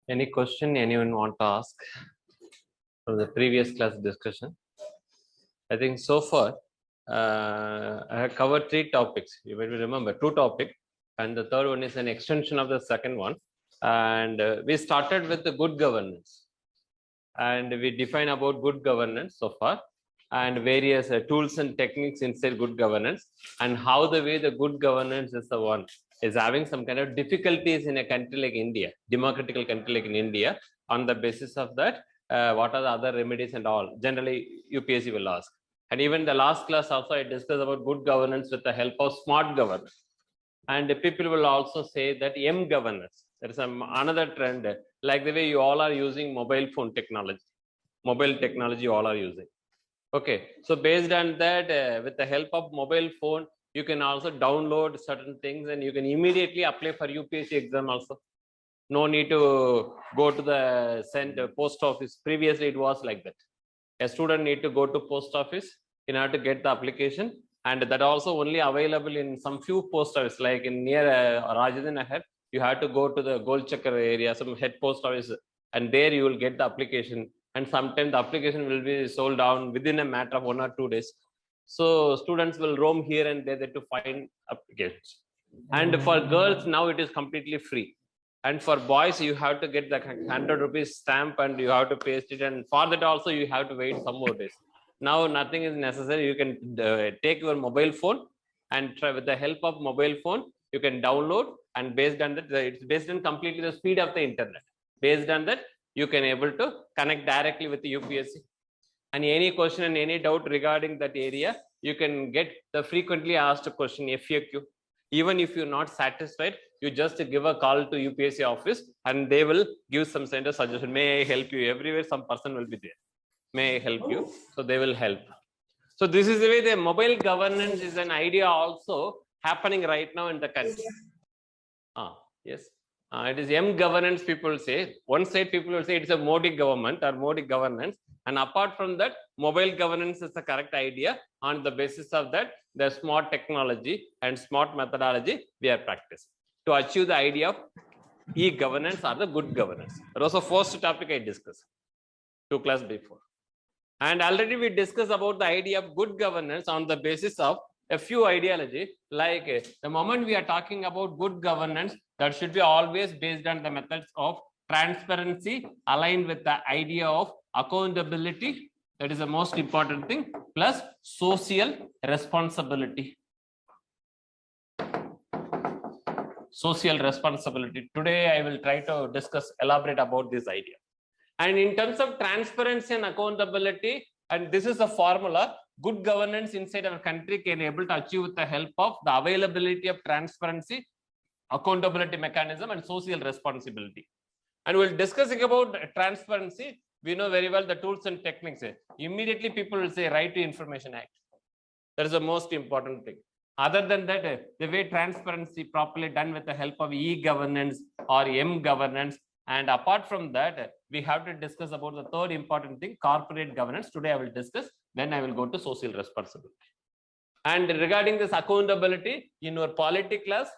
Any question anyone want to ask from the previous class discussion? I think so far I have covered 3 topics. You may remember 2 topics, and the third one is an extension of the second one. And we started with the good governance, and we define about good governance so far, and various tools and techniques inside good governance, and how the way the good governance is the one is having some kind of difficulties in a country like India, democratical country like in India. On the basis of that, what are the other remedies and all? Generally, UPSC will ask. And even the last class also, I discussed about good governance with the help of smart governance. And people will also say that M governance. There is another trend, like the way you all are using mobile phone technology. Mobile technology you all are using. Okay, so based on that, with the help of mobile phone, you can also download certain things and you can immediately apply for UPSC exam also. No need to go to the post office. Previously, it was like that. A student need to go to post office in order to get the application, and that also only available in some few post office, like in near Rajendra Nagar. You have to go to the Golchakar area, some head post office, and there you will get the application. And sometimes the application will be sold down within a matter of 1 or 2 days. So students will roam here and there to find applications. And for girls now it is completely free. And for boys, you have to get the 100 rupees stamp and you have to paste it. And for that also, you have to wait some more days. Now, nothing is necessary. You can take your mobile phone and try with the help of mobile phone, you can download, and based on that, it's based on completely the speed of the internet. Based on that, you can able to connect directly with the UPSC. And any question and any doubt regarding that area, you can get the frequently asked question, FAQ. Even if you're not satisfied, you just give a call to UPSC office and they will give some kind of suggestion. May I help you? Everywhere some person will be there. May I help you? So they will help. So this is the way the mobile governance is an idea also happening right now in the country. Yes. It is M governance, people say. One side people will say it's a Modi government or Modi governance. And apart from that, mobile governance is the correct idea. On the basis of that, the smart technology and smart methodology we are practicing to achieve the idea of e-governance or the good governance. That was the first topic I discussed 2 class before. And already we discussed about the idea of good governance on the basis of a few ideology. Like the moment we are talking about good governance, that should be always based on the methods of transparency, aligned with the idea of accountability. That is the most important thing, plus social responsibility. Social responsibility. Today I will try to elaborate about this idea. And in terms of transparency and accountability, and this is a formula, good governance inside our country can able to achieve with the help of the availability of transparency, accountability mechanism, and social responsibility. And we'll discussing about transparency. We know very well the tools and techniques. Immediately people will say Right to Information Act. That is the most important thing. Other than that, the way transparency properly done with the help of e-governance or M governance. And apart from that, we have to discuss about the third important thing, corporate governance. Today I will discuss, then I will go to social responsibility. And regarding this accountability, in your polity class,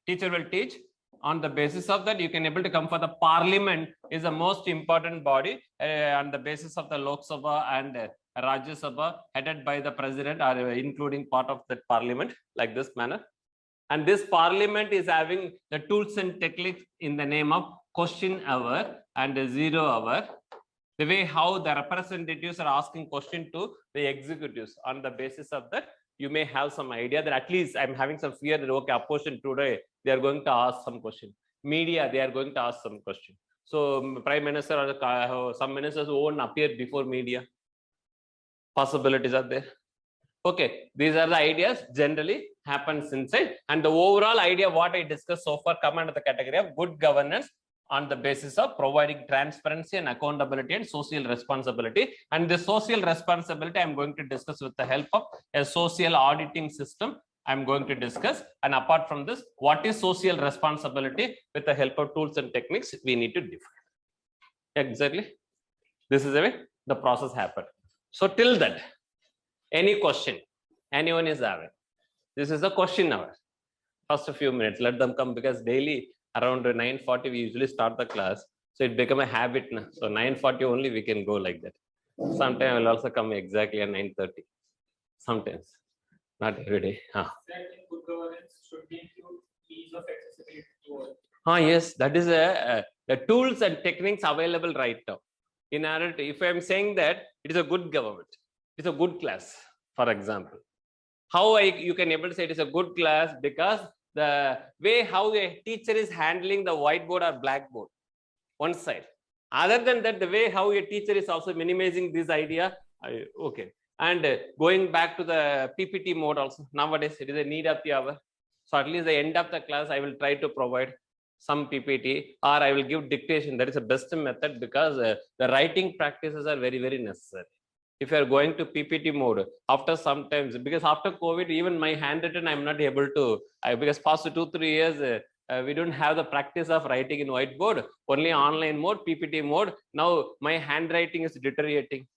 teacher will teach. On the basis of that, you can able to come for the parliament is the most important body on the basis of the Lok Sabha and Rajya Sabha headed by the president or including part of that parliament like this manner. And this parliament is having the tools and techniques in the name of question hour and 0 hour. The way how the representatives are asking question to the executives. On the basis of that, you may have some idea that at least I'm having some fear that okay, opposition today they are going to ask some question. Media, they are going to ask some question. So prime minister or some ministers won't appear before media. Possibilities are there. Okay, these are the ideas generally happens inside, and the overall idea what I discussed so far come under the category of good governance on the basis of providing transparency and accountability and social responsibility. And the social responsibility I'm going to discuss with the help of a social auditing system. I'm going to discuss, and apart from this, what is social responsibility with the help of tools and techniques we need to define. Exactly, this is the way the process happened. So till that, any question anyone is having, this is the question hour. First a few minutes, let them come, because daily around 9:40 we usually start the class. So it become a habit now. So 9:40 only we can go like that. Sometimes I will also come exactly at 9:30. Sometimes, not every day. Good governance should include ease of accessibility to Ah, all. yes, that is the tools and techniques available right now. In order to, if I am saying that it is a good government, it is a good class, for example. How you can able to say it is a good class because the way how a teacher is handling the whiteboard or blackboard, one side. Other than that, the way how a teacher is also minimizing this idea, okay. And going back to the PPT mode also, nowadays it is a need of the hour. So at least the end of the class, I will try to provide some PPT or I will give dictation. That is the best method because the writing practices are very, very necessary. If you are going to PPT mode, after sometimes, because after COVID, even my handwritten, I'm not able to, because past 2-3 years, we don't have the practice of writing in whiteboard, only online mode, PPT mode. Now my handwriting is deteriorating.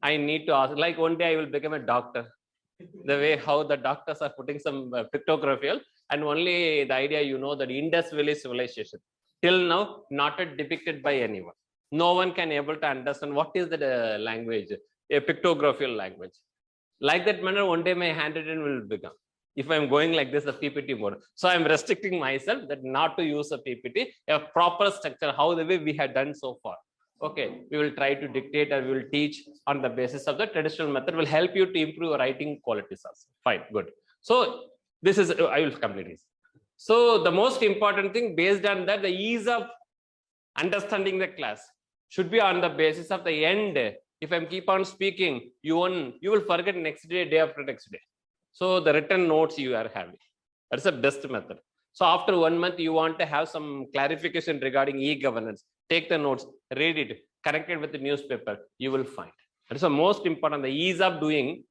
I need to ask, like one day I will become a doctor. The way how the doctors are putting some pictographical, and only the idea, that Indus Valley civilization till now not depicted by anyone. No one can able to understand what is the language, a pictographical language. Like that manner, one day my handwritten will become. If I'm going like this, the PPT mode. So I'm restricting myself that not to use a PPT, a proper structure, how the way we had done so far. Okay, we will try to dictate or we will teach on the basis of the traditional method will help you to improve your writing qualities also. Fine, good. So this is, I will complete this. So the most important thing based on that, the ease of understanding the class should be on the basis of the end. If I'm keep on speaking, you will forget next day, day after next day. So the written notes you are having, that's the best method. So after 1 month, you want to have some clarification regarding e-governance. Take the notes, read it, connect it with the newspaper, you will find. That's the most important. The ease of doing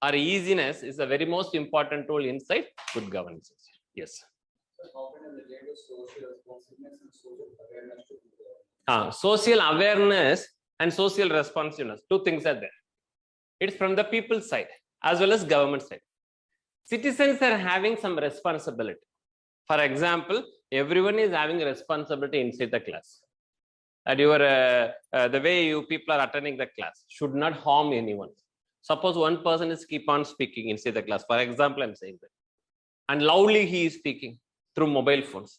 or easiness is the very most important tool inside good governance. Yes. So how can I relate to social responsiveness and social awareness to good social awareness and social responsiveness, two things are there. It's from the people's side as well as government side. Citizens are having some responsibility. For example, everyone is having a responsibility inside the class. And the way you people are attending the class should not harm anyone. Suppose one person is keep on speaking inside the class. For example, I'm saying that. And loudly he is speaking through mobile phones.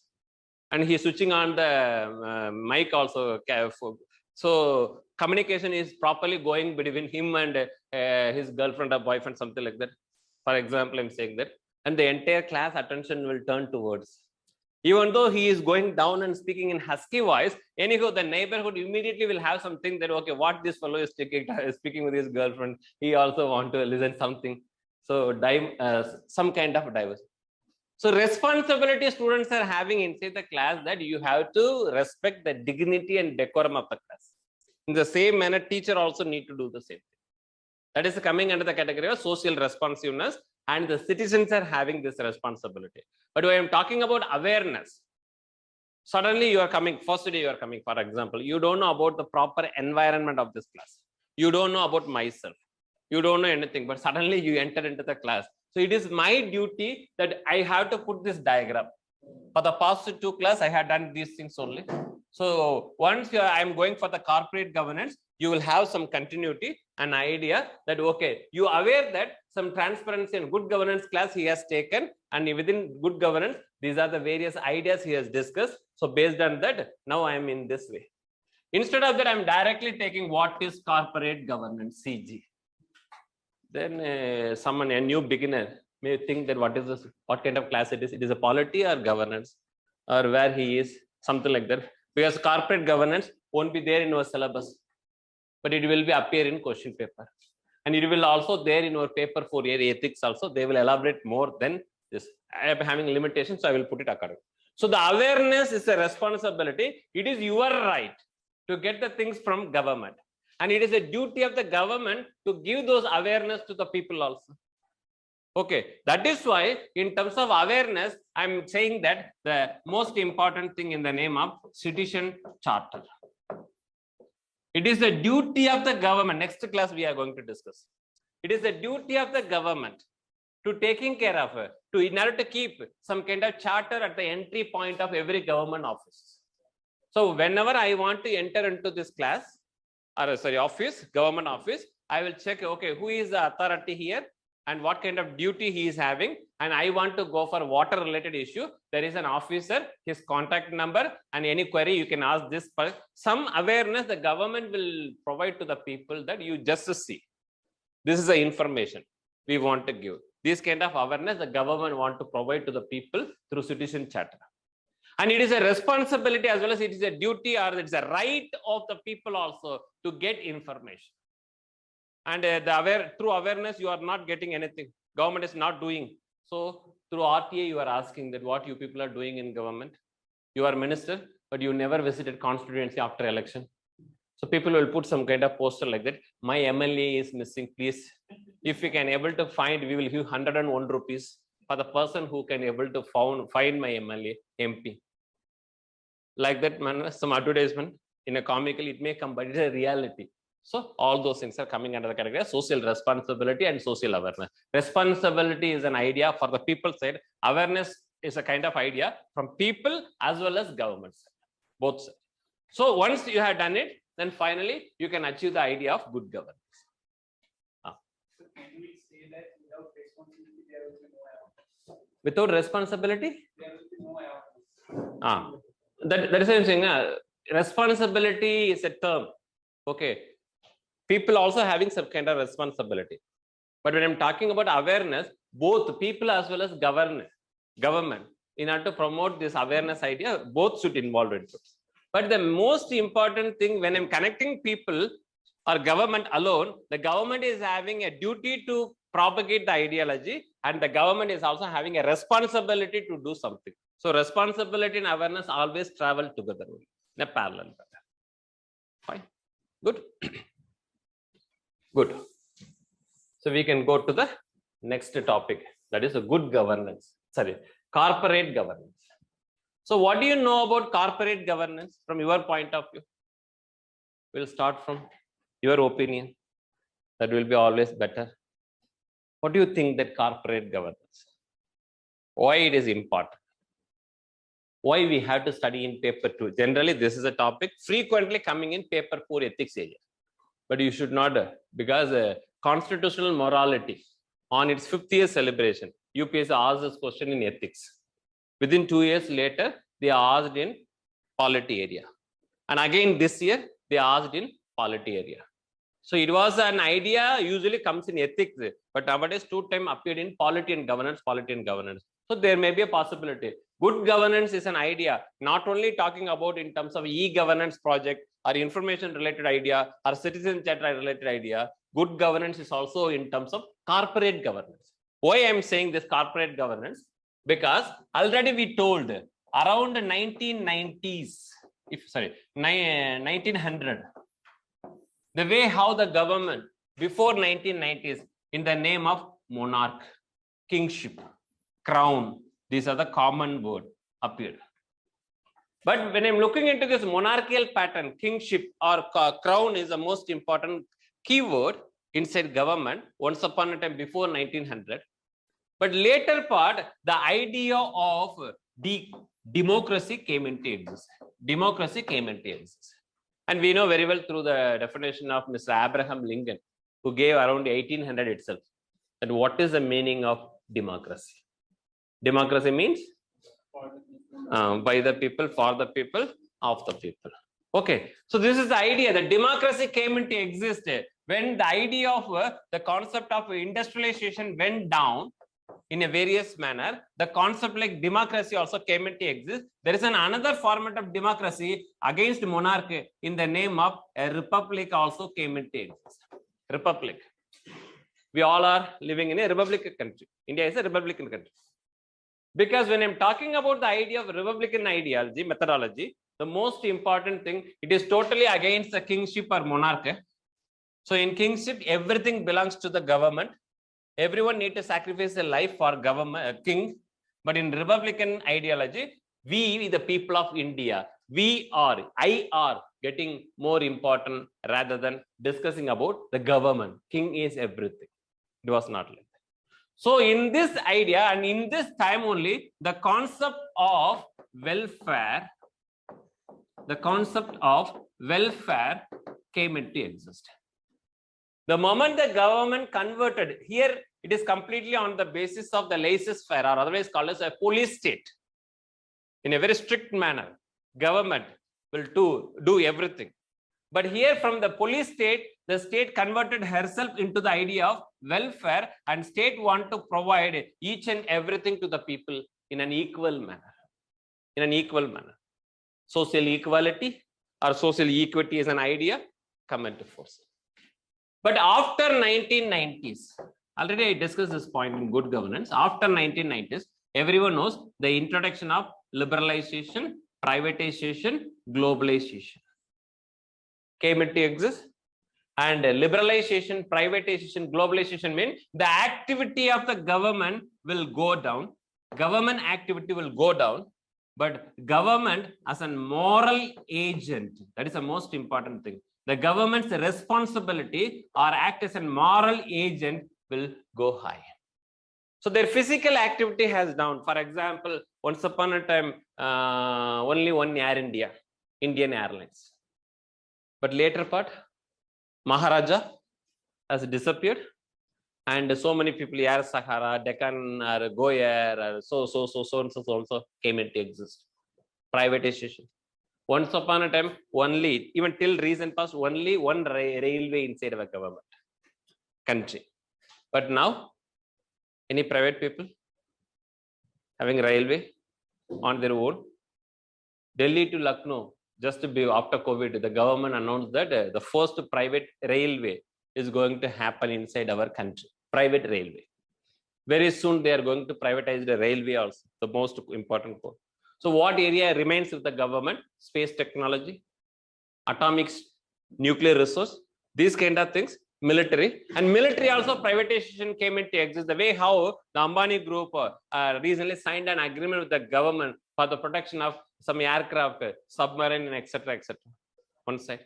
And he is switching on the mic also. So communication is properly going between him and his girlfriend or boyfriend, something like that. For example, I'm saying that. And the entire class attention will turn towards. Even though he is going down and speaking in husky voice, anyhow, the neighborhood immediately will have something that, okay, what this fellow is speaking with his girlfriend, he also want to listen something. So some kind of diversity. So responsibility students are having inside the class that you have to respect the dignity and decorum of the class. In the same manner, teacher also need to do the same thing. That is coming under the category of social responsiveness, and the citizens are having this responsibility. But when I'm talking about awareness, suddenly you are coming, first day you are coming, for example, you don't know about the proper environment of this class. You don't know about myself. You don't know anything, but suddenly you enter into the class. So it is my duty that I have to put this diagram. For the past 2 class, I had done these things only. So once I'm going for the corporate governance, you will have some continuity and idea that, okay, you are aware that some transparency and good governance class he has taken, and within good governance, these are the various ideas he has discussed. So based on that, now I am in this way. Instead of that, I'm directly taking what is corporate governance, CG. Then a new beginner may think that what is this, what kind of class it is. It is a polity or governance, or where he is, something like that. Because corporate governance won't be there in our syllabus, but it will be appear in question paper. And it will also there in our paper 4 year ethics also. They will elaborate more than this. I am having limitations, so I will put it according. So the awareness is a responsibility. It is your right to get the things from government. And it is a duty of the government to give those awareness to the people also. Okay, that is why in terms of awareness, I'm saying that the most important thing in the name of citizen charter. It is the duty of the government. Next class we are going to discuss. It is the duty of the government to taking care of, to in order to keep some kind of charter at the entry point of every government office. So whenever I want to enter into this class, or sorry, office, government office, I will check, okay, who is the authority here and what kind of duty he is having. And I want to go for water related issue. There is an officer, his contact number, and any query you can ask this. Some awareness the government will provide to the people that you just see. This is the information we want to give. This kind of awareness the government want to provide to the people through citizen charter. And it is a responsibility as well as it is a duty or it's a right of the people also to get information. And through awareness, you are not getting anything. Government is not doing. So through RTA, you are asking that what you people are doing in government. You are minister, but you never visited constituency after election. So people will put some kind of poster like that. My MLA is missing, please. If we can able to find, we will give 101 rupees for the person who can able to find my MLA, MP. Like that, man, some advertisement in a comical, it may come, but it's a reality. So all those things are coming under the category of social responsibility and social awareness. Responsibility is an idea for the people side. Awareness is a kind of idea from people as well as government side, both sides. So once you have done it, then finally you can achieve the idea of good governance. So can we say that without responsibility there will be no awareness? Without responsibility? There will be no awareness. That is what I'm saying. Responsibility is a term. Okay. People also having some kind of responsibility. But when I'm talking about awareness, both people as well as government, in order to promote this awareness idea, both should involve into it. But the most important thing when I'm connecting people or government alone, the government is having a duty to propagate the ideology and the government is also having a responsibility to do something. So responsibility and awareness always travel together in a parallel. Fine. Good. Good. So we can go to the next topic. That is a good governance. Sorry, corporate governance. So what do you know about corporate governance from your point of view? We'll start from your opinion. That will be always better. What do you think that corporate governance? Why it is important? Why we have to study in paper 2? Generally, this is a topic frequently coming in paper 4 ethics area. But you should not, because constitutional morality on its 5th year celebration, UPSC asked this question in ethics. Within 2 years later, they asked in polity area. And again this year, they asked in polity area. So it was an idea usually comes in ethics, but nowadays 2 times appeared in polity and governance, So there may be a possibility. Good governance is an idea, not only talking about in terms of e-governance project or information related idea or citizen charter related idea. Good governance is also in terms of corporate governance. Why I am saying this corporate governance? Because already we told around 1990s, 1900, the way how the government before 1990s in the name of monarch, kingship, crown, these are the common word appeared. But when I'm looking into this monarchical pattern, kingship or crown is the most important keyword inside government once upon a time before 1900. But later part, the idea of democracy came into existence. Democracy came into existence. And we know very well through the definition of Mr. Abraham Lincoln, who gave around 1800 itself, that what is the meaning of democracy? Democracy means by the people, for the people, of the people. Okay, so this is the idea that democracy came into existence when the idea of the concept of industrialization went down in a various manner. The concept like democracy also came into existence. There is another format of democracy against monarchy in the name of a republic also came into existence. Republic. We all are living in a republican country. India is a republican country. Because when I'm talking about the idea of republican ideology, methodology, the most important thing, it is totally against the kingship or monarchy. So in kingship, everything belongs to the government. Everyone need to sacrifice their life for government, king. But in republican ideology, we, the people of India, I are getting more important rather than discussing about the government. King is everything. It was not like that. So in this idea and in this time only, the concept of welfare came into existence. The moment the government converted, here it is completely on the basis of the laissez-faire, or otherwise called as a police state. In a very strict manner, government will do everything. But here from the police state, the state converted herself into the idea of welfare, and state want to provide each and everything to the people in an equal manner. Social equality or social equity is an idea come into force. But after 1990s, already I discussed this point in good governance. After 1990s, everyone knows the introduction of liberalization, privatization, globalization came into existence. And liberalization, privatization, globalization mean the activity of the government will go down. Government activity will go down, but government as a moral agent, that is the most important thing. The government's responsibility or act as a moral agent will go high. So their physical activity has down. For example, once upon a time, only one Air India, Indian Airlines. But later part, Maharaja has disappeared, and so many people, Air Sahara, Deccan, or Go Air, or so came into existence. Privatization. Once upon a time, only, even till recent past, only one railway inside of a government country. But now, any private people having railway on their own? Delhi to Lucknow, just after COVID, the government announced that the first private railway is going to happen inside our country. Private railway. Very soon they are going to privatize the railway also, the most important point. So what area remains with the government? Space technology, atomic, nuclear resource, these kind of things. Military, and military also privatization came into existence. The way how the Ambani group recently signed an agreement with the government for the protection of some aircraft, submarine, and etc. One side.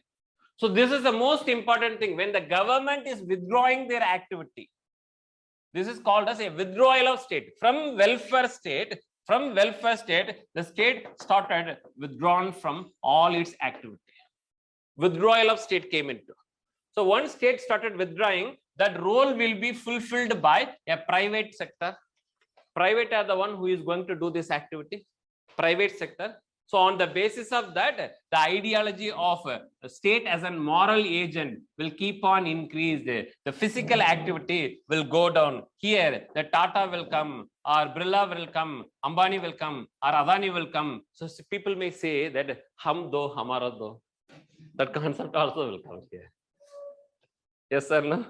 So this is the most important thing. When the government is withdrawing their activity, this is called as a withdrawal of state from welfare state. From welfare state, the state started withdrawn from all its activity. Withdrawal of state came into. So once state started withdrawing, that role will be fulfilled by a private sector. Private are the one who is going to do this activity. Private sector. So on the basis of that, the ideology of state as a moral agent will keep on increased. The physical activity will go down. Here, the Tata will come, or Birla will come, Ambani will come, or Adani will come. So people may say that hum do, hamara do. That concept also will come here. Yes, sir, no?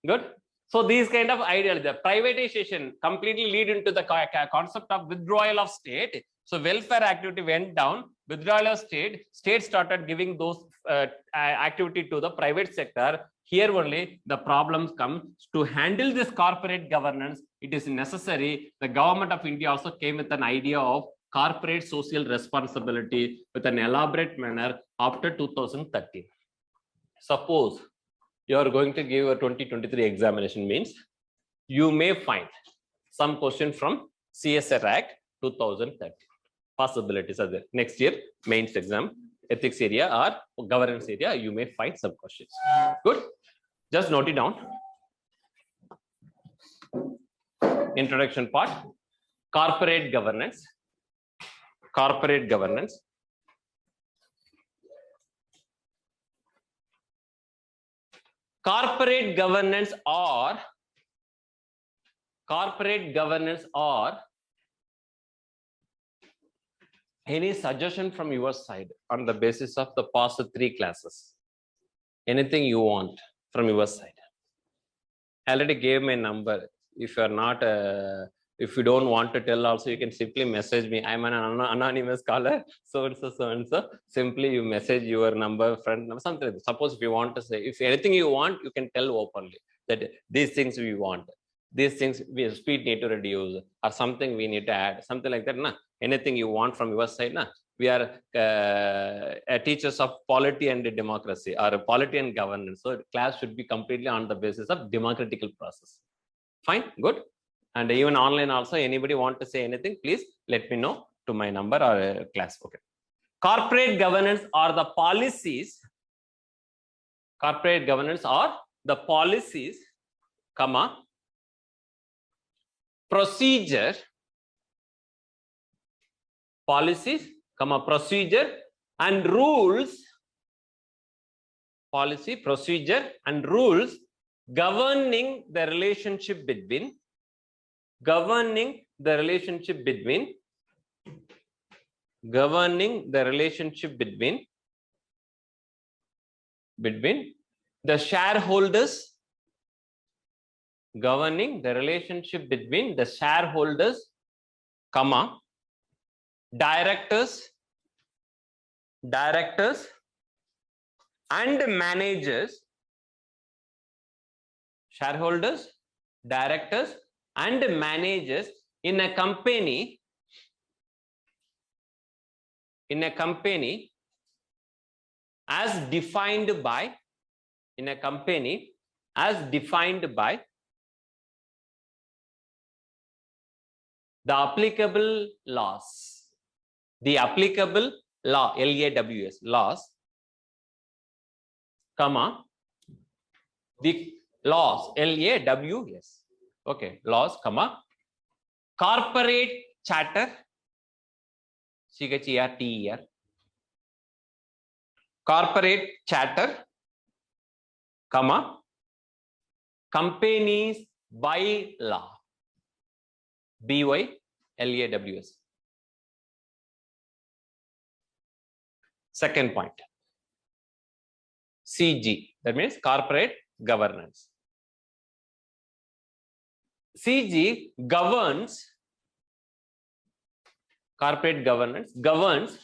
Good. So these kind of ideas, the privatization completely lead into the concept of withdrawal of state. So welfare activity went down, withdrawal of state started giving those activity to the private sector. Here only the problems come. To handle this corporate governance, it is necessary. The government of India also came with an idea of corporate social responsibility with an elaborate manner after 2013. Suppose you are going to give a 2023 examination, means you may find some question from CSR Act 2013. Possibilities are there. Next year, mains exam, ethics area or governance area, you may find some questions. Good. Just note it down. Introduction part. Corporate governance. Corporate governance. Corporate governance or any suggestion from your side on the basis of the past 3 classes. Anything you want from your side. I already gave my number. If you are not, if you don't want to tell also, you can simply message me. I'm an anonymous caller, so and so. Simply you message your number, friend number, something. Suppose if you want to say, if anything you want, you can tell openly that these things we want. These things we speed need to reduce, or something we need to add, something like that. Nah, anything you want from your side. Nah, we are teachers of polity and democracy, or polity and governance. So class should be completely on the basis of democratical process. Fine, good. And even online also, anybody want to say anything, please let me know to my number or class. Okay. Corporate governance are the policies. Corporate governance are the policies, comma, procedure, policies, comma, procedure and rules, policy, procedure and rules governing the relationship between the relationship between the shareholders, governing the relationship between the shareholders, comma, directors and managers, shareholders, directors and managers in a company as defined by the applicable laws, LAWS, laws, comma, the laws, LAWS, okay, laws, comma, corporate charter, CHARTER, corporate charter, comma, companies by law, BYLAWS. Second point, CG, that means corporate governance. CG governs, corporate governance governs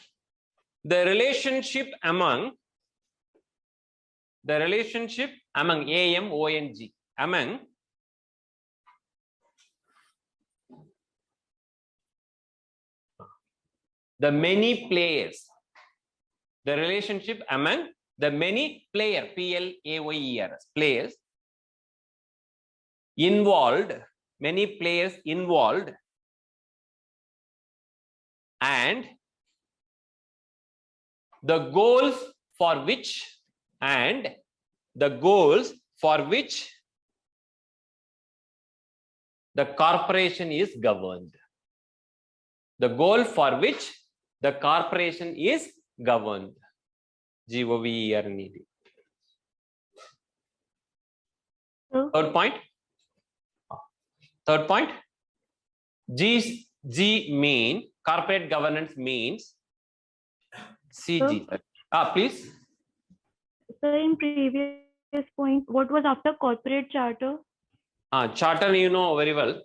the relationship among AMONG, among the many players, the relationship among the many players, PLAYERS, players involved, many players involved, and the goals for which the corporation is governed. The goal for which the corporation is governed. GOVERNED. Third point. G mean corporate governance means CG. Please. Sir, in previous point, what was after corporate charter? Charter, you know very well.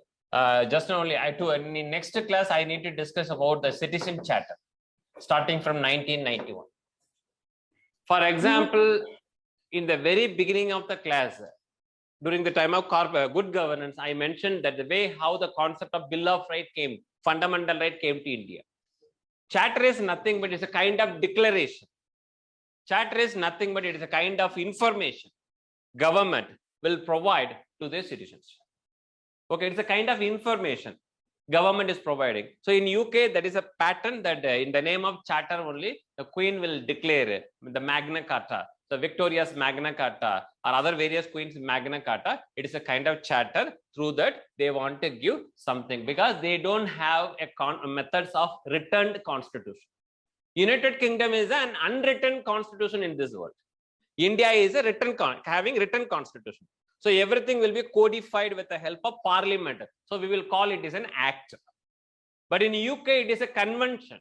Just only in the next class I need to discuss about the citizen charter starting from 1991. For example, in the very beginning of the class, during the time of good governance, I mentioned that the way how the concept of Bill of Rights came, fundamental right came to India. Charter is nothing but it's a kind of declaration. Charter is nothing but it is a kind of information government will provide to their citizens. Okay, it's a kind of information government is providing. So in UK, there is a pattern that in the name of charter only, the Queen will declare the Magna Carta, the Victoria's Magna Carta, or other various queens Magna Carta. It is a kind of charter. Through that, they want to give something because they don't have a methods of written constitution. United Kingdom is an unwritten constitution in this world. India is a having written constitution. So everything will be codified with the help of parliament. So we will call it as an act. But in UK, it is a convention,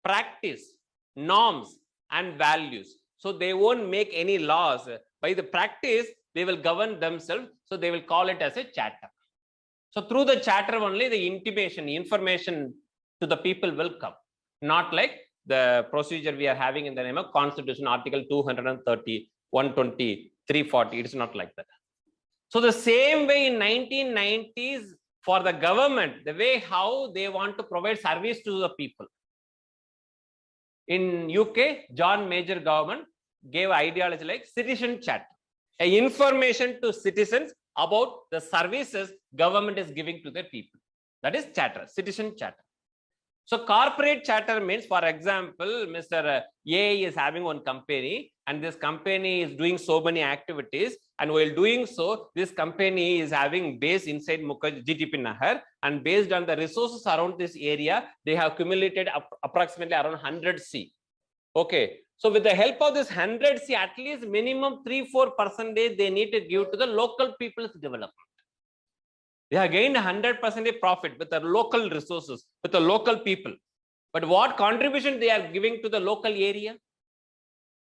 practice, norms, and values. So they won't make any laws. By the practice, they will govern themselves. So they will call it as a charter. So through the charter only, the intimation, information to the people will come. Not like the procedure we are having in the name of Constitution, Article 230, 120, 340. It is not like that. So the same way in 1990s for the government, the way how they want to provide service to the people. In UK, John Major government gave ideology like citizen charter, a information to citizens about the services government is giving to the people. That is charter, citizen charter. So corporate charter means, for example, Mr. A is having one company and this company is doing so many activities, and while doing so, this company is having base inside GTP Nahar, and based on the resources around this area, they have accumulated approximately around 100 C. Okay. So with the help of this 100 C, at least minimum 3-4% they need to give to the local people's development. They have gained 100% profit with the local resources, with the local people. But what contribution they are giving to the local area?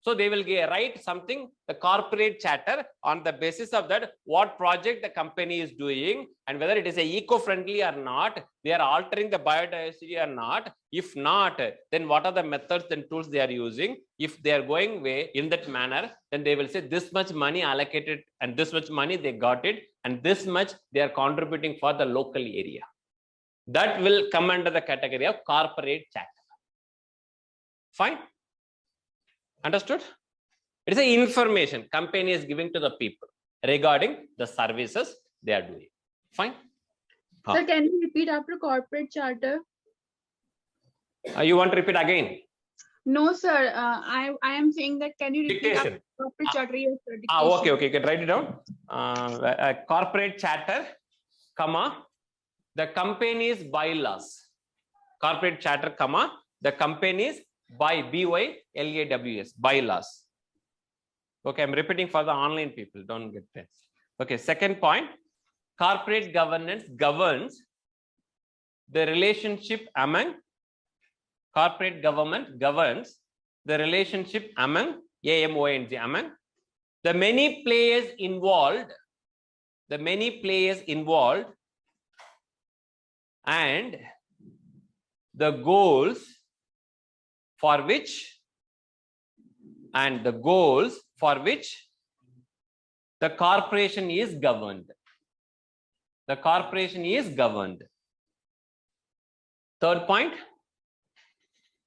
So they will write something, the corporate charter, on the basis of that, what project the company is doing and whether it is eco-friendly or not, they are altering the biodiversity or not. If not, then what are the methods and tools they are using? If they are going way in that manner, then they will say this much money allocated and this much money they got it and this much they are contributing for the local area. That will come under the category of corporate charter. Fine. Understood? It is an information company is giving to the people regarding the services they are doing. Fine. Sir, can you repeat after corporate charter? You want to repeat again? No, sir. I am saying that can you repeat Dictation. after corporate charter? Yes, sir. Okay. You can write it down. Corporate charter, comma, the company's bylaws. Corporate charter, comma, the company's BYLAWS, bylaws. Okay, I'm repeating for the online people, don't get tense. Okay, second point, corporate governance governs the relationship among, corporate government governs the relationship among, among the many players involved, and the goals for which the corporation is governed. The corporation is governed. Third point,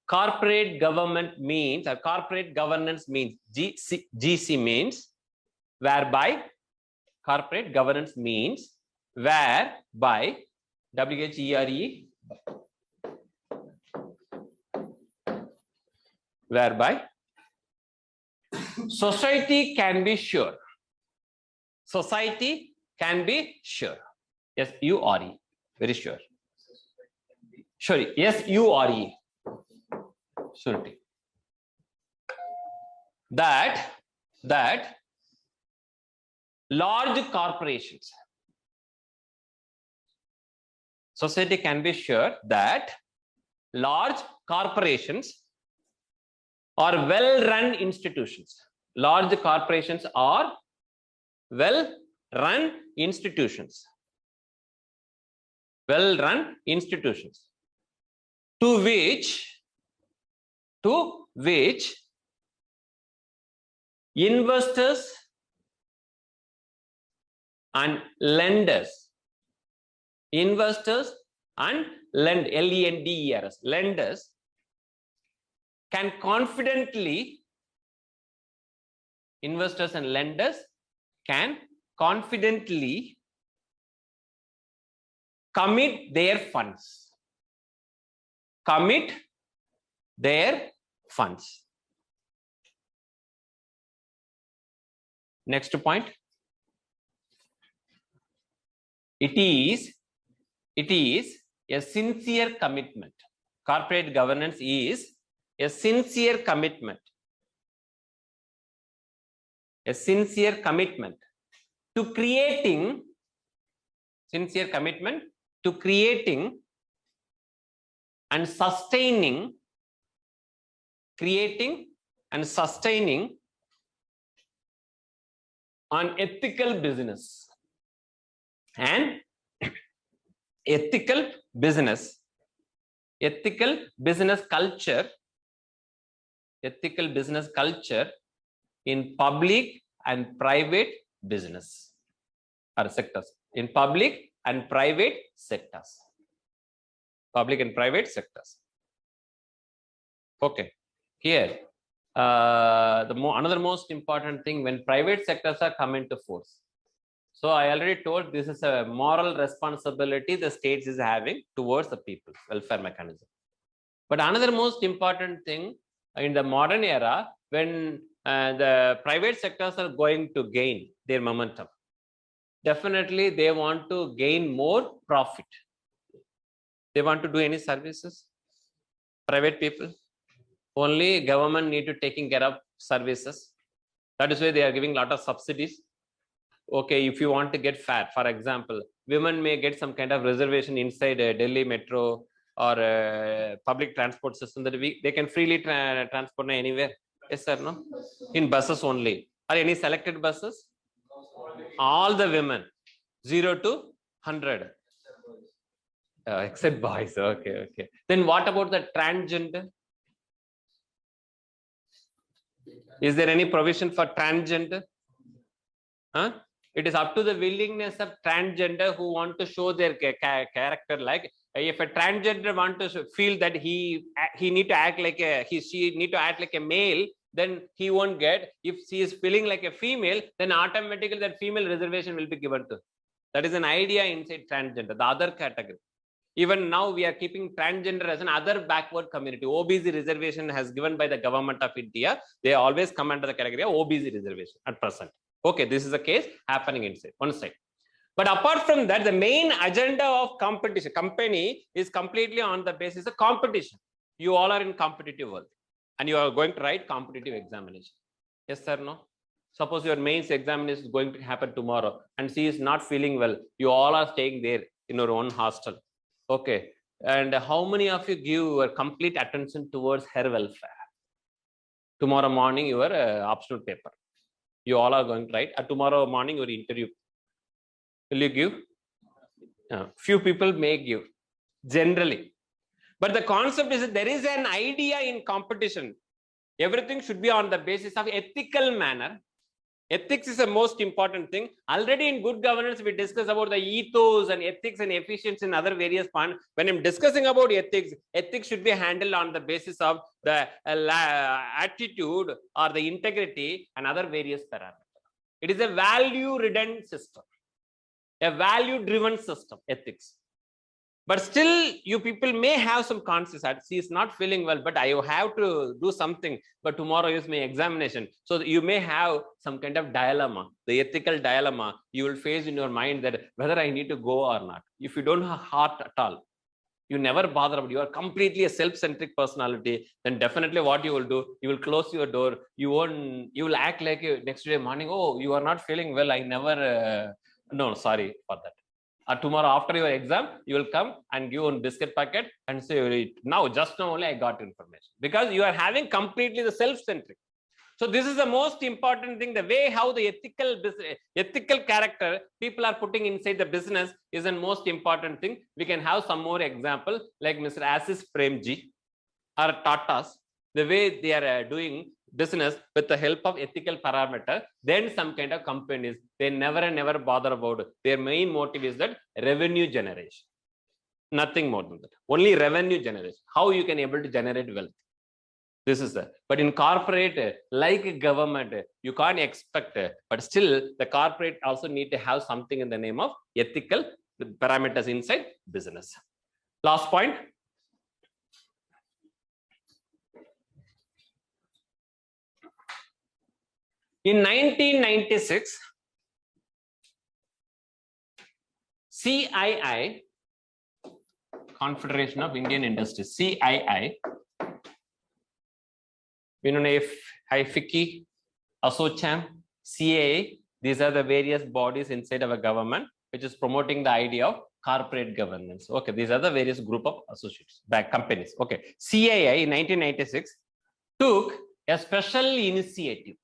corporate government means, or corporate governance means, GC means whereby, corporate governance means whereby, WHERE, whereby society can be sure. Society can be sure. Yes, U-R-E. Very sure. Sorry. Yes, U-R-E. Surety. That large corporations, society can be sure that large corporations are well-run institutions. Large corporations are well-run institutions. Well-run institutions. To which investors and lenders, L-E-N-D-E-R-S, lenders can confidently, investors and lenders can confidently commit their funds. Commit their funds. Next point. It is a sincere commitment. Corporate governance is a sincere commitment. A sincere commitment to creating, and sustaining, an ethical business. And ethical business culture in public and private business or sectors. In public and private sectors. Okay. Here, another most important thing, when private sectors are come into force. So I already told this is a moral responsibility the states is having towards the people's welfare mechanism. But another most important thing in the modern era, when the private sectors are going to gain their momentum, definitely they want to gain more profit. They want to do any services? Private people? Only government need to taking care of services. That is why they are giving a lot of subsidies. Okay, if you want to get fat, for example, women may get some kind of reservation inside a Delhi metro or a public transport system that they can freely transport anywhere. Yes, sir, no? In buses only. Or any selected buses? All the women, 0 to 100. Except boys. Okay, okay. Then what about the transgender? Is there any provision for transgender? Huh? It is up to the willingness of transgender who want to show their character. Like if a transgender want to feel that he need to act like she need to act like a male, then he won't get. If she is feeling like a female, then automatically that female reservation will be given to. That is an idea inside transgender, the other category. Even now we are keeping transgender as another backward community. OBC reservation has given by the government of India. They always come under the category of OBC reservation at present. Okay, this is a case happening inside one side. But apart from that, the main agenda of competition, company is completely on the basis of competition. You all are in competitive world and you are going to write competitive examination. Yes, sir, no? Suppose your mains examination is going to happen tomorrow and she is not feeling well. You all are staying there in your own hostel. Okay. And how many of you give your complete attention towards her welfare? Tomorrow morning, your optional paper. You all are going to write. Tomorrow morning, your interview. Will you give? Few people may give, generally. But the concept is that there is an idea in competition. Everything should be on the basis of ethical manner. Ethics is the most important thing. Already in good governance, we discuss about the ethos and ethics and efficiency and other various points. When I'm discussing about ethics, ethics should be handled on the basis of the attitude or the integrity and other various parameters. It is a value-ridden system, a value-driven system, ethics. But still, you people may have some conscience. She is not feeling well, but I have to do something. But tomorrow is my examination. So you may have some kind of dilemma, the ethical dilemma you will face in your mind that whether I need to go or not. If you don't have heart at all, you never bother about, you are completely a self-centric personality, then definitely what you will do, you will close your door. You will act like next day morning, oh, you are not feeling well. I never, no, sorry for that. Tomorrow after your exam, you will come and give a biscuit packet and say, now, just now only I got information. Because you are having completely the self-centric. So this is the most important thing, the way how the ethical character people are putting inside the business is the most important thing. We can have some more example like Mr. Asis Premji or Tata's, the way they are doing business with the help of ethical parameter. Then some kind of companies, they never bother about it. Their main motive is that revenue generation, nothing more than that. Only revenue generation, how you can able to generate wealth. This is the, but in corporate, like government, you can't expect, but still the corporate also need to have something in the name of ethical parameters inside business. Last point. In 1996, CII, Confederation of Indian Industries, CII, FICCI, ASSOCHAM, CAA, these are the various bodies inside of a government which is promoting the idea of corporate governance. Okay, these are the various group of associates, companies. Okay, CII in 1996 took a special initiative.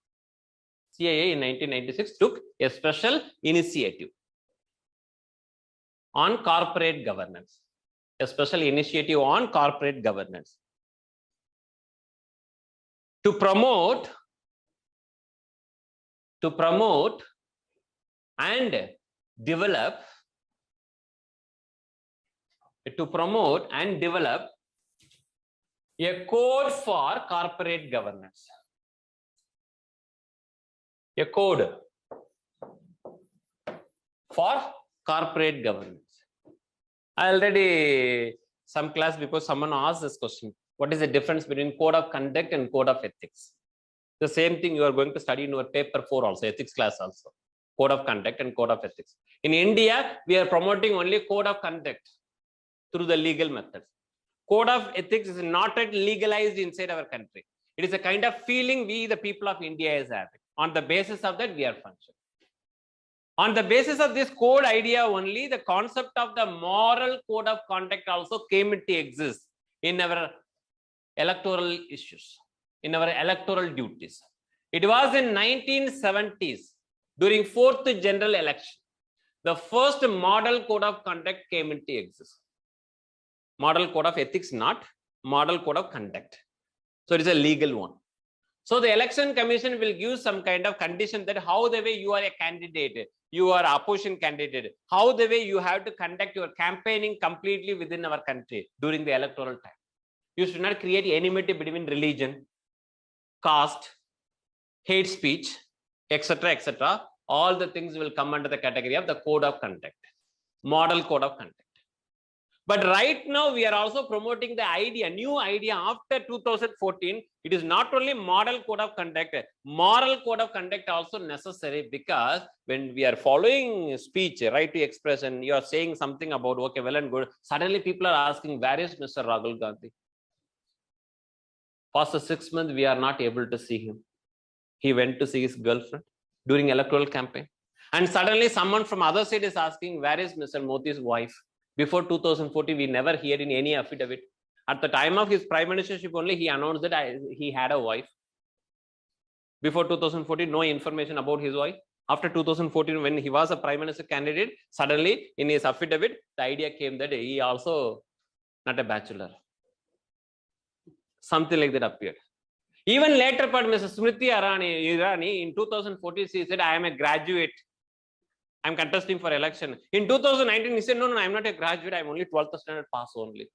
CII in 1996 took a special initiative on corporate governance, a special initiative on corporate governance to promote and develop a code for corporate governance. A code for corporate governance. I already, some class before, someone asked this question. What is the difference between code of conduct and code of ethics? The same thing you are going to study in your paper 4 also, ethics class also. Code of conduct and code of ethics. In India, we are promoting only code of conduct through the legal methods. Code of ethics is not yet legalized inside our country. It is a kind of feeling we, the people of India, is having. On the basis of that, we are functioning. On the basis of this code idea only, the concept of the moral code of conduct also came into exist in our electoral issues, in our electoral duties. It was in 1970s, during 4th general election, the first model code of conduct came into exist. Model code of ethics, not model code of conduct. So it is a legal one. So the election commission will give some kind of condition that how the way you are a candidate, you are opposition candidate, how the way you have to conduct your campaigning completely within our country during the electoral time. You should not create enmity between religion, caste, hate speech, etc., etc. All the things will come under the category of the code of conduct, model code of conduct. But right now we are also promoting the idea, new idea after 2014. It is not only model code of conduct, moral code of conduct also necessary, because when we are following speech, right to expression, you are saying something about, okay, well and good. Suddenly people are asking, where is Mr. Rahul Gandhi? Past 6 months, we are not able to see him. He went to see his girlfriend during electoral campaign. And suddenly someone from other side is asking, where is Mr. Modi's wife? Before 2014, we never heard in any affidavit. At the time of his prime ministership only, he announced that he had a wife. Before 2014, no information about his wife. After 2014, when he was a prime minister candidate, suddenly in his affidavit, the idea came that he also not a bachelor. Something like that appeared. Even later part, Mrs. Smriti Irani in 2014, she said, I am a graduate. I'm contesting for election. In 2019, he said, no, I'm not a graduate. I'm only 12th standard pass only.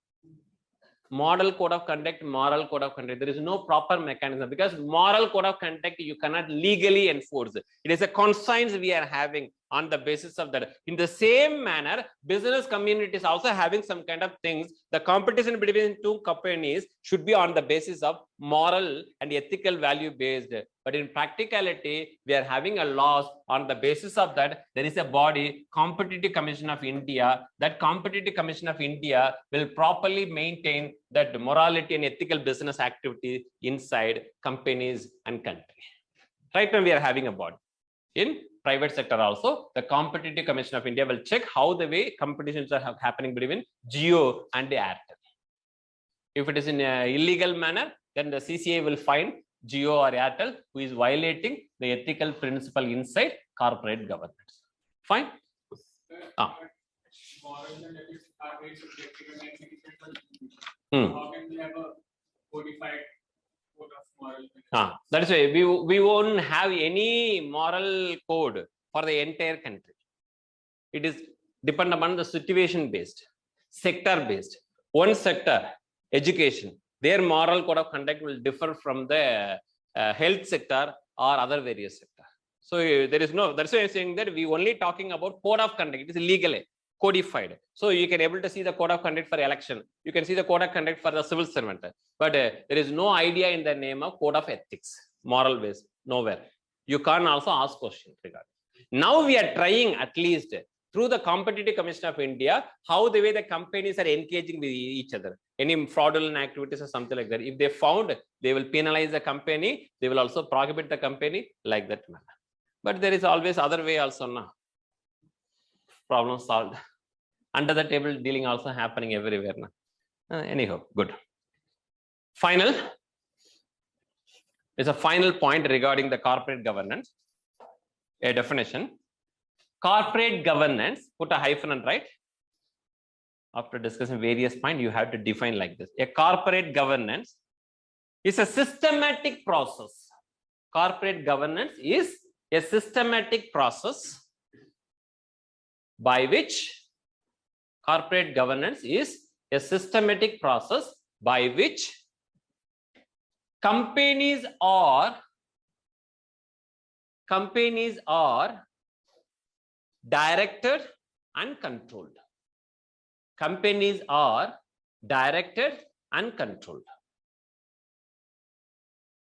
Model code of conduct, moral code of conduct. There is no proper mechanism, because moral code of conduct you cannot legally enforce. It is a conscience we are having on the basis of that. In the same manner, business community is also having some kind of things. The competition between two companies should be on the basis of moral and ethical value based. But in practicality, we are having a loss on the basis of that. There is a body, Competitive Commission of India. That Competitive Commission of India will properly maintain that morality and ethical business activity inside companies and country. Right now, we are having a body. In private sector also, the Competitive Commission of India will check how the way competitions are happening between Jio and the Airtel. If it is in an illegal manner, then the CCI will find Jio or Airtel who is violating the ethical principle inside corporate governance. Fine? Moral and ethics are very subjective, and I think how can we have a codified code of moral? That is why we won't have any moral code for the entire country. It is depend upon the situation based, sector based. One sector, education, their moral code of conduct will differ from the health sector or other various sector. So there is no, that's why I'm saying that we only talking about code of conduct. It is legally codified. So you can able to see the code of conduct for election. You can see the code of conduct for the civil servant. But there is no idea in the name of code of ethics, moral based, nowhere. You can also ask questions regarding. Now we are trying at least through the Competitive Commission of India, how the way the companies are engaging with each other, any fraudulent activities or something like that. If they found, they will penalize the company, they will also prohibit the company like that manner. But there is always other way also now. Problem solved. Under the table dealing also happening everywhere now. Anyhow, good. Final. It's a final point regarding the corporate governance. A definition. Corporate governance, put a hyphen and write. After discussing various points, you have to define like this. A corporate governance is a systematic process. Corporate governance is a systematic process by which corporate governance is a systematic process by which companies are directed and controlled. Companies are directed and controlled.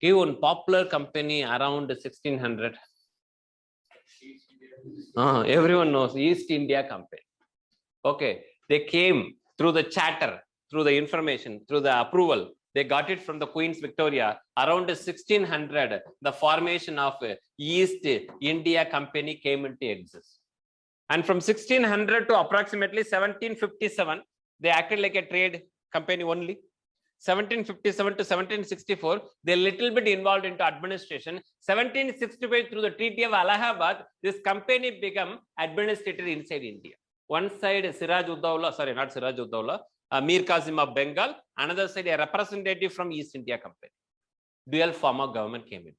Give one popular company around 1600. Everyone knows East India Company. Okay, they came through the charter, through the information, through the approval. They got it from the Queen's Victoria. Around 1600, the formation of East India Company came into existence. And from 1600 to approximately 1757, they acted like a trade company only. 1757 to 1764, they little bit involved into administration. 1765, through the Treaty of Allahabad, this company became administrated inside India. One side, Siraj Uddaula, sorry, not Siraj Uddaula, Mir Qasim of Bengal. Another side, a representative from East India Company. Dual form of government came into.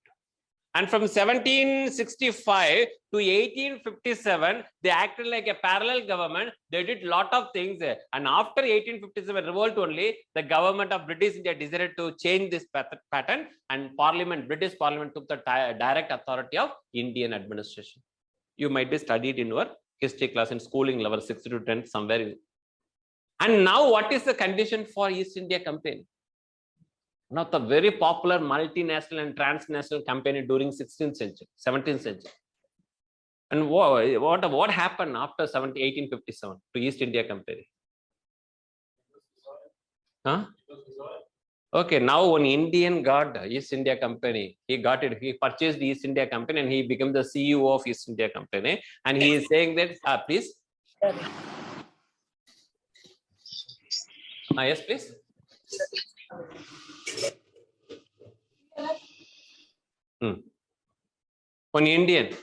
And from 1765 to 1857, they acted like a parallel government. They did lot of things. And after 1857 revolt only, the government of British India decided to change this pattern, and Parliament, British Parliament took the direct authority of Indian administration. You might be studied in your history class in schooling level 6 to 10 somewhere. And now what is the condition for East India Company? One of the very popular multinational and transnational company during 16th century, 17th century. And what happened after 1857 to East India Company? Huh? Okay, now one Indian got East India Company. He got it. He purchased East India Company and he became the CEO of East India Company. And he is saying that, please. Yes, please. One Indian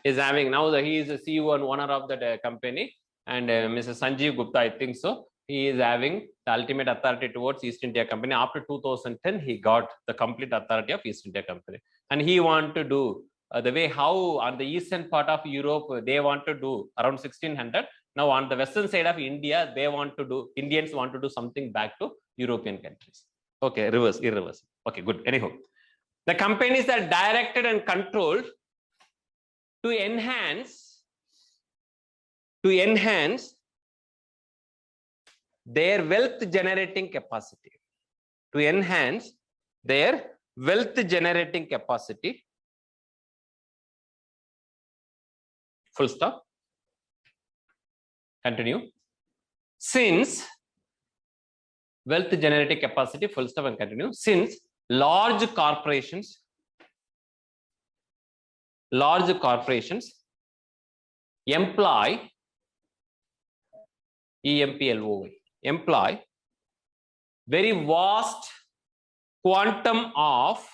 is having, now he is the CEO and owner of that company, and Mr. Sanjeev Gupta, I think so, he is having the ultimate authority towards East India Company. After 2010, he got the complete authority of East India Company, and he want to do the way how on the eastern part of Europe they want to do around 1600. Now on the western side of India, they want to do, Indians want to do something back to European countries. Okay, irreverse. Okay, good. Anyhow, the companies are directed and controlled to enhance their wealth generating capacity. To enhance their wealth generating capacity. Full stop. Continue. Since wealth generating capacity, full stop and continue. Since large corporations employ EMPLOY, employ very vast quantum of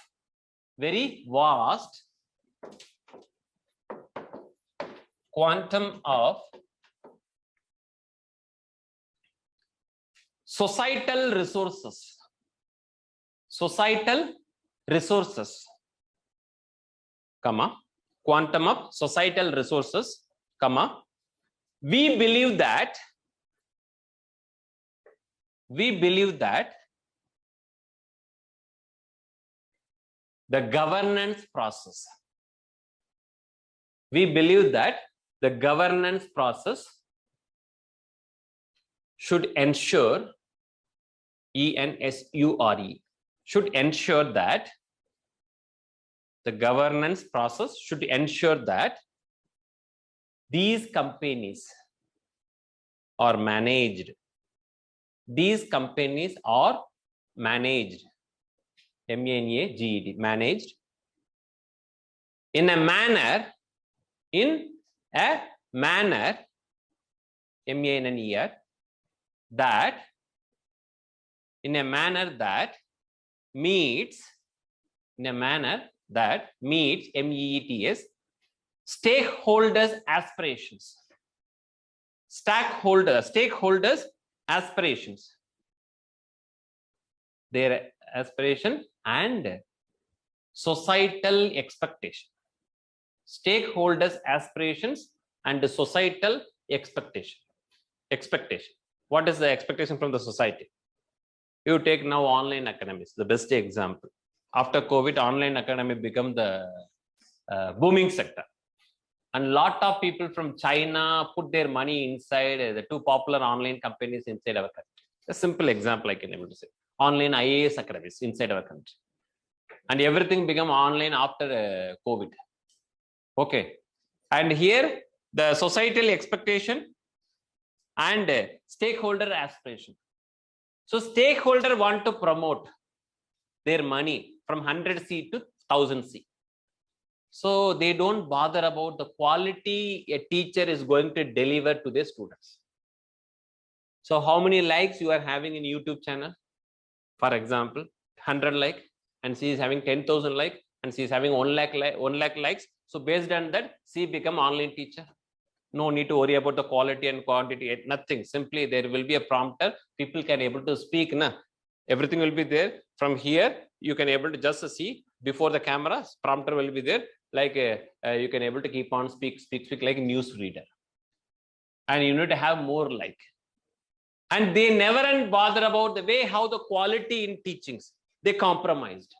societal resources, quantum of societal resources, we believe that the governance process, should ensure, ENSURE, should ensure that the governance process should ensure that these companies are managed. MANAGED, managed in a manner, MANNER, that meets, MEETS, stakeholders' aspirations. Stakeholders' aspirations. Their aspiration and societal expectation. Stakeholders' aspirations and societal expectation. What is the expectation from the society? You take now online academics, the best example. After COVID, online academy become the booming sector. And lot of people from China put their money inside the two popular online companies inside our country. A simple example I can able to say. Online IAS academies inside our country. And everything became online after COVID. Okay. And here the societal expectation and stakeholder aspiration. So stakeholder want to promote their money from 100C to 1000C. So they don't bother about the quality a teacher is going to deliver to their students. So how many likes you are having in YouTube channel? For example, 100 like, and she is having 10,000 like, and she is having 1 lakh likes. So based on that, she become online teacher. No need to worry about the quality and quantity, nothing. Simply there will be a prompter. People can able to speak. Everything will be there. From here, you can able to just see before the camera, prompter will be there. Like you can able to keep on speak like a news reader. And you need to have more like. And they never bother about the way how the quality in teachings. They compromised.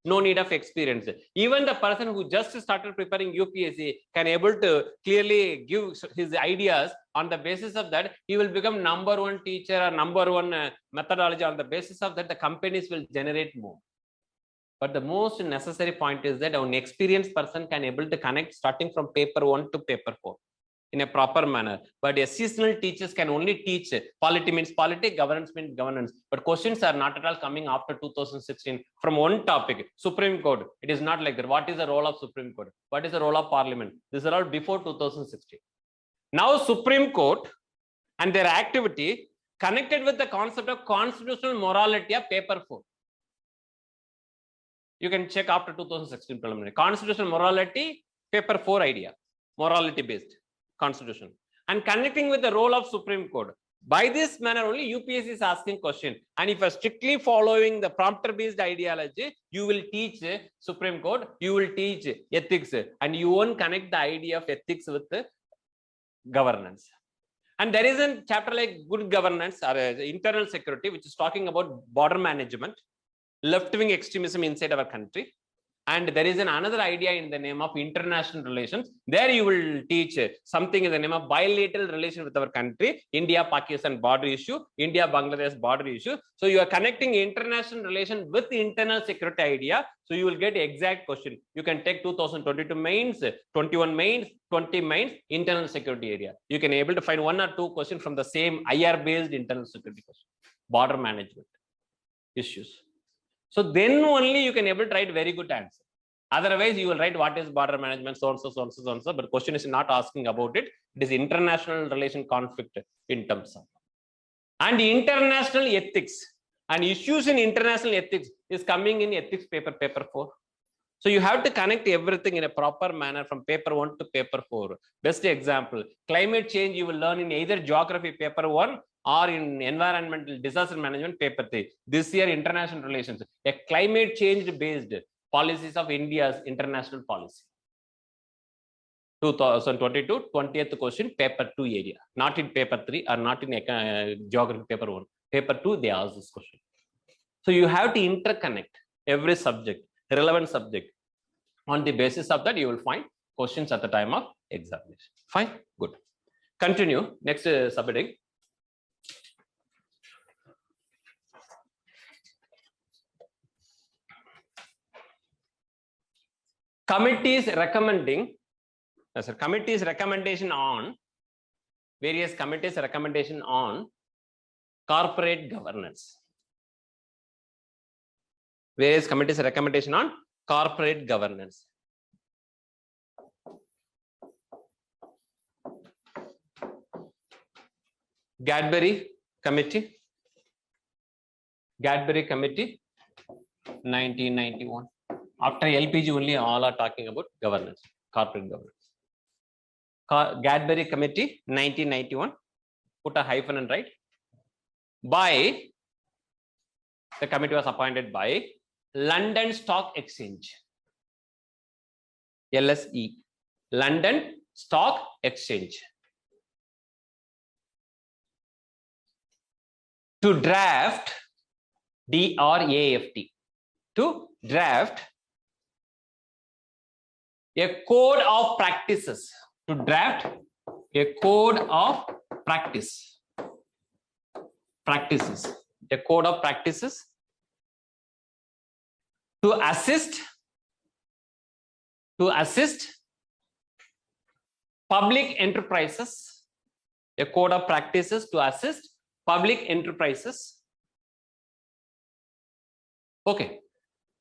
No need of experience. Even the person who just started preparing UPSC can able to clearly give his ideas. On the basis of that, he will become #1 teacher or #1 methodology. On the basis of that, the companies will generate more. But the most necessary point is that an experienced person can able to connect starting from paper 1 to paper 4 in a proper manner. But seasonal teachers can only teach polity means polity, governance means governance. But questions are not at all coming after 2016 from one topic, Supreme Court. It is not like that. What is the role of Supreme Court? What is the role of Parliament? These are all before 2016. Now Supreme Court and their activity connected with the concept of constitutional morality of paper 4. You can check after 2016 preliminary. Constitutional morality, paper 4 idea, morality based constitution. And connecting with the role of Supreme Court. By this manner only UPSC is asking question. And if you are strictly following the prompter based ideology, you will teach Supreme Court, you will teach ethics, and you won't connect the idea of ethics with the governance. And there is a chapter like good governance or internal security, which is talking about border management, left-wing extremism inside our country. And there is another idea in the name of international relations. There you will teach something in the name of bilateral relation with our country, India-Pakistan border issue, India-Bangladesh border issue. So you are connecting international relation with the internal security idea. So you will get exact question. You can take 2022 mains, 21 mains, 20 mains, internal security area. You can able to find 1 or 2 questions from the same IR-based internal security question, border management issues. So then only you can able to write very good answer. Otherwise, you will write what is border management, so and so, so and so, so and so. But question is not asking about it. It is international relation conflict in terms of. And international ethics and issues in international ethics is coming in ethics paper 4. So you have to connect everything in a proper manner from paper 1 to paper 4. Best example, climate change you will learn in either geography paper 1 or in environmental disaster management paper 3. This year international relations, a climate change based policies of India's international policy. 2022 20th question paper 2 area, not in paper 3 or not in geography paper 1. Paper 2 they ask this question. So you have to interconnect every subject, relevant subject. On the basis of that you will find questions at the time of examination. Fine, good. Continue next subheading. Committees recommending, committees recommendation on, various committees recommendation on corporate governance. Various committees recommendation on corporate governance. Gadbury Committee, 1991. After LPG only all are talking about governance, corporate governance. Gadbury Committee 1991, put a hyphen and write. By, the committee was appointed by London Stock Exchange, LSE, London Stock Exchange, to draft, DRAFT, to draft a code of practices to draft a code of practice. A code of practices to assist public enterprises. A code of practices to assist public enterprises. Okay.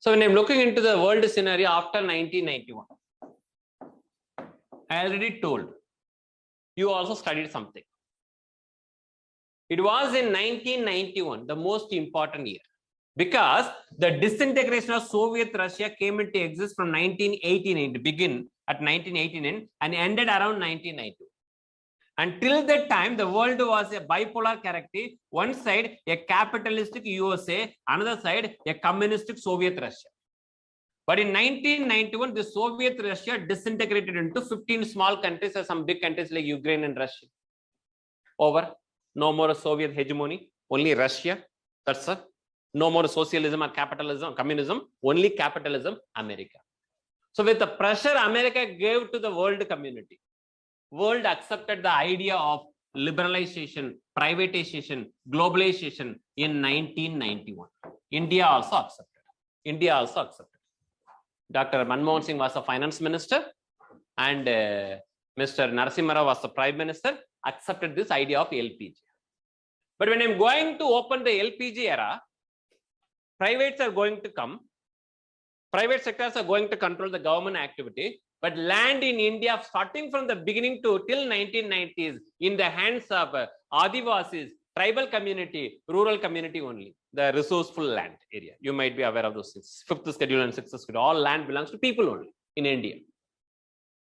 So when I'm looking into the world scenario after 1991, I already told you also studied something. It was in 1991, the most important year, because the disintegration of Soviet Russia came into existence from 1989, to begin at 1989 and ended around 1992. Until that time, the world was a bipolar character. One side, a capitalistic USA, another side, a communistic Soviet Russia. But in 1991, the Soviet Russia disintegrated into 15 small countries or some big countries like Ukraine and Russia. Over. No more Soviet hegemony, only Russia. That's it. No more socialism or capitalism, communism, only capitalism, America. So with the pressure America gave to the world community, world accepted the idea of liberalization, privatization, globalization in 1991. India also accepted. Dr. Manmohan Singh was the finance minister and Mr. Narasimha Rao was the prime minister, accepted this idea of LPG. But when I'm going to open the LPG era, privates are going to come, private sectors are going to control the government activity, but land in India, starting from the beginning to till 1990s, in the hands of Adivasis, tribal community, rural community only, the resourceful land area. You might be aware of those things. 5th schedule and 6th schedule, all land belongs to people only in India.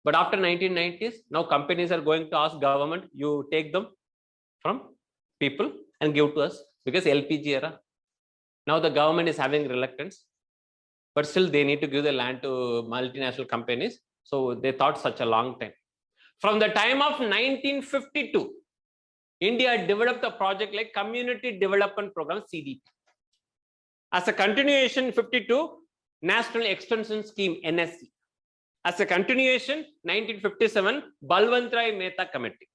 But after 1990s, now companies are going to ask government, you take them from people and give to us, because LPG era. Now the government is having reluctance, but still they need to give the land to multinational companies. So they thought such a long time. From the time of 1952, India developed a project like Community Development Program, CDP. As a continuation, 52, National Extension Scheme, NSC. As a continuation, 1957, Balwant-Rai Mehta Committee.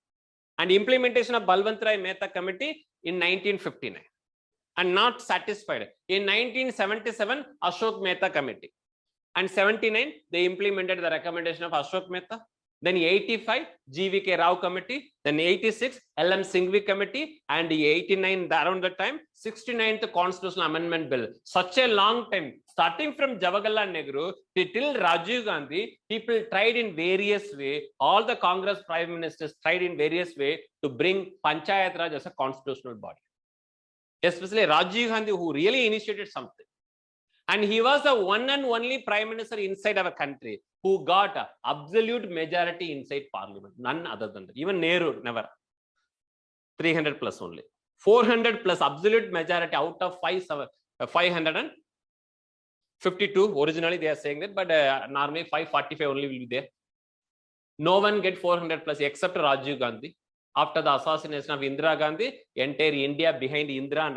And implementation of Balwant-Rai Mehta Committee in 1959. And not satisfied. In 1977, Ashok Mehta Committee. And 79, they implemented the recommendation of Ashok Mehta. Then 85, GVK Rao Committee. Then 86, LM Singhvi Committee. And 89, around that time, 69th Constitutional Amendment Bill. Such a long time. Starting from Jawaharlal Nehru till Rajiv Gandhi, people tried in various ways. All the Congress prime ministers tried in various ways to bring Panchayat Raj as a constitutional body. Especially Rajiv Gandhi, who really initiated something. And he was the one and only prime minister inside our country who got an absolute majority inside parliament. None other than that. Even Nehru, never. 300 plus only. 400 plus absolute majority out of 552. Originally they are saying that, but normally 545 only will be there. No one get 400 plus except Rajiv Gandhi. After the assassination of Indira Gandhi, entire India behind Indira and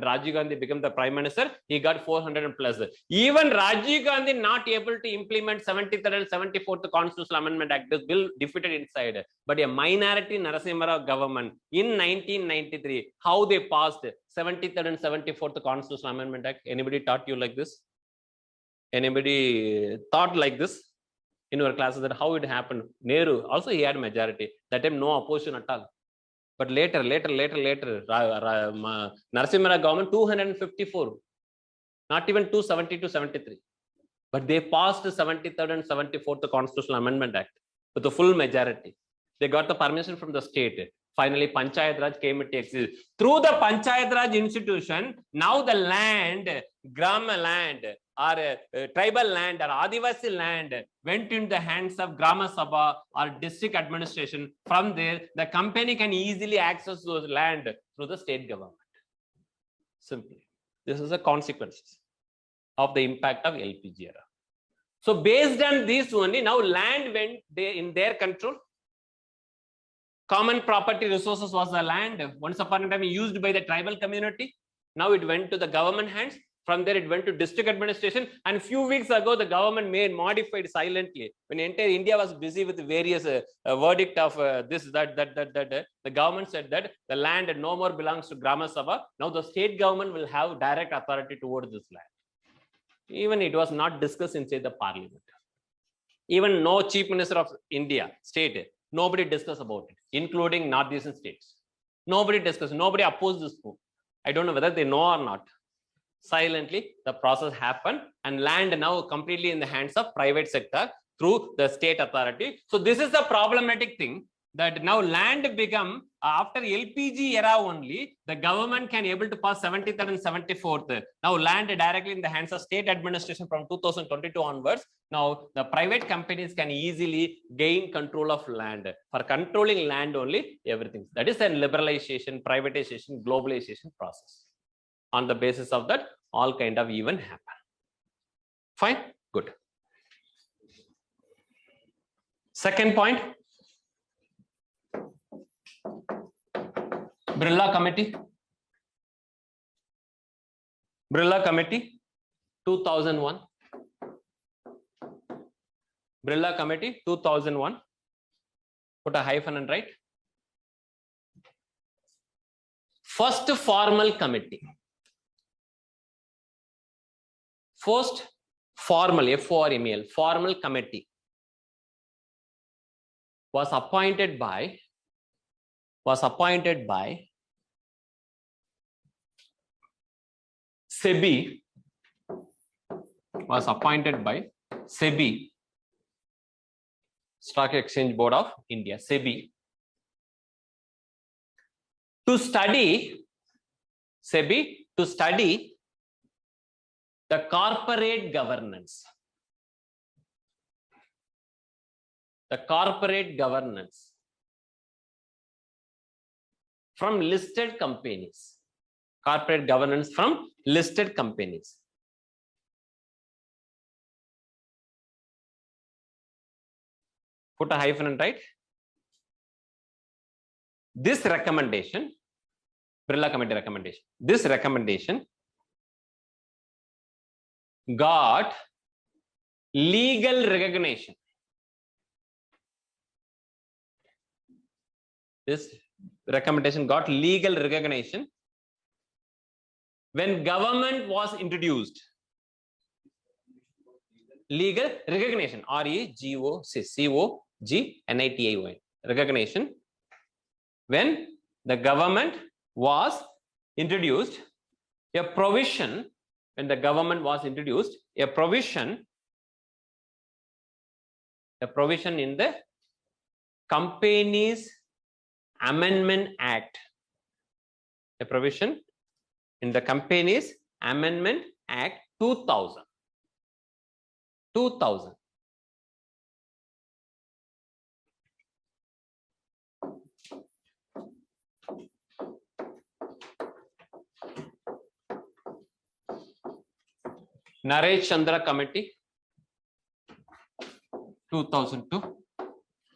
Rajiv Gandhi became the prime minister. He got 400 plus. Even Rajiv Gandhi not able to implement 73rd and 74th Constitutional Amendment Act. This bill defeated inside. But a minority Narasimha Rao government in 1993, how they passed 73rd and 74th Constitutional Amendment Act? Anybody taught you like this? Anybody thought like this? In our classes, that how it happened. Nehru also, he had majority. That time no opposition at all. But later, Narasimha Rao government 254, not even 270 to 73. But they passed the 73rd and 74th Constitutional Amendment Act with a full majority. They got the permission from the state. Finally, Panchayat Raj came into existence. Through the Panchayat Raj institution, now the land, Grama land, or tribal land, or Adivasi land went in the hands of Grama Sabha or district administration. From there, the company can easily access those land through the state government. Simply. This is the consequences of the impact of LPG era. So based on this only, now land went in their control. Common property resources was the land. Once upon a time used by the tribal community. Now it went to the government hands. From there, it went to district administration. And a few weeks ago, the government modified silently. When entire India was busy with various verdict of this, that, the government said that the land no more belongs to Grama Sabha. Now the state government will have direct authority towards this land. Even it was not discussed inside the parliament. Even no chief minister of India, state, nobody discussed about it, including northeastern states. Nobody discussed, nobody opposed this move. I don't know whether they know or not. Silently, the process happened, and land now completely in the hands of private sector through the state authority. So this is the problematic thing, that now land become, after LPG era only, the government can able to pass 73rd and 74th. Now land directly in the hands of state administration from 2022 onwards. Now the private companies can easily gain control of land. For controlling land only, everything. That is a liberalization, privatization, globalization process. On the basis of that, all kind of event happen. Fine, good. Second point, Birla Committee. Birla Committee, 2001. Birla Committee, 2001. Put a hyphen and write. First formal committee. First formal, F-O-R-M-A-L, formal committee was appointed by SEBI, Stock Exchange Board of India, SEBI, to study the corporate governance. From listed companies. Corporate governance from listed companies. Put a hyphen and write. This recommendation, Birla Committee recommendation, this recommendation got legal recognition. This recommendation got legal recognition when government was introduced. Legal recognition, R-E-G-O-C-O-G-N-I-T-I-O-N, recognition. When the government was introduced, a provision, when the government was introduced, a provision in the Companies Amendment Act, a provision in the Companies Amendment Act 2000. Naresh Chandra Committee, 2002.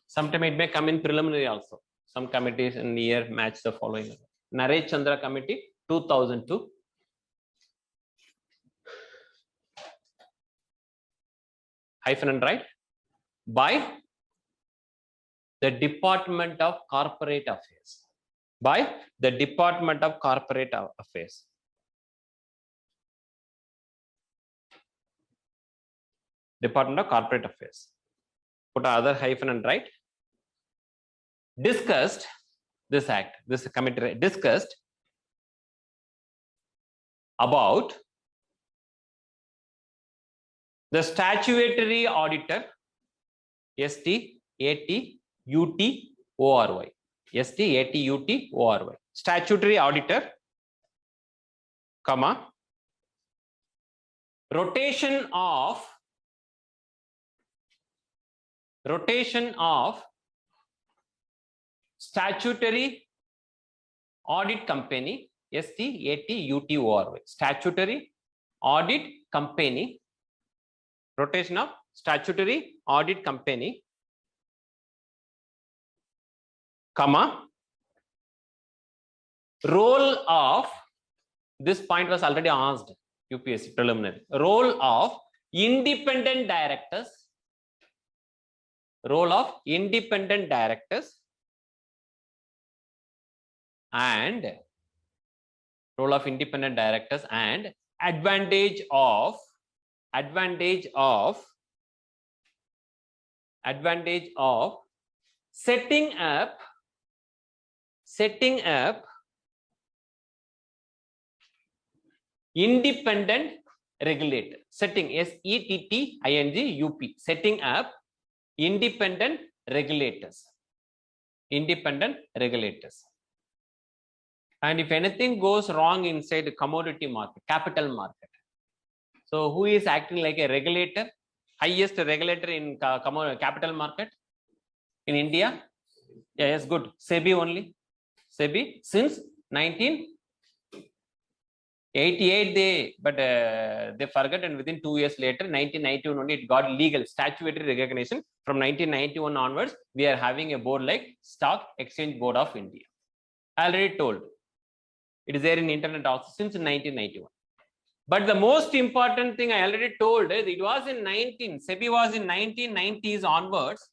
Sometime it may come in preliminary also. Some committees in the year match the following. Naresh Chandra Committee, 2002. Hyphen and write. By the Department of Corporate Affairs. By the Department of Corporate Affairs. Department of Corporate Affairs. Put another hyphen and write. Discussed this act, this committee discussed about the statutory auditor, S-T-A-T-U-T-O-R-Y, S-T-A-T-U-T-O-R-Y, statutory auditor, comma, rotation of statutory audit company, S-T-A-T-U-T-O-R-Y, statutory audit company, rotation of statutory audit company, comma, role of, this point was already asked UPSC preliminary. Role of independent directors. Role of independent directors and advantage of setting up independent regulator. Setting, SETTING, setting up independent regulators. And if anything goes wrong inside the commodity market, capital market, so who is acting like a regulator? Highest regulator in capital market in India? Yeah, yes, good. SEBI only. SEBI since 1988 they forgot, and within 2 years later, 1991 only it got legal statutory recognition. From 1991 onwards, we are having a board like Stock Exchange Board of India. I already told. It is there in internet also since 1991. But the most important thing I already told is it was in SEBI was in 1990s onwards.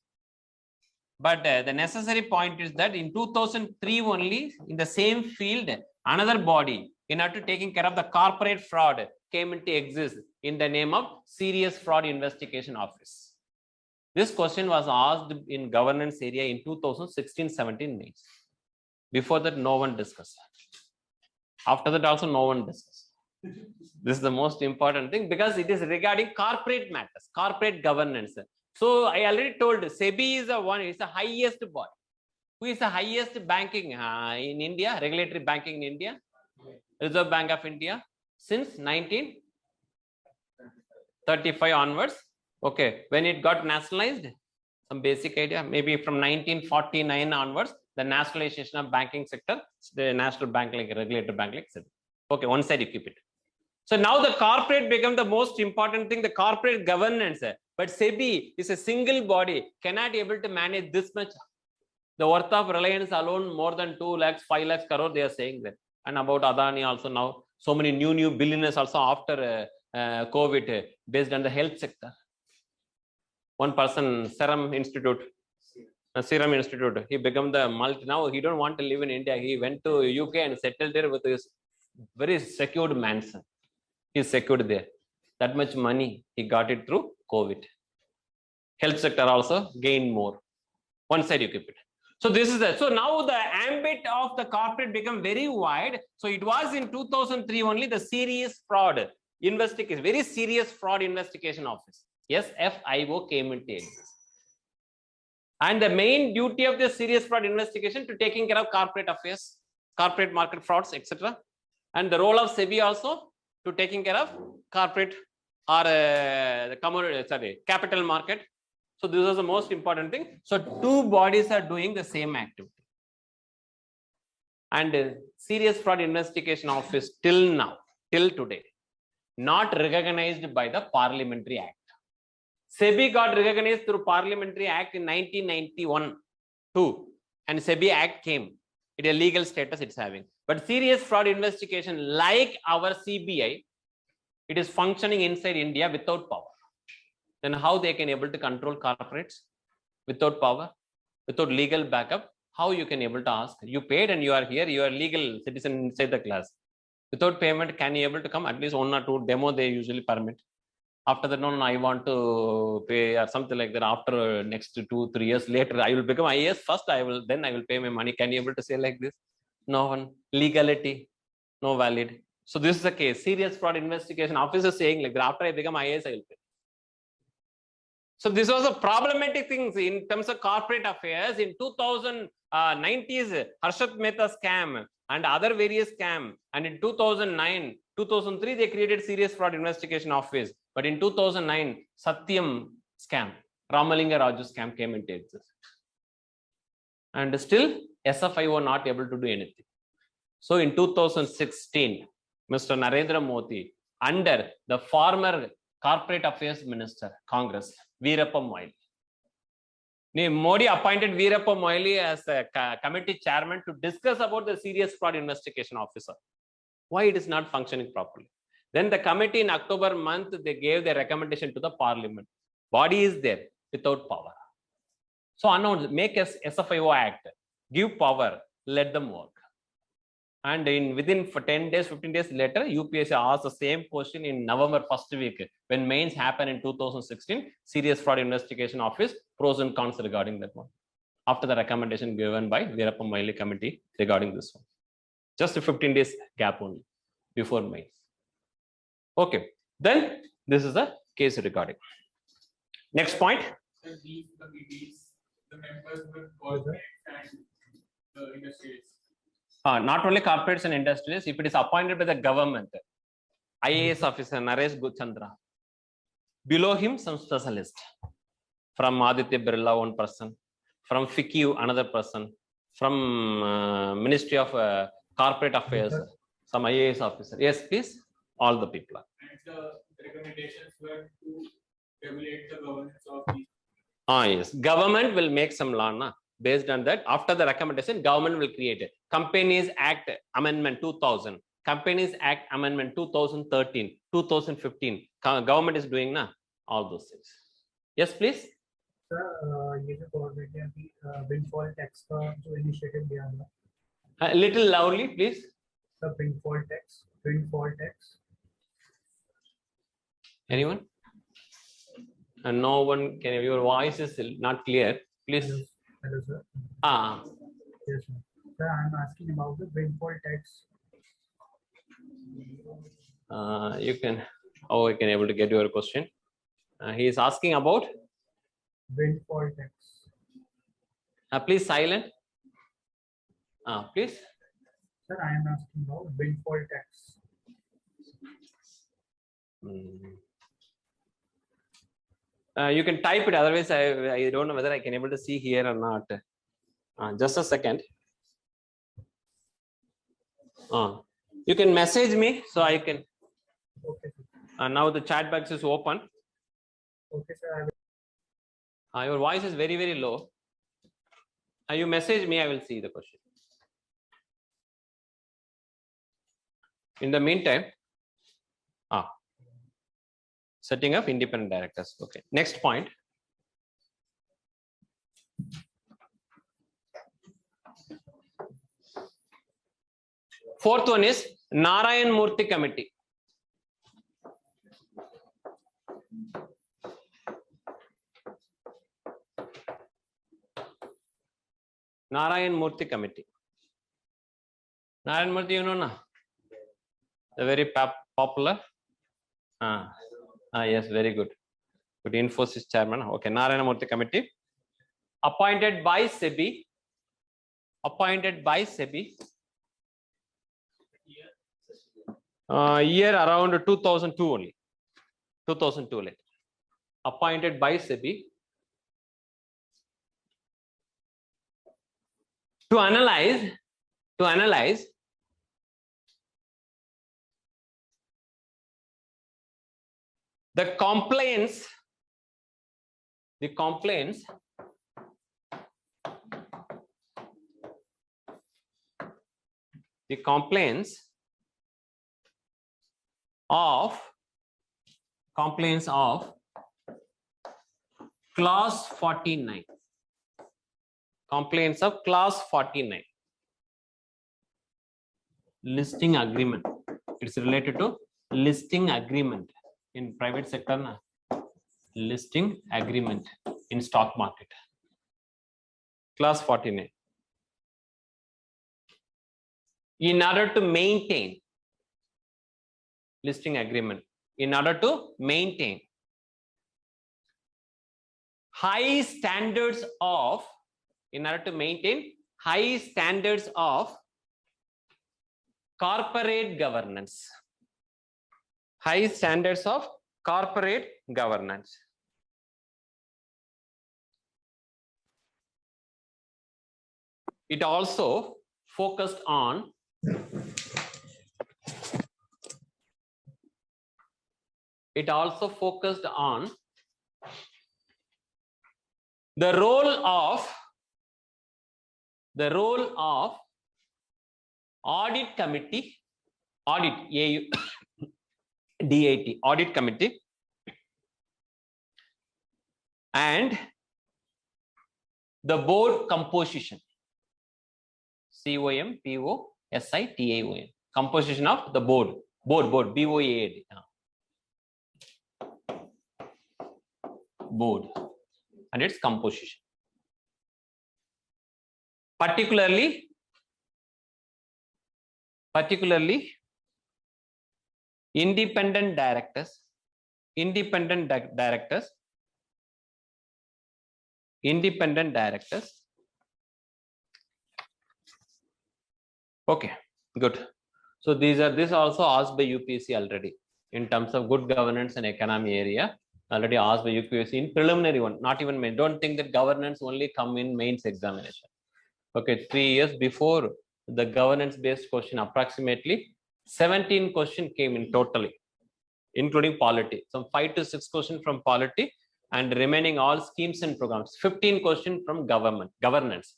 But the necessary point is that in 2003 only, in the same field, another body, in order to taking care of the corporate fraud, came into existence in the name of Serious Fraud Investigation Office. This question was asked in governance area in 2016-17. Before that, no one discussed. After that, also no one discussed. This is the most important thing because it is regarding corporate matters, corporate governance. So I already told SEBI is the one, it's the highest body. Who is the highest banking in India, regulatory banking in India? Reserve Bank of India since 1935 onwards. Okay, when it got nationalized, some basic idea, maybe from 1949 onwards, the nationalization of banking sector, the national bank like regulator bank like SEBI. Okay, one side you keep it. So now the corporate become the most important thing, the corporate governance. But SEBI is a single body, cannot able to manage this much. The worth of Reliance alone more than 2 lakhs, 5 lakhs crore, they are saying that. And about Adani also now, so many new billionaires also after COVID based on the health sector. One person, Serum Institute, he became the multi. Now he don't want to live in India. He went to UK and settled there with his very secured mansion. He's secured there. That much money he got it through COVID. Health sector also gained more. One side you keep it. So this is so now the ambit of the corporate become very wide. So it was in 2003 only the Serious Fraud Investigation, very Serious Fraud Investigation Office. SFIO came into existence. And the main duty of the Serious Fraud Investigation to taking care of corporate affairs, corporate market frauds, etc. And the role of SEBI also to taking care of corporate or the commodity, capital market. So this is the most important thing. So two bodies are doing the same activity. And Serious Fraud Investigation Office till now, till today, not recognized by the Parliamentary Act. SEBI got recognized through Parliamentary Act in 1991 too. And SEBI Act came. It is a legal status it's having. But Serious Fraud Investigation, like our CBI, it is functioning inside India without power. Then how they can able to control corporates without power, without legal backup? How you can able to ask? You paid and you are here, you are legal citizen inside the class. Without payment, can you able to come? At least 1 or 2 demo they usually permit. After that, no, I want to pay or something like that. After next 2-3 years later, I will become IAS first. Then I will pay my money. Can you able to say like this? No one. Legality, no valid. So this is the case. Serious Fraud Investigation Officer saying like that. After I become IAS, I will pay. So this was a problematic thing in terms of corporate affairs. In 2090s, Harshad Mehta scam and other various scam. And in 2009, 2003, they created Serious Fraud Investigation Office. But in 2009, Satyam scam, Ramalinga Raju scam came into existence. And still, SFIO not able to do anything. So in 2016, Mr. Narendra Modi, under the former Corporate Affairs Minister, Congress, Veerappa Moily. Modi appointed Veerappa Moily as a committee chairman to discuss about the Serious Fraud Investigation Officer. Why it is not functioning properly? Then the committee in October month, they gave their recommendation to the parliament. Body is there without power. So announce, make a SFIO act, give power, let them work. And within for 10 days, 15 days later, UPSC asked the same question in November first week when mains happened in 2016. Serious Fraud Investigation Office, pros and cons regarding that one. After the recommendation given by Veerappa Moily committee regarding this one. Just a 15 days gap only before mains. Okay, then this is the case recording. Next point. So these committees, the members were corporates and the industries. Not only corporates and industries, if it is appointed by the government, IAS officer Naresh Guchandra, below him some specialist, from Aditya Birla one person, from FICU another person, from Ministry of Corporate Affairs some IAS officer. Yes, please, all the people. And the recommendations were to regulate the governance of these. Yes, government will make some law na? Based on that. After the recommendation, government will create it. Companies Act Amendment 2000, Companies Act Amendment 2013, 2015. Government is doing na? All those things. Yes, please. Sir ये जो government ने अभी windfall tax का जो initiative लिया है Little loudly, please. Sir windfall tax Anyone? And no one can. Your voice is not clear. Please. Hello sir Yes. Sir, I'm asking about the windfall tax. You can. Oh, I can able to get your question. He is asking about. Windfall tax. Please silent. Please. Sir, I am asking about windfall tax. You can type it. Otherwise, I don't know whether I can able to see here or not. Just a second. You can message me so I can. Okay, sir. Now the chat box is open. Okay, sir. I will. Your voice is very, very low. You message me, I will see the question. In the meantime, setting up independent directors. Okay. Next point. Fourth one is Narayan Murthy Committee. Narayan Murthy Committee. Narayan Murthy, you know na? The very popular. Yes, very good. Good. Infosys chairman. Okay, Narayan Murthy Committee. Appointed by SEBI. Appointed by SEBI. Year around 2002 only. 2002 only. Appointed by SEBI. To analyze the complaints of clause 49. Complaints of clause 49. Listing agreement. It's related to listing agreement in private sector. Na? Listing agreement in stock market. Clause 49. In order to maintain listing agreement, in order to maintain high standards of corporate governance. High standards of corporate governance. It also focused on the role of audit committee, audit AU, DAT, Audit Committee, and the board composition, COM, POSITION, composition of the board, board, BOAD, board, and its composition. Particularly independent directors, okay, good. So this also asked by UPSC already in terms of good governance and economy area, already asked by UPSC in preliminary one, not even main. Don't think that governance only come in mains examination. Okay, 3 years before, the governance based question, approximately 17 questions came in totally, including polity. Some 5 to 6 questions from polity, and remaining all schemes and programs. 15 questions from governance,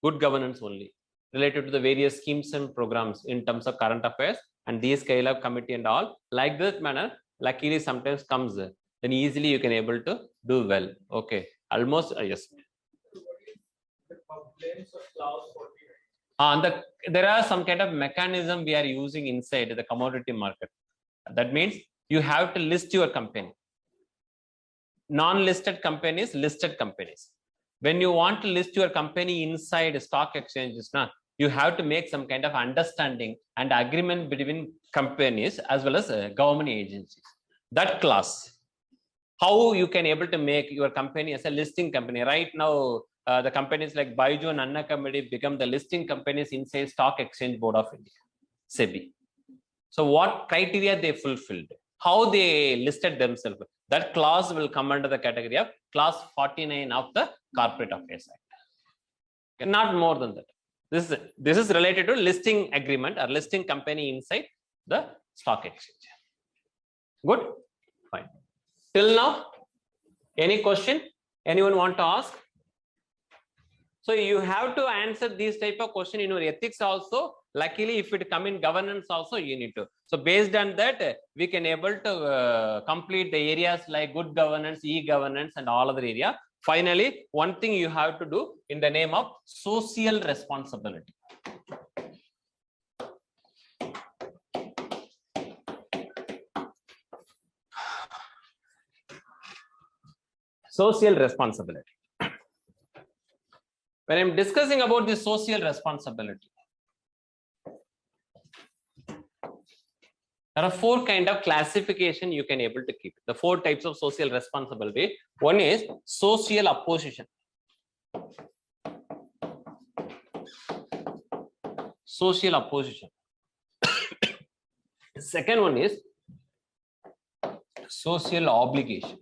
good governance only, related to the various schemes and programs in terms of current affairs and these scale-up committee and all. Like this manner, luckily sometimes comes, then easily you can able to do well. Okay, almost yes. There are some kind of mechanism we are using inside the commodity market. That means you have to list your company. Non-listed companies, listed companies. When you want to list your company inside stock exchanges, you have to make some kind of understanding and agreement between companies as well as government agencies. That class, how you can able to make your company as a listing company. Right now, the companies like Baiju and Anna Committee become the listing companies inside Stock Exchange Board of India, SEBI. So what criteria they fulfilled, how they listed themselves, that clause will come under the category of clause 49 of the Corporate Affairs Act. Okay, not more than that. This is related to listing agreement or listing company inside the stock exchange. Good, fine. Till now, any question? Anyone want to ask? So you have to answer these type of question in your ethics also. Luckily, if it come in governance also, you need to. So based on that, we can able to complete the areas like good governance, e-governance, and all other area. Finally, one thing you have to do in the name of social responsibility. Social responsibility. When I'm discussing about the social responsibility, there are 4 kind of classification you can able to keep. The 4 types of social responsibility. One is social opposition. Social opposition. The second one is social obligation.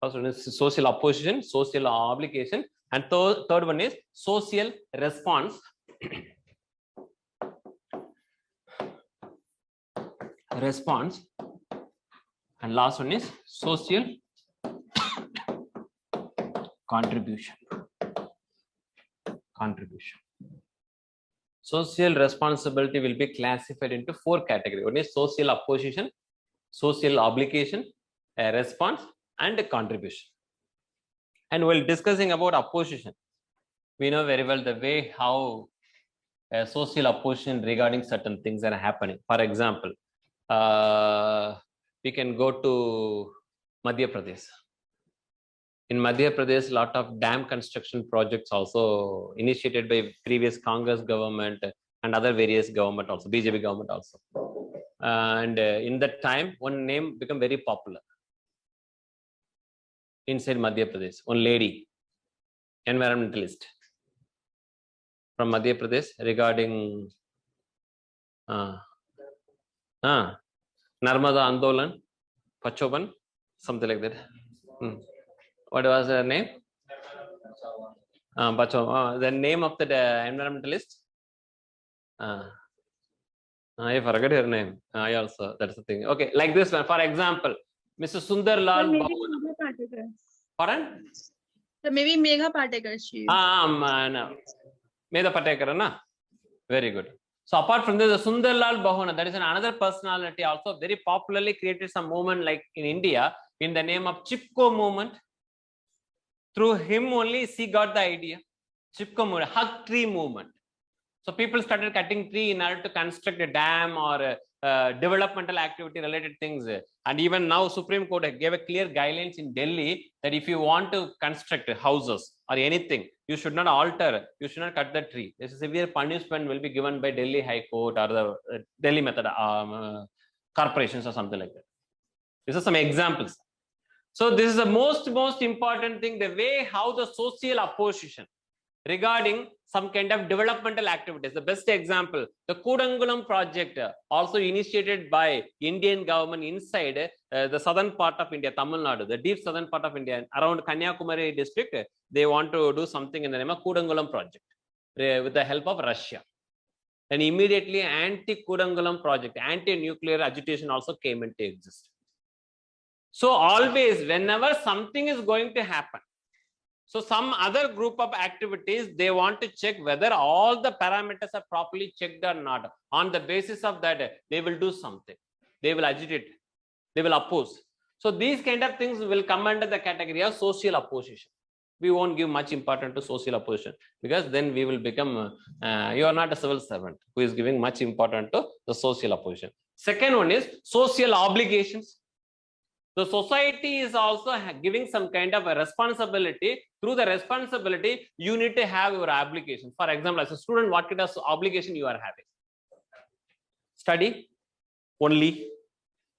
First one is social opposition, social obligation, and third one is social response. Response, and last one is social contribution. Social responsibility will be classified into 4 categories. One is social opposition, social obligation, response, and contribution. And while discussing about opposition, we know very well the way how social opposition regarding certain things are happening. For example, we can go to Madhya Pradesh. In Madhya Pradesh, a lot of dam construction projects also initiated by previous Congress government and other various government also, BJP government also. And in that time, one name became very popular inside Madhya Pradesh. One lady, environmentalist from Madhya Pradesh regarding Narmada Andolan, Pachoban, something like that. What was her name? The name of the environmentalist? I forgot her name. I also, that's the thing. Okay, like this one. For example, Mr. Sundar Lal Babu. Pardon? So maybe Megha Patekar. No. Megha Patekar, na? Very good. So apart from this, the Sundarlal Bahuna, that is another personality, also very popularly created some movement like in India in the name of Chipko movement. Through him only, he got the idea. Chipko movement, hug tree movement. So people started cutting tree in order to construct a dam or developmental activity related things. And even now Supreme Court gave a clear guidelines in Delhi that if you want to construct houses or anything, you should not alter, you should not cut the tree. There's a severe punishment will be given by Delhi High Court or the Delhi method corporations or something like that. These are some examples. So this is the most important thing, the way how the social opposition regarding some kind of developmental activities. The best example, the Kudangulam project, also initiated by Indian government inside the southern part of India, Tamil Nadu, the deep southern part of India, around Kanyakumari district. They want to do something in the name of Kudangulam project with the help of Russia. And immediately anti-Kudangulam project, anti-nuclear agitation also came into existence. So always, whenever something is going to happen, so some other group of activities, they want to check whether all the parameters are properly checked or not. On the basis of that, they will do something. They will agitate. They will oppose. So these kind of things will come under the category of social opposition. We won't give much importance to social opposition because then we will become, you are not a civil servant who is giving much importance to the social opposition. Second one is social obligations. The society is also giving some kind of a responsibility. Through the responsibility, you need to have your obligation. For example, as a student, what kind of obligation you are having? Study only.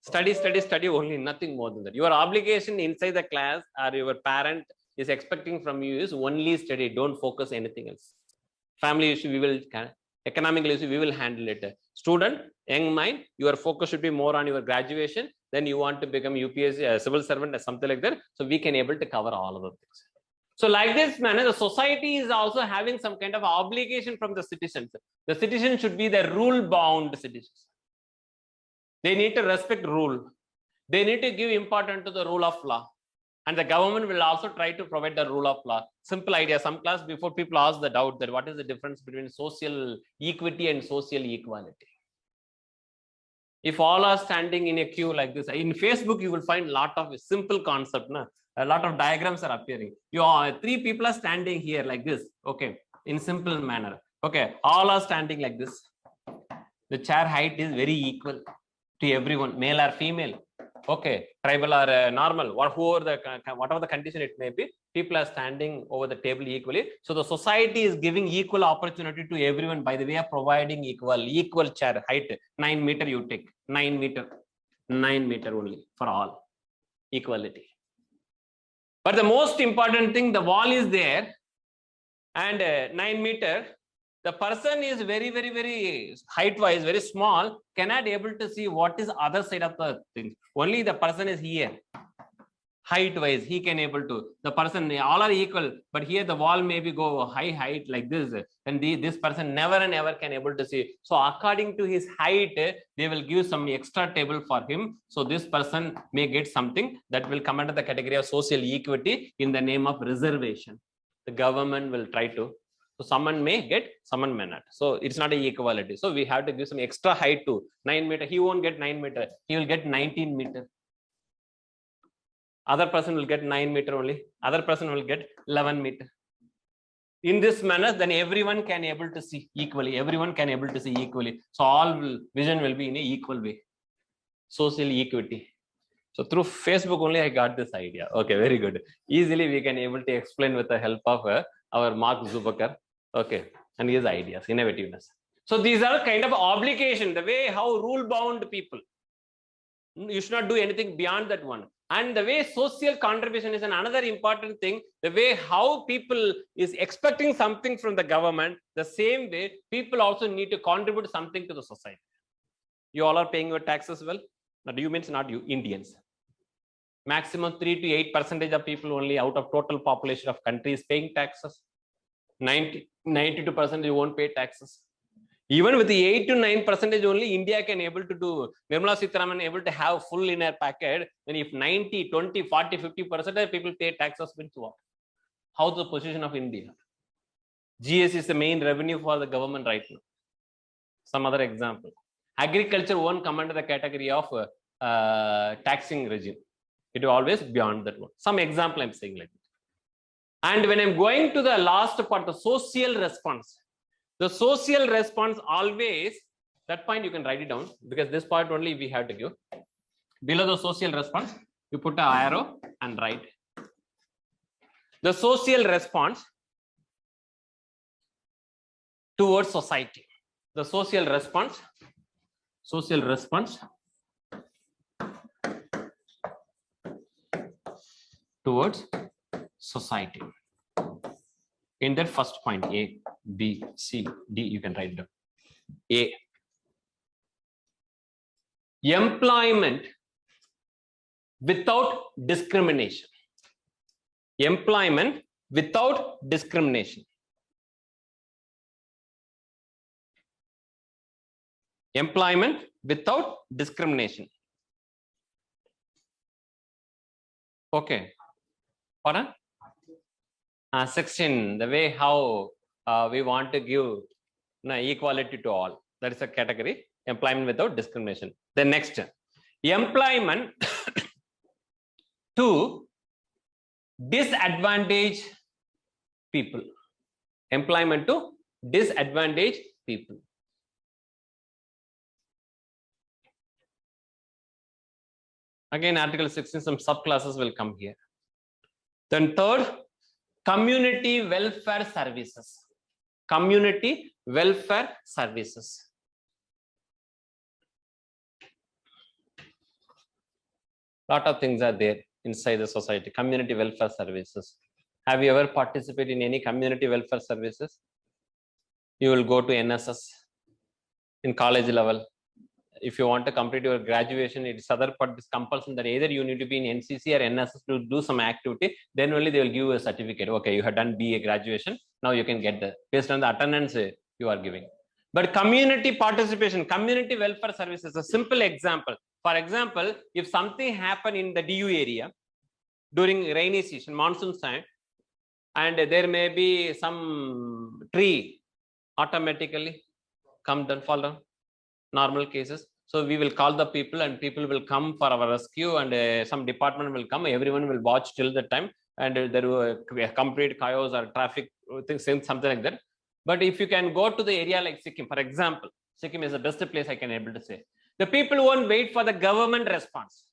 Study only, nothing more than that. Your obligation inside the class or your parent is expecting from you is only study. Don't focus anything else. Family issue, we will, economic issue, we will handle it. Student, young mind, your focus should be more on your graduation. Then you want to become UPSC, a civil servant or something like that. So we can able to cover all of the things. So like this manner, the society is also having some kind of obligation from the citizens. The citizens should be the rule-bound citizens. They need to respect rule. They need to give importance to the rule of law. And the government will also try to provide the rule of law. Simple idea. Some class before people ask the doubt that what is the difference between social equity and social equality. If all are standing in a queue like this, in Facebook, you will find a lot of simple concept. A lot of diagrams are appearing. Three people are standing here like this. Okay. In simple manner. Okay. All are standing like this. The chair height is very equal to everyone, male or female. Okay. Tribal or normal, whatever the condition it may be, people are standing over the table equally. So the society is giving equal opportunity to everyone by the way of providing equal chair height. 9 meter you take, 9 meter only for all, equality. But the most important thing, the wall is there and 9 meter, the person is very height wise, very small, cannot able to see what is other side of the thing. Only the person is here. Height wise, he can able to. The person, all are equal, but here the wall maybe go high height like this, and this person never and ever can able to see. So according to his height, they will give some extra table for him. So this person may get something that will come under the category of social equity in the name of reservation. The government will try to. So someone may get, someone may not. So it's not an equality. So we have to give some extra height to 9 meter. He won't get 9 meter. He will get 19 meter. Other person will get 9 meter only. Other person will get 11 meter. In this manner, then everyone can able to see equally. Everyone can able to see equally. So all vision will be in an equal way. Social equity. So through Facebook only I got this idea. Okay, very good. Easily we can able to explain with the help of our Mark Zuckerberg. Okay, and his ideas, innovativeness. So these are kind of obligation, the way how rule-bound people. You should not do anything beyond that one. And the way social contribution is another important thing, the way how people is expecting something from the government, the same way people also need to contribute something to the society. You all are paying your taxes well? Now, do you mean not you, Indians? Maximum 3 to 8% of people only out of total population of countries paying taxes. 92% you won't pay taxes. Even with the 8 to 9% only, India can able to do. Nirmala Sitharaman able to have full in her packet. Then if 90, 20, 40, 50% of people pay taxes, means what? How's the position of India? GS is the main revenue for the government right now. Some other example. Agriculture won't come under the category of taxing regime. It will always beyond that one. Some example I'm saying like that. And when I'm going to the last part, the social response. The social response always, that point you can write it down because this part only we have to give. Below the social response, you put an arrow and write. The social response towards society. The social response towards society. In that first point, A, B, C, D, you can write down. A, employment without discrimination. Employment without discrimination. Employment without discrimination. Okay. Pardon? 16, the way how we want to give equality to all. That is a category. Employment without discrimination. The next, employment to disadvantage people. Employment to disadvantage people. Again, Article 16, some subclasses will come here. Then third, community welfare services. Community welfare services. Lot of things are there inside the society. Community welfare services. Have you ever participated in any community welfare services? You will go to NSS in college level. If you want to complete your graduation, it's other part is compulsion that either you need to be in NCC or NSS to do some activity, then only they will give you a certificate. Okay, you have done BA graduation, now you can get the based on the attendance you are giving. But community participation, community welfare services, a simple example. For example, if something happened in the DU area during rainy season, monsoon time, and there may be some tree automatically come down, fall down. Normal cases. So we will call the people and people will come for our rescue and some department will come. Everyone will watch till the time and there will complete chaos or traffic things, something like that. But if you can go to the area like Sikkim, for example, Sikkim is the best place I can able to say. The people won't wait for the government response.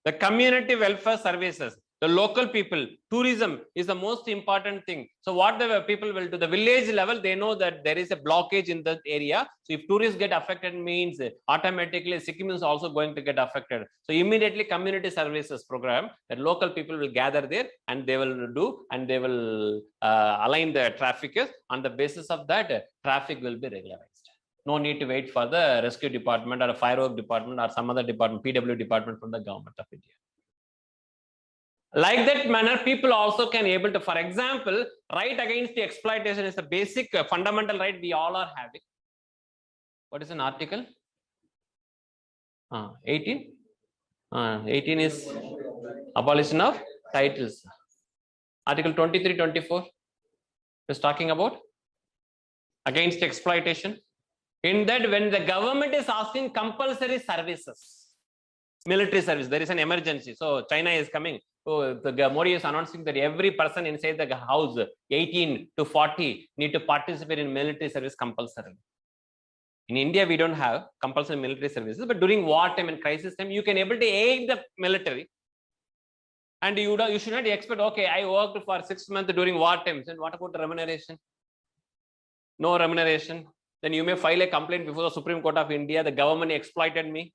The community welfare services, the local people, tourism is the most important thing. So what the people will do, the village level, they know that there is a blockage in that area. So if tourists get affected means automatically Sikkim is also going to get affected. So immediately community services program that local people will gather there and they will do and they will align the traffic. On the basis of that, traffic will be regularized. No need to wait for the rescue department or a firework department or some other department, PW department from the government of India. Like that manner, people also can able to, for example, right against the exploitation is a basic fundamental right we all are having. What is an article? 18? 18 is abolition of titles. Article 23, 24 is talking about against exploitation. In that, when the government is asking compulsory services, military service, there is an emergency. So China is coming. So the Modi is announcing that every person inside the house, 18 to 40, need to participate in military service compulsorily. In India, we don't have compulsory military services, but during wartime and crisis time, you can able to aid the military. And you should not expect, okay, I worked for 6 months during war times. And what about the remuneration? No remuneration. Then you may file a complaint before the Supreme Court of India. The government exploited me.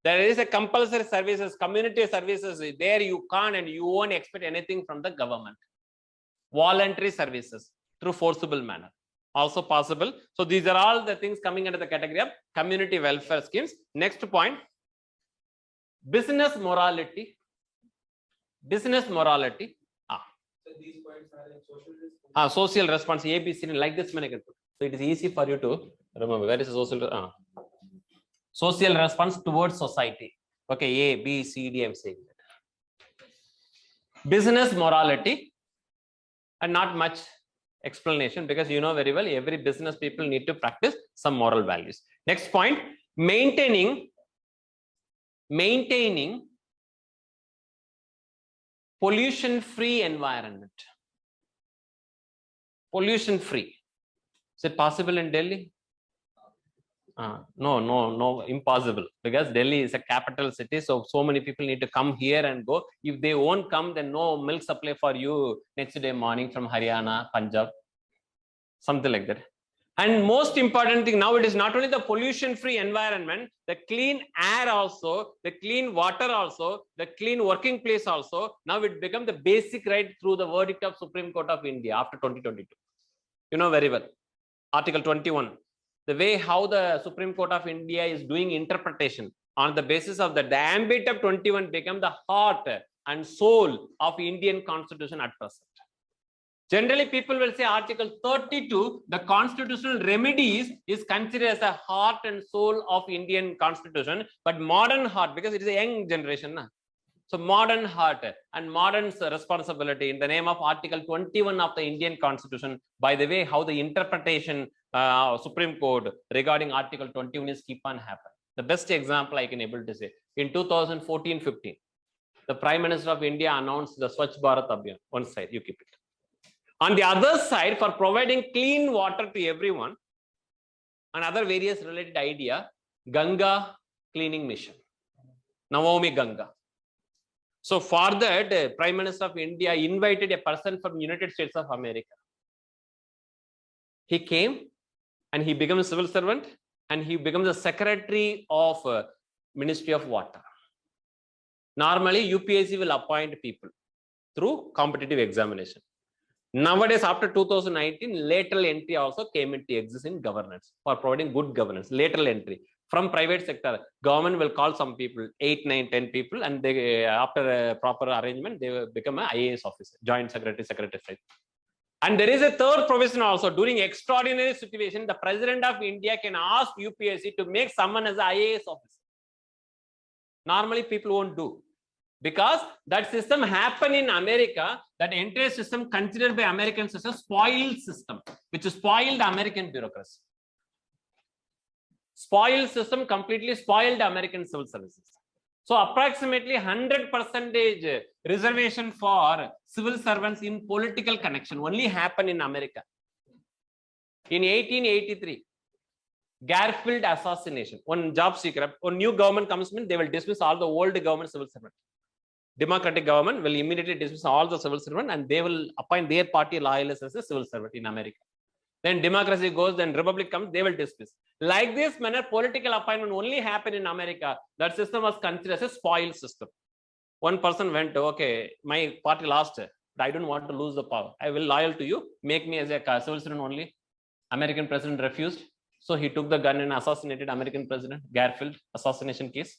There is a compulsory services, community services. There you can't and you won't expect anything from the government. Voluntary services through forcible manner. Also possible. So these are all the things coming under the category of community welfare schemes. Next point, business morality. Business morality. So these points are like social response. Social response, ABC, like this. So it is easy for you to remember. Where is social? Social response towards society. Okay, A, B, C, D, I'm saying that. Business morality and not much explanation, because you know very well every business people need to practice some moral values. Next point, maintaining pollution free environment. Pollution free. Is it possible in Delhi? No, impossible, because Delhi is a capital city, so many people need to come here and go. If they won't come, then no milk supply for you next day morning from Haryana, Punjab, something like that. And most important thing, now it is not only the pollution free environment, the clean air also, the clean water also, the clean working place also. Now it become the basic right through the verdict of Supreme Court of India after 2022. You know very well. Article 21. The way how the Supreme Court of India is doing interpretation on the basis of that, the ambit of 21 become the heart and soul of Indian Constitution at present. Generally, people will say Article 32, the constitutional remedies is considered as the heart and soul of Indian Constitution, but modern heart, because it is a young generation. So modern heart and modern responsibility in the name of Article 21 of the Indian Constitution, by the way, how the interpretation Supreme Court regarding Article 21 is keep on happening. The best example I can able to say, in 2014-15, the Prime Minister of India announced the Swachh Bharat Abhiyan. One side, you keep it. On the other side, for providing clean water to everyone, and other various related idea, Ganga cleaning mission, Namaami Ganga. So for that, Prime Minister of India invited a person from United States of America. He came and he became a civil servant, and he becomes the secretary of Ministry of Water. Normally, UPSC will appoint people through competitive examination. Nowadays, after 2019, lateral entry also came into existence in governance for providing good governance. Lateral entry from private sector, government will call some people, 8, 9, 10 people, and they, after a proper arrangement, they will become an IAS officer, joint secretary, secretary. And there is a third provision also. During extraordinary situation, the President of India can ask UPSC to make someone as an IAS officer. Normally, people won't do. Because that system happened in America, that entire system considered by Americans as a spoiled system, which spoiled American bureaucracy. Spoiled system completely spoiled American civil services. So approximately 100% reservation for civil servants in political connection only happened in America. In 1883, Garfield assassination, one job seeker, one new government comes in, they will dismiss all the old government civil servants. Democratic government will immediately dismiss all the civil servants, and they will appoint their party loyalists as a civil servant in America. Then democracy goes, then republic comes, they will dismiss. Like this manner, political appointment only happened in America. That system was considered as a spoiled system. One person went, okay, my party lost, I don't want to lose the power. I will loyal to you, make me as a civil servant only. American president refused. So he took the gun and assassinated American president, Garfield assassination case.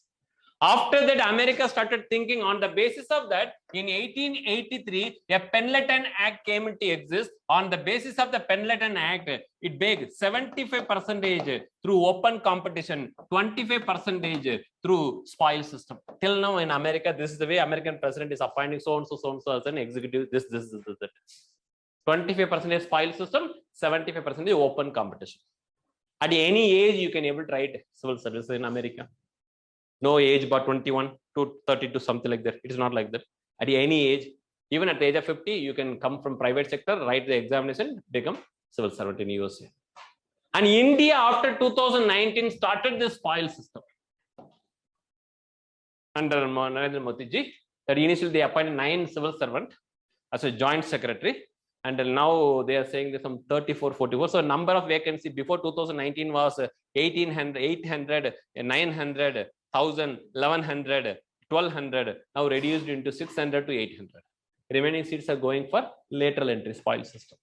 After that, America started thinking on the basis of that. In 1883, a Pendleton Act came into exist. On the basis of the Pendleton Act, it begged 75% through open competition, 25% through spoil system. Till now in America, this is the way American president is appointing so and so as an executive. This. 25% spoil system, 75% open competition. At any age, you can able to write civil service in America. No age but 21 to 32, something like that. It is not like that. At any age, even at the age of 50, you can come from private sector, write the examination, become civil servant in USA. And India, after 2019, started this spoil system. Under Narendra Modi ji, that initially they appointed 9 civil servants as a joint secretary. And now they are saying there's some 34, 44. So number of vacancy before 2019 was 1800, 800, 900, 1000, 1100, 1200, now reduced into 600 to 800. Remaining seats are going for lateral entry, spoil system.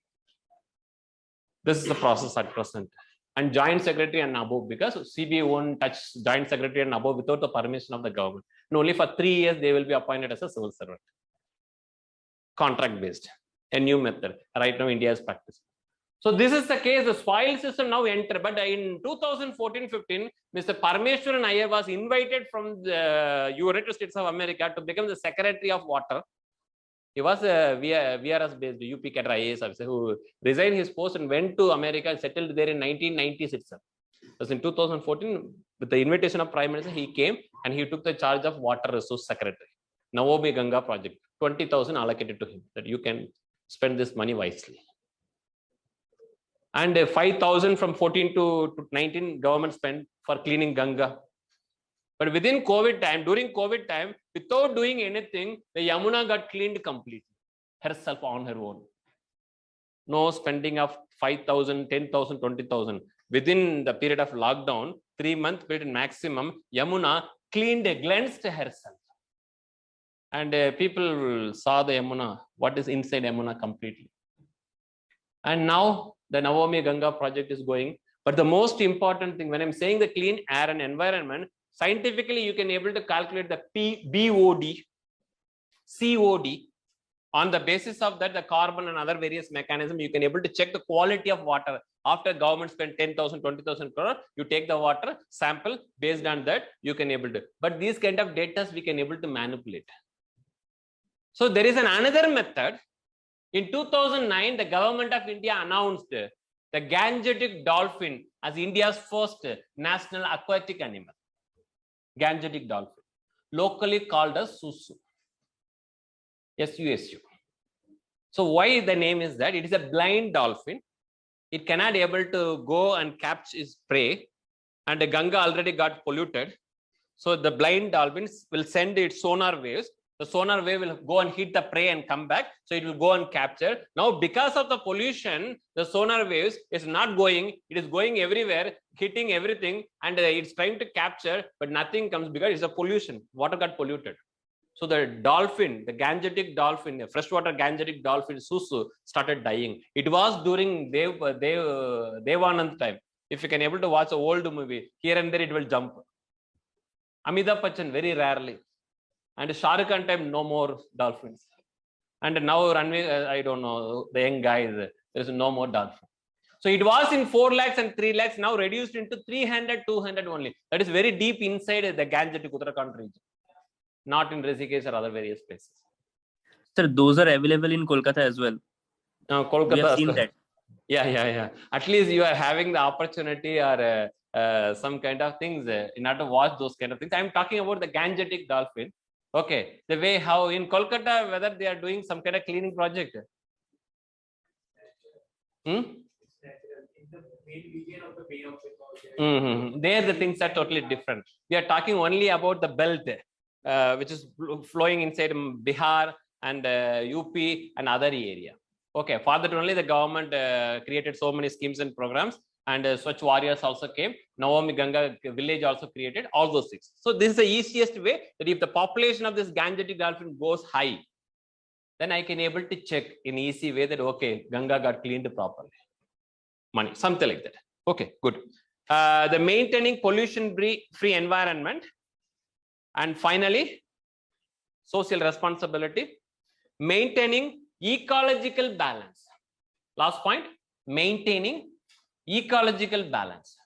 This is the process at present. And joint secretary and above, because CBI won't touch joint secretary and above without the permission of the government. And only for 3 years they will be appointed as a civil servant. Contract based, a new method. Right now India is practicing. So this is the case, the spoil system now enter. But in 2014-15, Mr. Parameswaran Iyer was invited from the United States of America to become the Secretary of Water. He was a VRS based UP cadre IAS officer who resigned his post and went to America and settled there in 1990s itself. Because in 2014, with the invitation of Prime Minister, he came and he took the charge of Water Resource Secretary. Namavi Ganga project, 20,000 allocated to him, that you can spend this money wisely. And 5,000 from 14 to 19, government spent for cleaning Ganga. But within COVID time, during COVID time, without doing anything, the Yamuna got cleaned completely, herself on her own. No spending of 5,000, 10,000, 20,000. Within the period of lockdown, 3 month period maximum, Yamuna cleansed herself. And people saw the Yamuna, what is inside Yamuna completely. And now the Namavi Ganga project is going. But the most important thing, when I'm saying the clean air and environment, scientifically, you can able to calculate the BOD, COD. On the basis of that, the carbon and other various mechanisms, you can able to check the quality of water. After government spend 10,000, 20,000 crore, you take the water sample, based on that, you can able to. But these kind of data we can able to manipulate. So there is another method. In 2009, the government of India announced the Gangetic dolphin as India's first national aquatic animal. Gangetic dolphin, locally called as Susu. SUSU. So why the name is that? It is a blind dolphin. It cannot able to go and catch its prey, and the Ganga already got polluted. So the blind dolphins will send its sonar waves. The sonar wave will go and hit the prey and come back. So it will go and capture. Now, because of the pollution, the sonar waves is not going. It is going everywhere, hitting everything, and it's trying to capture, but nothing comes because it's a pollution. Water got polluted. So the dolphin, the Gangetic dolphin, the freshwater Gangetic dolphin, Susu, started dying. It was during Devanand time. If you can able to watch an old movie, here and there it will jump. Amitabh Bachchan, very rarely. And Shah Rukh Khan time, no more dolphins. And now Ranveer, I don't know, the young guys, there is no more dolphin. So it was in 4 lakhs and 3 lakhs, now reduced into 300, 200 only. That is very deep inside the Gangetic Uttarakhand region, not in Rishikesh or other various places. Sir, those are available in Kolkata as well. Kolkata. We have seen that. Yeah. At least you are having the opportunity or some kind of things in order to watch those kind of things. I'm talking about the Gangetic dolphin. Okay, the way how in Kolkata, whether they are doing some kind of cleaning project. In the main region of the Bay of Bengal. There the things are totally different. We are talking only about the belt, which is flowing inside Bihar and UP and other area. Okay, for that only the government created so many schemes and programs, and Swachh Warriors also came. Namavi Ganga village also created, all those things. So this is the easiest way, that if the population of this Gangetic dolphin goes high, then I can able to check in easy way that, okay, Ganga got cleaned properly. Money, something like that. Okay, good. The maintaining pollution-free environment. And finally, social responsibility, maintaining ecological balance. Last point, maintaining ecological balance.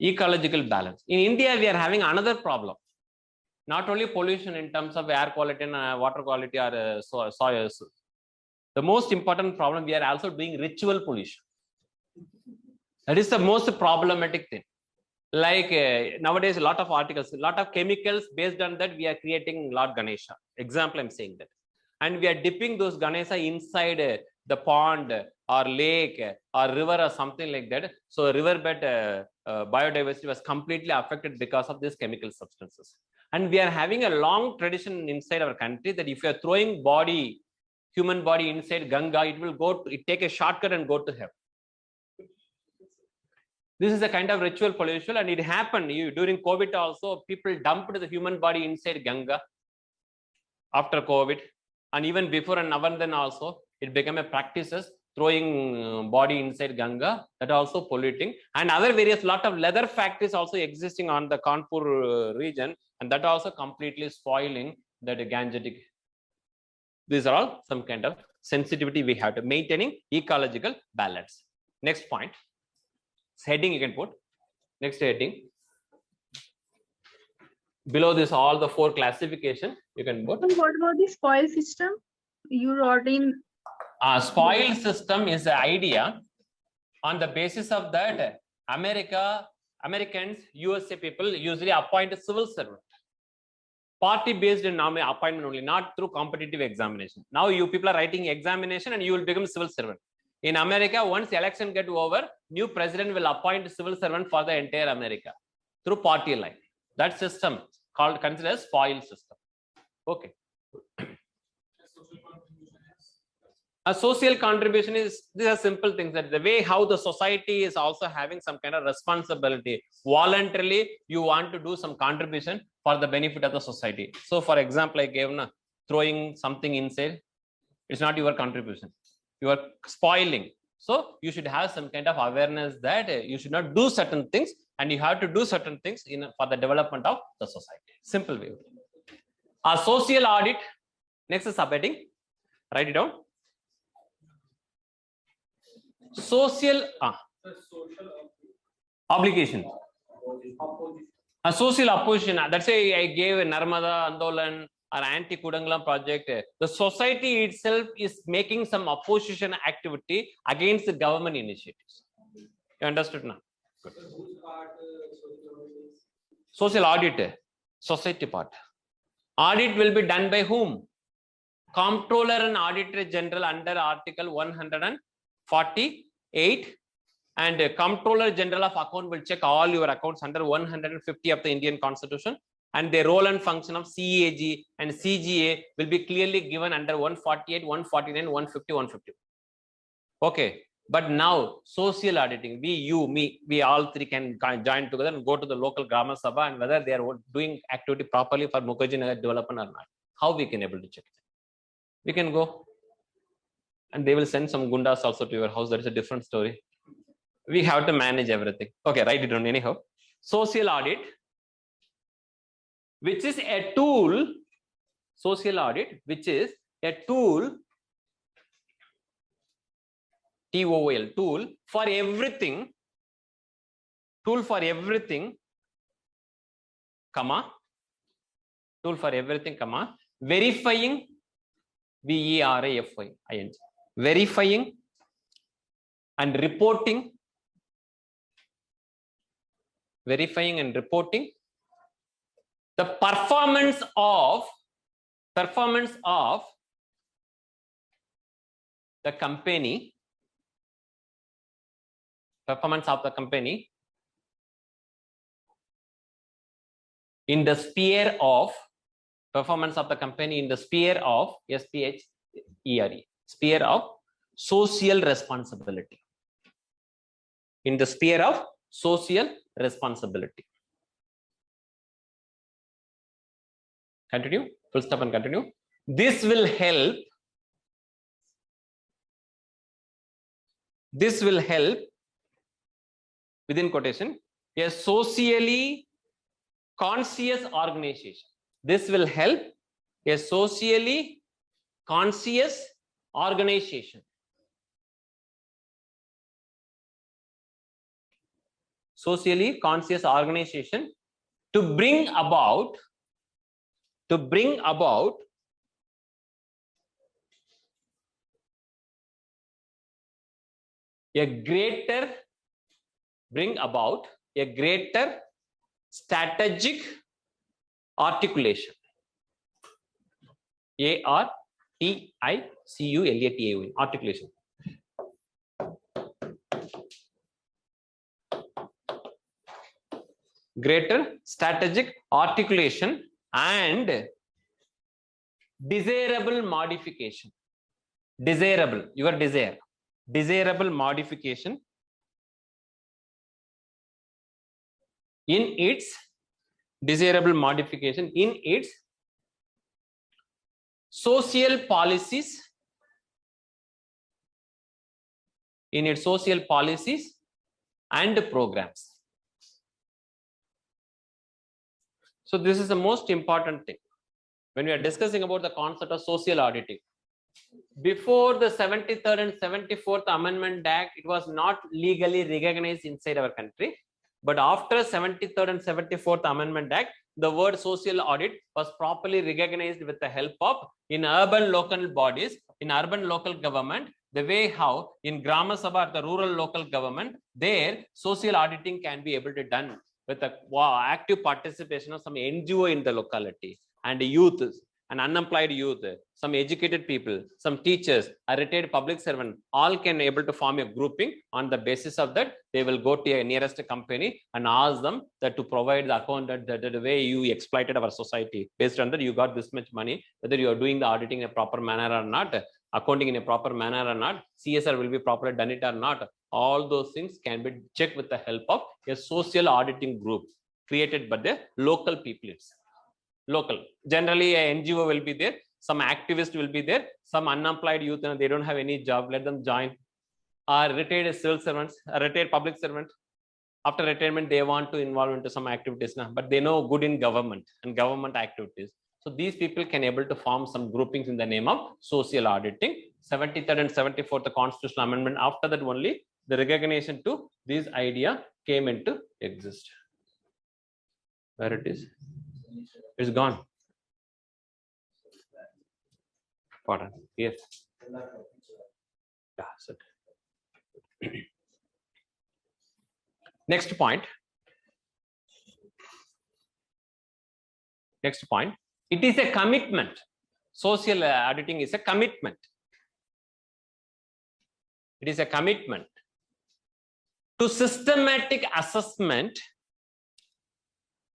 Ecological balance. In India, we are having another problem. Not only pollution in terms of air quality and water quality or soil. The most important problem, we are also doing ritual pollution. That is the most problematic thing. Like nowadays, a lot of articles, a lot of chemicals, based on that, we are creating Lord Ganesha. Example, I'm saying that. And we are dipping those Ganesha inside the pond or lake or river or something like that. So riverbed biodiversity was completely affected because of these chemical substances. And we are having a long tradition inside our country that if you are throwing human body inside Ganga, it will go, it take a shortcut and go to heaven. This is a kind of ritual pollution, and it happened during COVID also. People dumped the human body inside Ganga after COVID, and even before and now and then also, it became a practices throwing body inside Ganga, that also polluting, and other various lot of leather factories also existing on the Kanpur region, and that also completely spoiling that Gangetic. These are all some kind of sensitivity we have to maintaining ecological balance. Next point. Heading you can put. Next heading. Below this, all the 4 classification you can put. And what about the spoil system? You wrote in. Spoil system is the idea. On the basis of that, Americans, USA people usually appoint a civil servant. Party based in appointment only, not through competitive examination. Now you people are writing examination and you will become civil servant. In America, once election get over, new president will appoint civil servant for the entire America through party line. That system considered spoil system. Okay. A social contribution is, these are simple things, that the way how the society is also having some kind of responsibility. Voluntarily, you want to do some contribution for the benefit of the society. So for example, I gave throwing something inside, it's not your contribution. You are spoiling. So you should have some kind of awareness that you should not do certain things and you have to do certain things for the development of the society. Simple way. A social audit. Next is subheading. Write it down. Social obligation. A social opposition. That's why I gave Narmada Andolan or anti-Kudangalam project. The society itself is making some opposition activity against the government initiatives. You understood now? Good. Social audit, society part. Audit will be done by whom? Comptroller and Auditor General under Article 148, and Comptroller General of Account will check all your accounts under 150 of the Indian Constitution, and the role and function of CAG and CGA will be clearly given under 148, 149, 150, 150. Okay, but now social auditing, we, you, me, we all three can join together and go to the local Grama Sabha and whether they are doing activity properly for Mukherjee Nagar development or not. How we can able to check it? We can go and they will send some gundas also to your house. That is a different story. We have to manage everything. Okay, write it down anyhow. Social audit, which is a tool, social audit, which is a tool, TOOL, tool for everything, comma, tool for everything, comma, verifying, VERIFYING, verifying and reporting, the performance of the company, in the sphere of SPHERE, sphere of social responsibility. In the sphere of social responsibility. Continue, full stop and continue. This will help within quotation, a socially conscious organization. This will help a socially conscious organization. Socially conscious organization to bring about a greater strategic articulation. ARTICULATION, articulation. Greater strategic articulation and desirable modification. Desirable, your desire. Desirable modification in its social policies, and programs. So this is the most important thing when we are discussing about the concept of social auditing. Before the 73rd and 74th Amendment Act, it was not legally recognized inside our country. But after 73rd and 74th Amendment Act, the word social audit was properly recognized with the help of in urban local bodies, in urban local government, the way how in Grama Sabha, the rural local government, there social auditing can be able to done with the active participation of some NGO in the locality and youth and unemployed youth, some educated people, some teachers, a retired public servant, all can able to form a grouping. On the basis of that, they will go to a nearest company and ask them that to provide the account that the way you exploited our society. Based on that, you got this much money, whether you are doing the auditing in a proper manner or not, accounting in a proper manner or not, CSR will be properly done it or not. All those things can be checked with the help of a social auditing group created by the local people itself. Local. Generally, a NGO will be there, some activist will be there, some unemployed youth, they don't have any job, let them join. Or retired civil servants, a retired public servant. After retirement, they want to involve into some activities now, but they know good in government and government activities. So these people can able to form some groupings in the name of social auditing. 73rd and 74th the constitutional amendment. After that only the recognition to this idea came into exist. Where it is? It's gone. Pardon. Yes. Yeah, so. Next point. Next point. It is a commitment. Social auditing is a commitment. It is a commitment to systematic assessment.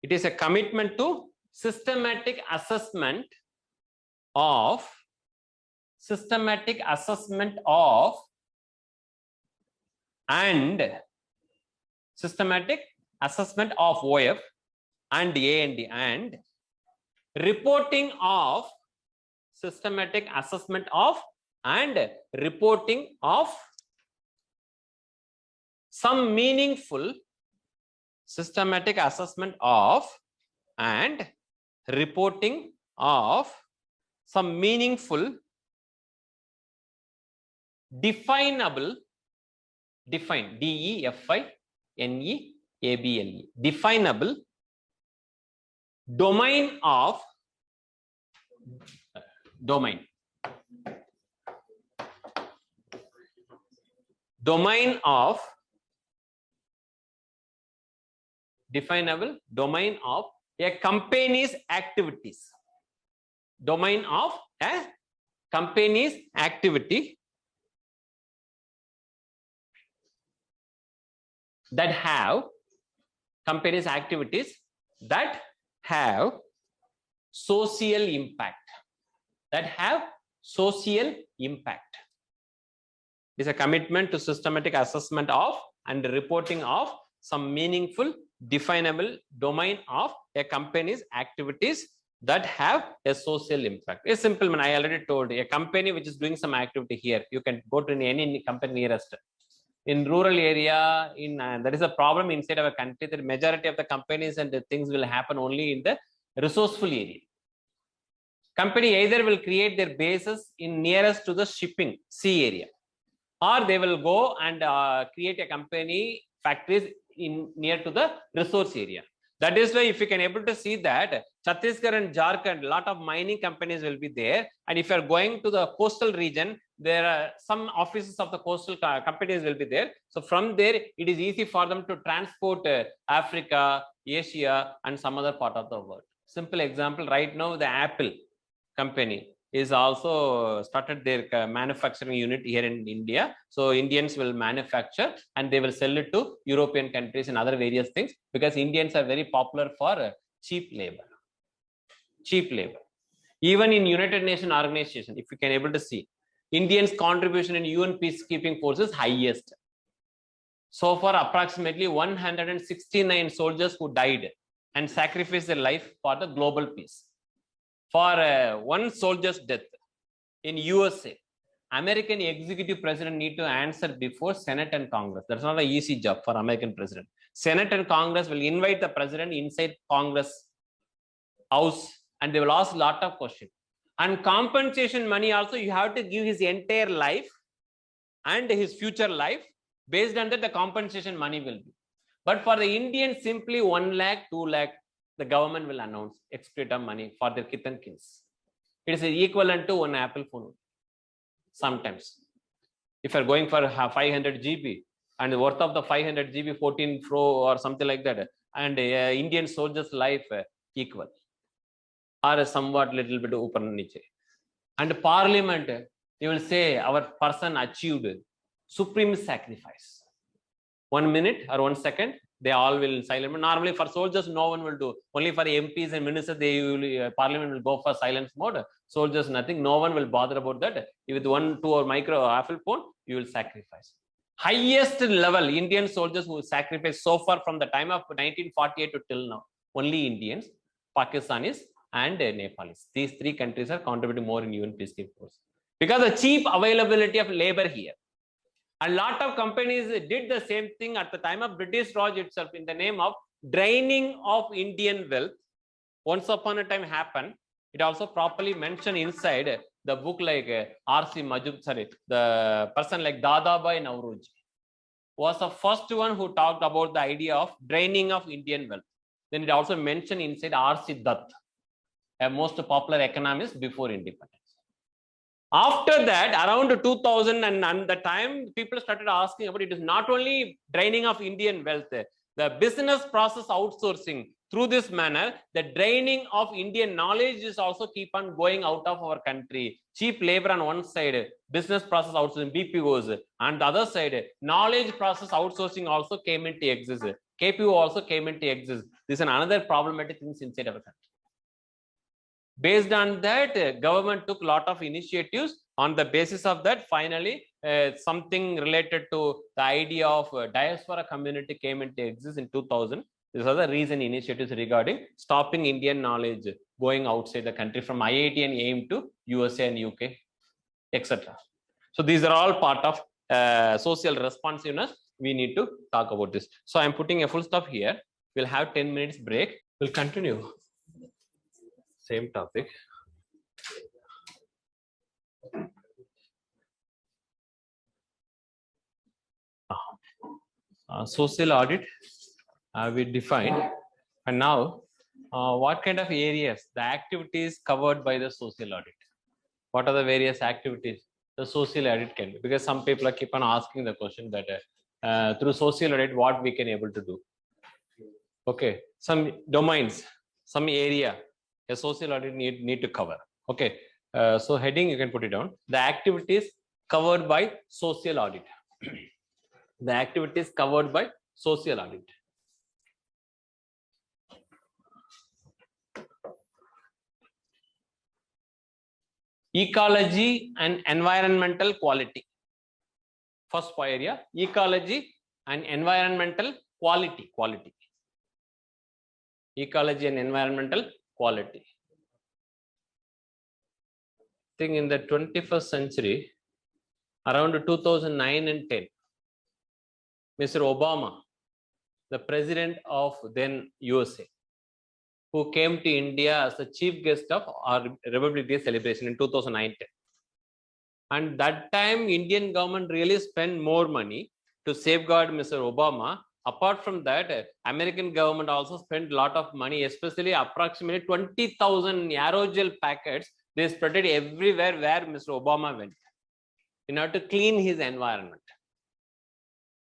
It is a commitment to systematic assessment of and systematic assessment of OF and A&D and reporting of systematic assessment of and reporting of some meaningful systematic assessment of and reporting of some meaningful definable DEFINEABLE definable domain of definable domain of a company's activities. Domain of a company's activity that have company's activities that have social impact. That have social impact. It is a commitment to systematic assessment of and reporting of some meaningful definable domain of a company's activities that have a social impact. A simple one, I already told you, a company which is doing some activity here, you can go to any company nearest. In rural area, there is a problem inside of a country that majority of the companies and the things will happen only in the resourceful area. Company either will create their bases in nearest to the shipping sea area, or they will go and create a company factories in near to the resource area. That is why if you can able to see that Chhattisgarh and Jharkhand, lot of mining companies will be there. And if you are going to the coastal region, there are some offices of the coastal companies will be there. So from there, it is easy for them to transport Africa, Asia, and some other part of the world. Simple example, right now, the Apple company is also started their manufacturing unit here in India. So Indians will manufacture and they will sell it to European countries and other various things, because Indians are very popular for cheap labor. Cheap labor. Even in United Nations organization, if you can able to see, Indians' contribution in UN peacekeeping forces highest. So far, approximately 169 soldiers who died and sacrificed their life for the global peace. For one soldier's death in USA, American executive president need to answer before Senate and Congress. That's not an easy job for American president. Senate and Congress will invite the president inside Congress house and they will ask a lot of questions. And compensation money also, you have to give his entire life and his future life. Based on that, the compensation money will be. But for the Indians, simply 1 lakh, 2 lakh, the government will announce extra money for their kith and kins. It is equivalent to one Apple phone. Sometimes, if you're going for 500 GB and the worth of the 500 GB 14 Pro or something like that, and Indian soldiers' life equal or somewhat little bit open niche. And Parliament, you will say our person achieved supreme sacrifice. 1 minute or 1 second, they all will silent. Normally for soldiers, no one will do. Only for MPs and ministers, they will, Parliament will go for silence mode. Soldiers, nothing. No one will bother about that. With 1, 2 or micro Apple phone, you will sacrifice. Highest level Indian soldiers who sacrificed so far from the time of 1948 to till now. Only Indians, Pakistanis, and Nepalis. These 3 countries are contributing more in UN peacekeeping force because the cheap availability of labor here. A lot of companies did the same thing at the time of British Raj itself in the name of draining of Indian wealth. Once upon a time happened. It also properly mentioned inside the book like R.C. Majumdar, the person like Dadabhai Naoroji was the first one who talked about the idea of draining of Indian wealth. Then it also mentioned inside R.C. Dutt, a most popular economist before independence. After that, around 2000 and the time people started asking about it is not only draining of Indian wealth, the business process outsourcing through this manner, the draining of Indian knowledge is also keep on going out of our country. Cheap labor on one side, business process outsourcing, BPOs, and the other side, knowledge process outsourcing also came into existence. KPO also came into existence. This is another problematic thing inside our country. Based on that, government took a lot of initiatives. On the basis of that, finally, something related to the idea of diaspora community came into existence in 2000. These are the recent initiatives regarding stopping Indian knowledge going outside the country from IIT and AIM to USA and UK, etc. So these are all part of social responsiveness. We need to talk about this. So I'm putting a full stop here. We'll have 10 minutes break. We'll continue. Same topic. Social audit we defined, and now what kind of areas, the activities covered by the social audit? What are the various activities the social audit can do? Because some people are keep on asking the question that through social audit what we can able to do. Okay, some domains, some area a social audit need to cover. Okay, so heading you can put it down. The activities covered by social audit. The activities covered by social audit. Ecology and environmental quality. First area, ecology and environmental quality. Ecology and environmental quality. I think in the 21st century, around 2009 and 10, Mr. Obama, the president of then USA, who came to India as the chief guest of our Republic Day celebration in 2009-10. And that time, Indian government really spent more money to safeguard Mr. Obama. Apart from that, American government also spent a lot of money, especially approximately 20,000 aerogel packets. They spread it everywhere where Mr. Obama went in order to clean his environment.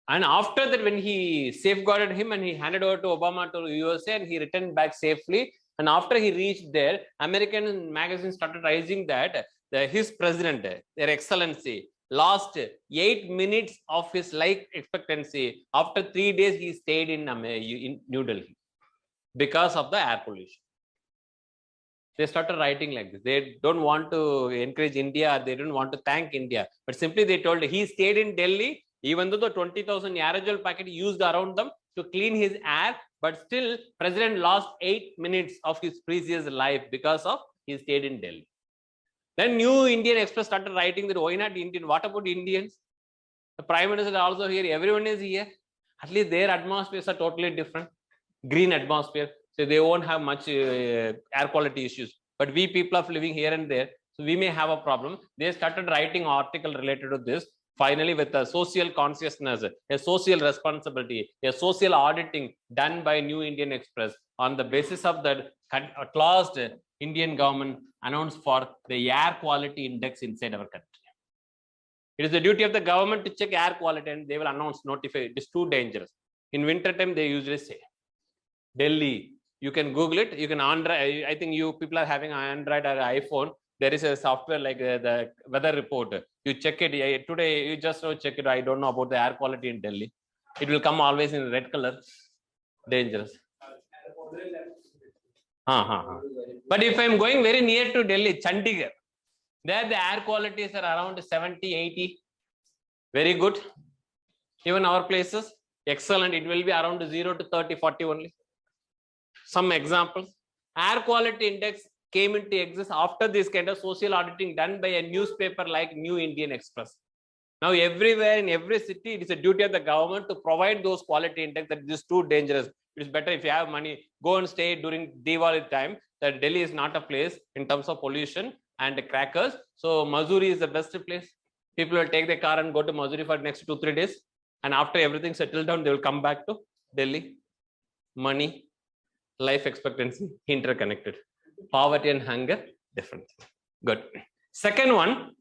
And after that, when he safeguarded him and he handed over to Obama to USA and he returned back safely. And after he reached there, American magazines started raising that his president, their excellency, lost 8 minutes of his life expectancy. After 3 days, he stayed in New Delhi because of the air pollution. They started writing like this. They don't want to encourage India. They don't want to thank India. But simply they told he stayed in Delhi, even though the 20,000 aerogel packet used around them to clean his air, but still President lost 8 minutes of his precious life because of he stayed in Delhi. Then New Indian Express started writing that why not Indian? What about Indians? The Prime Minister is also here. Everyone is here. At least their atmospheres are totally different. Green atmosphere. So they won't have much air quality issues. But we people are living here and there. So we may have a problem. They started writing article related to this. Finally, with a social consciousness, a social responsibility, a social auditing done by New Indian Express, on the basis of that, at last, Indian government announced for the air quality index inside our country. It is the duty of the government to check air quality, and they will announce, notify. It is too dangerous. In winter time, they usually say, Delhi, you can Google it. You can Android. I think you people are having Android or iPhone. There is a software like the weather report. You check it today. You just check it. I don't know about the air quality in Delhi. It will come always in red color. Dangerous. But if I'm going very near to Delhi, Chandigarh, there the air qualities are around 70, 80. Very good. Even our places, excellent. It will be around 0 to 30, 40 only. Some examples. Air quality index came into existence after this kind of social auditing done by a newspaper like New Indian Express. Now, everywhere in every city, it is a duty of the government to provide those quality index that is too dangerous. It is better if you have money, go and stay during Diwali time. That Delhi is not a place in terms of pollution and crackers. So, Mussoorie is the best place. People will take their car and go to Mussoorie for the next 2-3 days. And after everything settled down, they will come back to Delhi. Money, life expectancy, interconnected. Poverty and hunger, different. Good. Second one,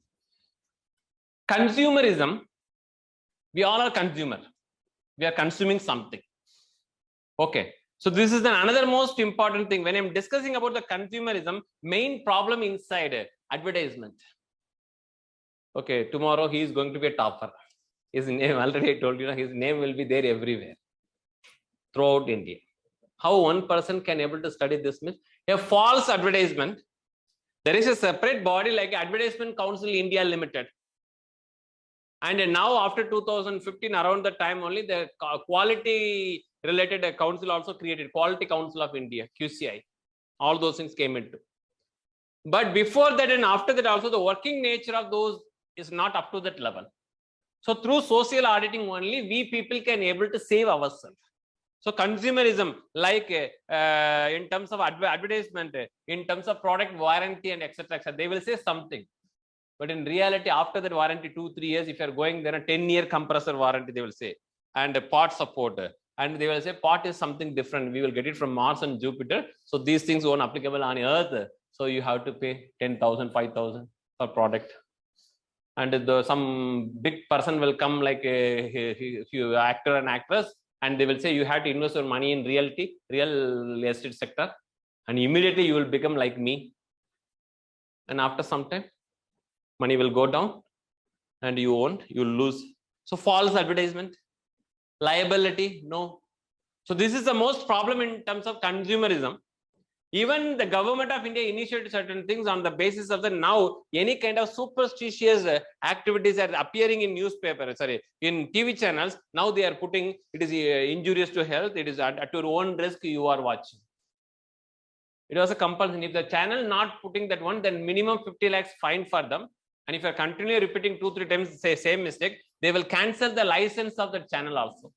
consumerism. We all are consumer. We are consuming something. Okay. So this is another most important thing. When I'm discussing about the consumerism, main problem inside advertisement. Okay, tomorrow he is going to be a topper. His name, already I told you, his name will be there everywhere, throughout India. How one person can able to study this means a false advertisement. There is a separate body like Advertisement Council India Limited. And now after 2015, around the time only, the quality related council also created, Quality Council of India, QCI. All those things came into. But before that and after that also, the working nature of those is not up to that level. So through social auditing only, we people can able to save ourselves. So consumerism, like in terms of advertisement, in terms of product warranty and etc., they will say something. But in reality, after that warranty, 2-3 years, if you are going there, a 10-year compressor warranty, they will say, and part support. And they will say, part is something different. We will get it from Mars and Jupiter. So these things won't applicable on Earth. So you have to pay 10,000, 5,000 per product. And some big person will come like a actor and actress, and they will say you have to invest your money in real estate sector, and immediately you will become like me. And after some time, money will go down, and you will lose. So false advertisement, liability, no. So this is the most problem in terms of consumerism. Even the government of India initiated certain things on the basis of the now any kind of superstitious activities are appearing in in TV channels. Now they are putting it is injurious to health. It is at your own risk you are watching. It was a compulsion. If the channel not putting that one, then minimum 50 lakhs fine for them. And if you are continually repeating 2-3 times say same mistake, they will cancel the license of the channel also.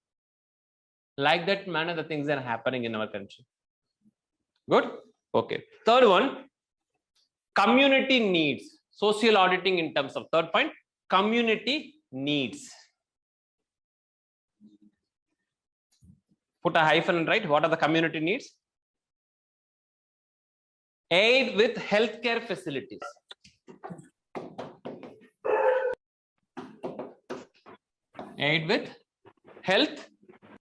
Like that manner, the things are happening in our country. Good. Okay. Third one, community needs. Social auditing in terms of third point, community needs. Put a hyphen and write what are the community needs. Aid with healthcare facilities. Aid with health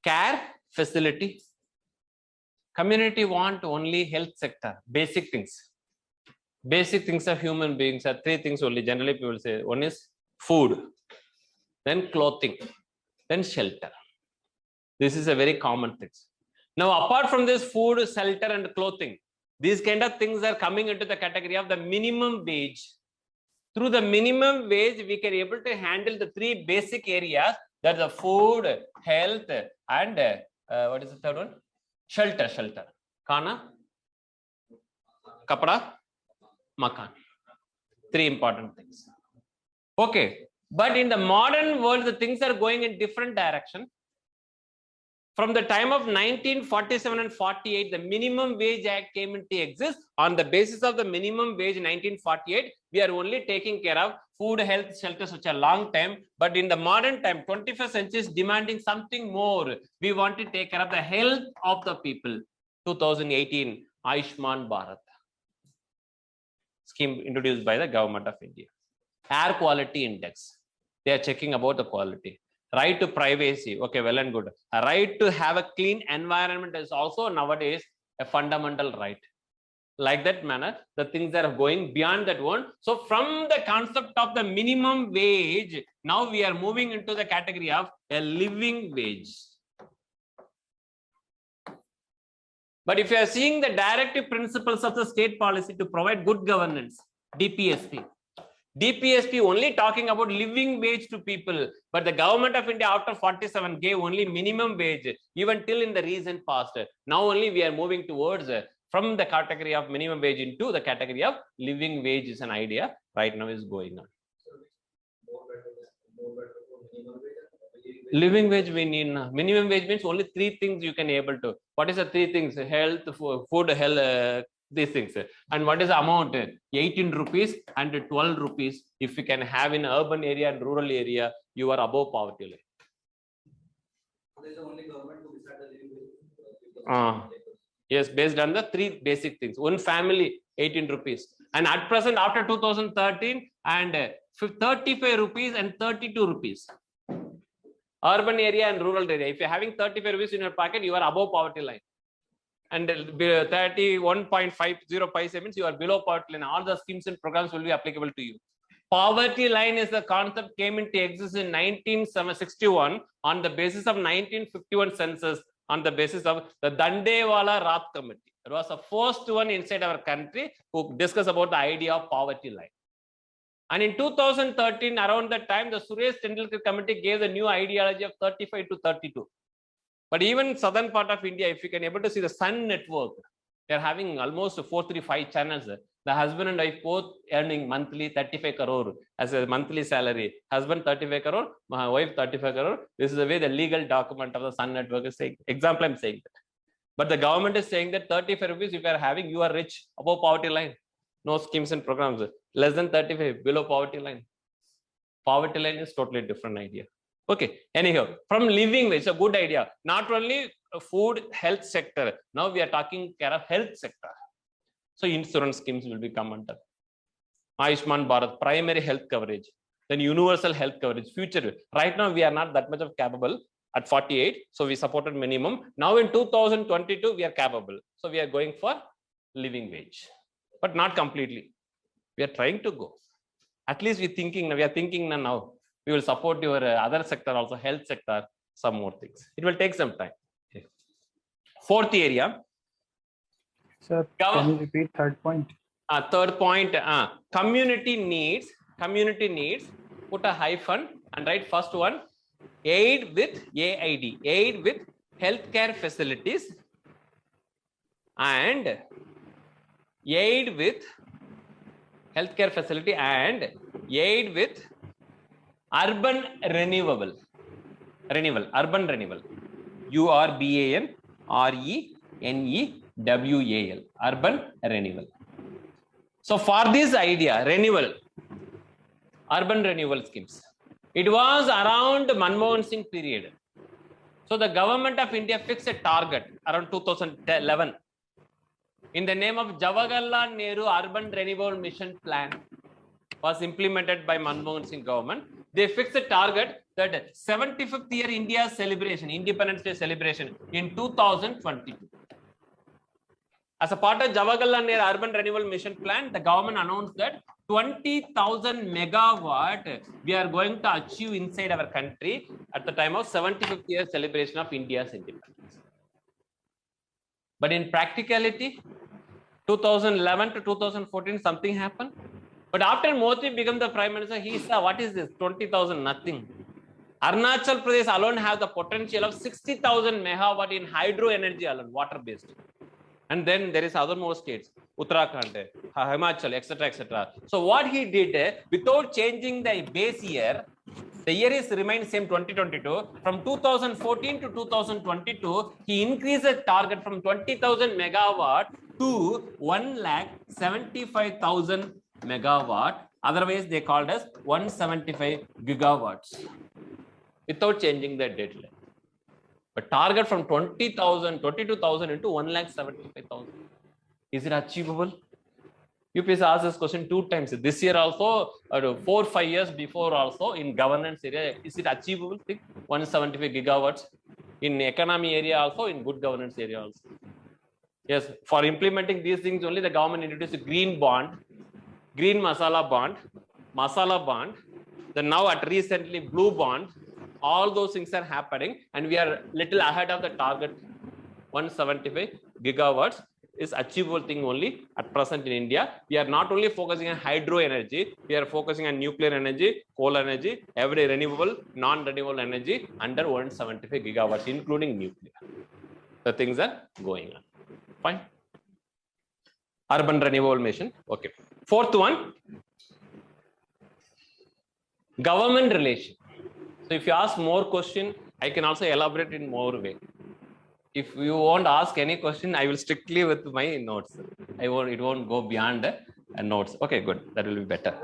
care facility. Community want only health sector, basic things. Basic things of human beings are 3 things only. Generally, people say one is food, then clothing, then shelter. This is a very common thing. Now, apart from this food, shelter, and clothing, these kind of things are coming into the category of the minimum wage. Through the minimum wage, we can able to handle the 3 basic areas. That's the food, health, and what is the third one? Shelter. Khana, kapda, makan. 3 important things. Okay. But in the modern world, the things are going in different direction. From the time of 1947 and 48, the Minimum Wage Act came into existence. On the basis of the minimum wage in 1948, we are only taking care of food, health, shelter, such a long time. But in the modern time, 21st century is demanding something more. We want to take care of the health of the people. 2018, Ayushman Bharat scheme introduced by the government of India. Air quality index. They are checking about the quality. Right to privacy. Okay, well and good. A right to have a clean environment is also nowadays a fundamental right. Like that manner, the things are going beyond that one. So from the concept of the minimum wage, now we are moving into the category of a living wage. But if you are seeing the directive principles of the state policy to provide good governance, DPSP only talking about living wage to people, but the government of India after 47 gave only minimum wage, even till in the recent past. Now only we are moving towards from the category of minimum wage into the category of living wage is an idea right now is going on. Living wage we need. Minimum wage means only three things you can able to. What is the three things? Health, food, health, these things. And what is the amount? 18 rupees and 12 rupees. If you can have in urban area and rural area, you are above poverty line. There is the only government to decide the living wage. Yes, based on the three basic things. One family, 18 rupees. And at present, after 2013, and 35 rupees and 32 rupees. Urban area and rural area. If you're having 35 rupees in your pocket, you are above poverty line. And 31.50 means you are below poverty line. All the schemes and programs will be applicable to you. Poverty line is the concept came into existence in 1961 on the basis of 1951 census, on the basis of the Dandewala Rath Committee. It was the first one inside our country who discussed about the idea of poverty line. And in 2013, around that time, the Suresh Tendulkar Committee gave the new ideology of 35 to 32. But even southern part of India, if you can able to see the Sun Network, they are having almost 435 channels. The husband and wife both earning monthly 35 crore as a monthly salary. Husband 35 crore, my wife 35 crore. This is the way the legal document of the Sun Network is saying. Example, I'm saying that. But the government is saying that 35 rupees, if you are having, you are rich, above poverty line. No schemes and programs. Less than 35, below poverty line. Poverty line is totally different idea. Okay, anyhow, from living wage, a good idea. Not only food, health sector. Now we are talking care of health sector. So insurance schemes will become under Ayushman Bharat, primary health coverage, then universal health coverage, future. Right now, we are not that much of capable at 48. So we supported minimum. Now in 2022, we are capable. So we are going for living wage, but not completely. We are trying to go. At least we are thinking now. We will support your other sector also, health sector, some more things. It will take some time. Okay. Fourth area. Sir, can you repeat third point? Third point, community needs, put a hyphen and write first one, aid with AID, aid with healthcare facilities and aid with healthcare facility and aid with urban renewal, urban renewal, URBANRENEWAL, urban renewal. So for this idea, renewal, urban renewal schemes, it was around Manmohan Singh period. So the government of India fixed a target around 2011 in the name of Jawaharlal Nehru Urban Renewal Mission Plan was implemented by Manmohan Singh government. They fixed a target that 75th year India celebration, Independence Day celebration in 2022. As a part of Jawaharlal Nehru Urban Renewal Mission Plan, the government announced that 20,000 megawatt we are going to achieve inside our country at the time of 75th year celebration of India's independence. But in practicality, 2011 to 2014, something happened. But after Modi became the Prime Minister, he said, what is this? 20,000, nothing. Arunachal Pradesh alone have the potential of 60,000 megawatt in hydro energy alone, water-based. And then there is other more states, Uttarakhand, Himachal, etc., etc. So what he did, without changing the base year, The year is remained same 2022. From 2014 to 2022, he increased the target from 20,000 megawatt to 1,75,000 megawatt. Otherwise, they called as 175 gigawatts without changing the deadline. But target from 22,000 into 1,75,000. Is it achievable? UPSC asked this question 2 times. This year also, 4-5 years before also in governance area. Is it achievable? 175 gigawatts. In economy area also, in good governance area also. Yes, for implementing these things only the government introduced a green bond, green masala bond, then now at recently blue bond. All those things are happening and we are little ahead of the target. 175 gigawatts is achievable thing only at present in India. We are not only focusing on hydro energy, we are focusing on nuclear energy, coal energy, every renewable, non-renewable energy under 175 gigawatts, including nuclear. The things are going on. Fine. Urban renewable mission. Okay. Fourth one, government relation. So if you ask more question, I can also elaborate in more way. If you won't ask any question, I will strictly with my notes. It won't go beyond the notes. Okay, good. That will be better.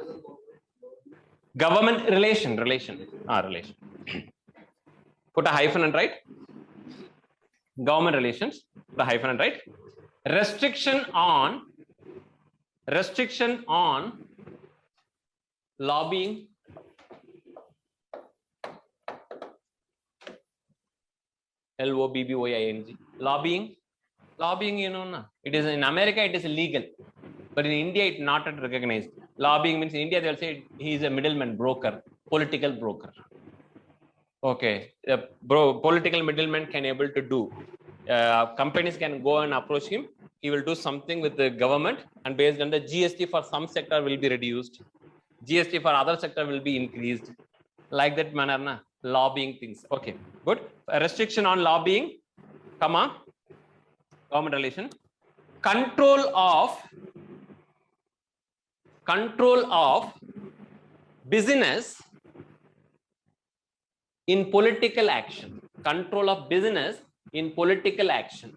Government relation. Put a hyphen and write. Government relations. Put a hyphen and write. Restriction on lobbying. LOBBYING. Lobbying, you know, it is in America, it is illegal, but in India, it's not recognized. Lobbying means in India, they will say he is a middleman, broker, political broker. Okay, political middleman can able to do. Companies can go and approach him. He will do something with the government, and based on the GST for some sector will be reduced. GST for other sector will be increased. Like that manner, na? Lobbying things. Okay, good. A restriction on lobbying, comma, government relation. Control of business in political action. Control of business in political action.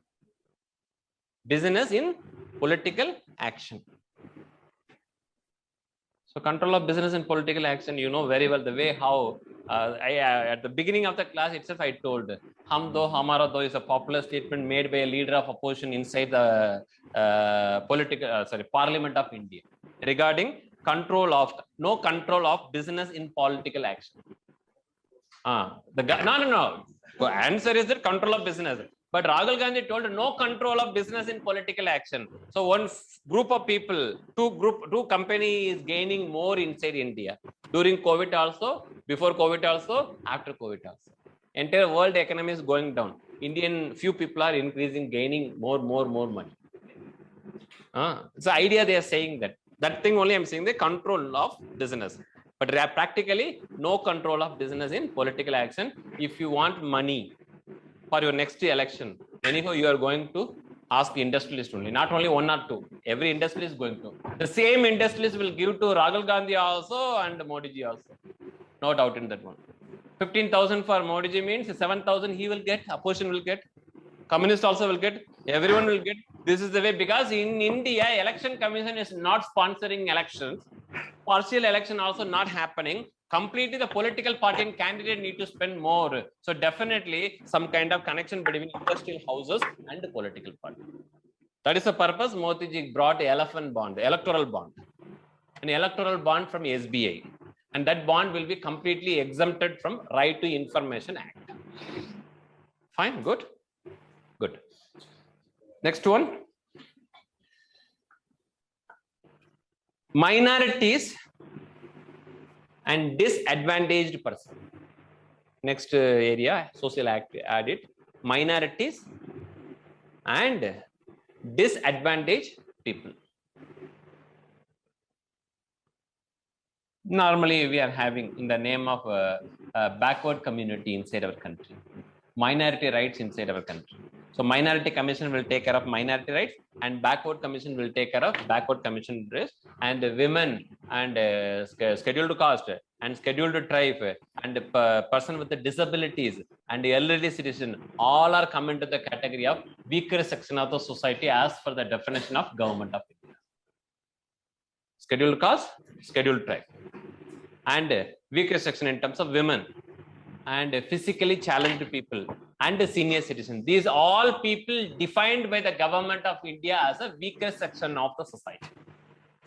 Business in political action. So control of business and political action, you know very well the way how at the beginning of the class itself I told hum do hamara do is a popular statement made by a leader of opposition inside the Parliament of India regarding no control of business in political action. No. The answer is that control of business. But Rahul Gandhi told no control of business in political action. So one group of people, two company is gaining more inside India during COVID also, before COVID also, after COVID also. Entire world economy is going down. Indian few people are increasing, gaining more money. It's the idea they are saying that thing only I'm saying the control of business. But practically no control of business in political action. If you want money for your next election, anyhow you are going to ask the industrialist only, not only one or two. Every industrialist is going to. The same industrialist will give to Rahul Gandhi also and Modi ji also. No doubt in that one. 15,000 for Modi ji means 7,000 he will get, opposition will get, communist also will get, everyone will get. This is the way, because in India, election commission is not sponsoring elections. Partial election also not happening. Completely the political party and candidate need to spend more. So definitely some kind of connection between industrial houses and the political party. That is the purpose Modi ji brought elephant bond, electoral bond. An electoral bond from SBI. And that bond will be completely exempted from Right to Information Act. Fine, good. Next one. Minorities and disadvantaged person. Next area, social act added. Minorities and disadvantaged people. Normally we are having in the name of a backward community inside our country. Minority rights inside our country. So minority commission will take care of minority rights, and backward commission will take care of backward commission rights, and women and scheduled caste and scheduled tribe and person with the disabilities and the elderly citizen all are come into the category of weaker section of the society as per the definition of Government of India. Scheduled caste, scheduled tribe, and weaker section in terms of women and physically challenged people and senior citizens. These all people defined by the Government of India as a weaker section of the society.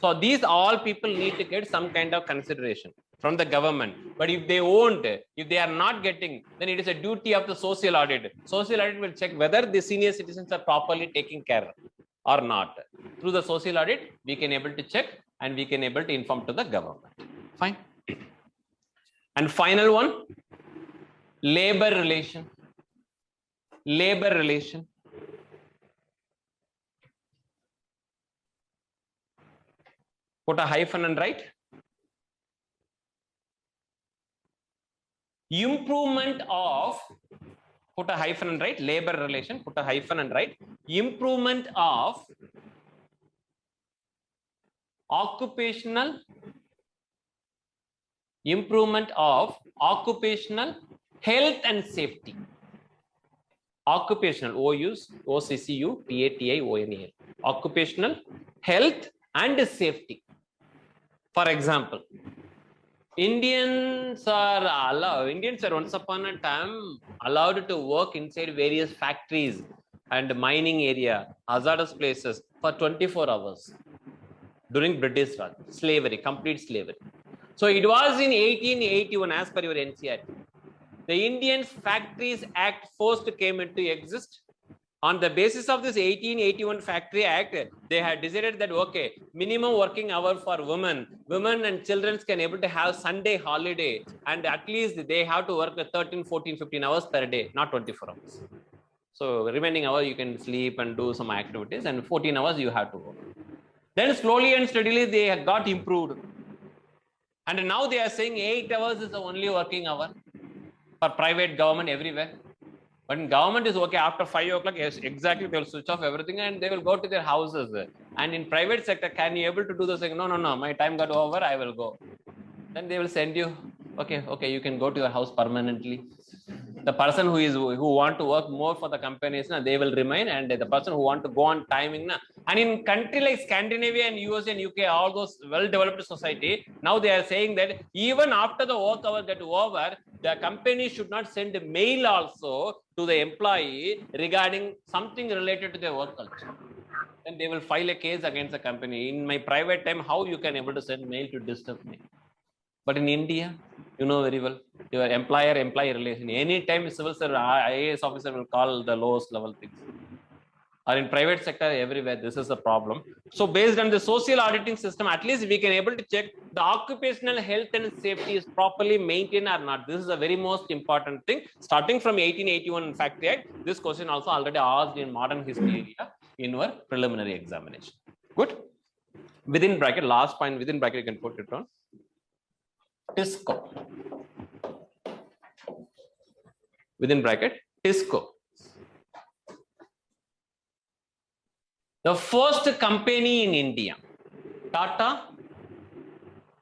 So these all people need to get some kind of consideration from the government. But if they won't, if they are not getting, then it is a duty of the social audit. Social audit will check whether the senior citizens are properly taken care or not. Through the social audit, we can able to check and we can able to inform to the government. Fine. And final one, labor relation. Labor relation. Put a hyphen and write. Improvement of, put a hyphen and write, labor relation, put a hyphen and write, improvement of occupational health and safety. Occupational, OCCUPATIONEL. Occupational health and safety. For example, Indians are once upon a time allowed to work inside various factories and mining area, hazardous places for 24 hours during British Raj, slavery, complete slavery. So it was in 1881, as per your NCERT. The Indians Factories Act first came into exist. On the basis of this 1881 Factory Act, they had decided that, okay, minimum working hour for women and children can able to have Sunday holiday, and at least they have to work 13, 14, 15 hours per day, not 24 hours. So remaining hour you can sleep and do some activities, and 14 hours you have to work. Then slowly and steadily they have got improved. And now they are saying 8 hours is the only working hour for private, government, everywhere. But in government is okay, after 5 o'clock, yes, exactly, they will switch off everything and they will go to their houses. And in private sector, can you able to do the thing? No, my time got over, I will go. Then they will send you, okay, you can go to your house permanently. The person who want to work more for the companies, they will remain, and the person who want to go on timing. And in country like Scandinavia and US and UK, all those well-developed society, now they are saying that even after the work hour get over, the company should not send a mail also to the employee regarding something related to their work culture. Then they will file a case against the company. In my private time, how you can able to send mail to disturb me? But in India, you know very well, your employer-employee relation. Anytime civil servant, IAS officer will call the lowest level things. Or in private sector, everywhere, this is the problem. So based on the social auditing system, at least we can able to check the occupational health and safety is properly maintained or not. This is a very most important thing. Starting from 1881 Factory Act, this question also already asked in modern history area in our preliminary examination. Good. Within bracket, last point within bracket, you can put it on. TISCO. Within bracket, TISCO. The first company in India, Tata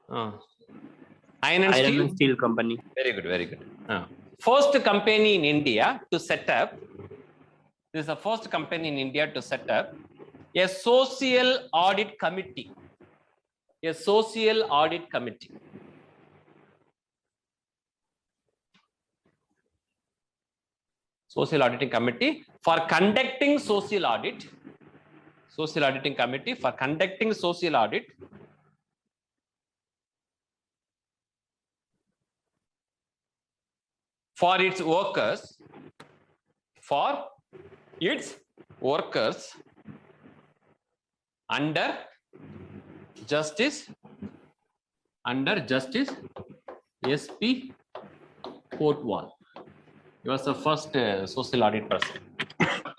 Iron and Steel Company. Very good. First company in India to set up. This is the first company in India to set up a social audit committee. A social audit committee. Social auditing committee for conducting social audit. Social auditing committee for conducting social audit for its workers, under Justice SP Kotwal. He was the first social audit person.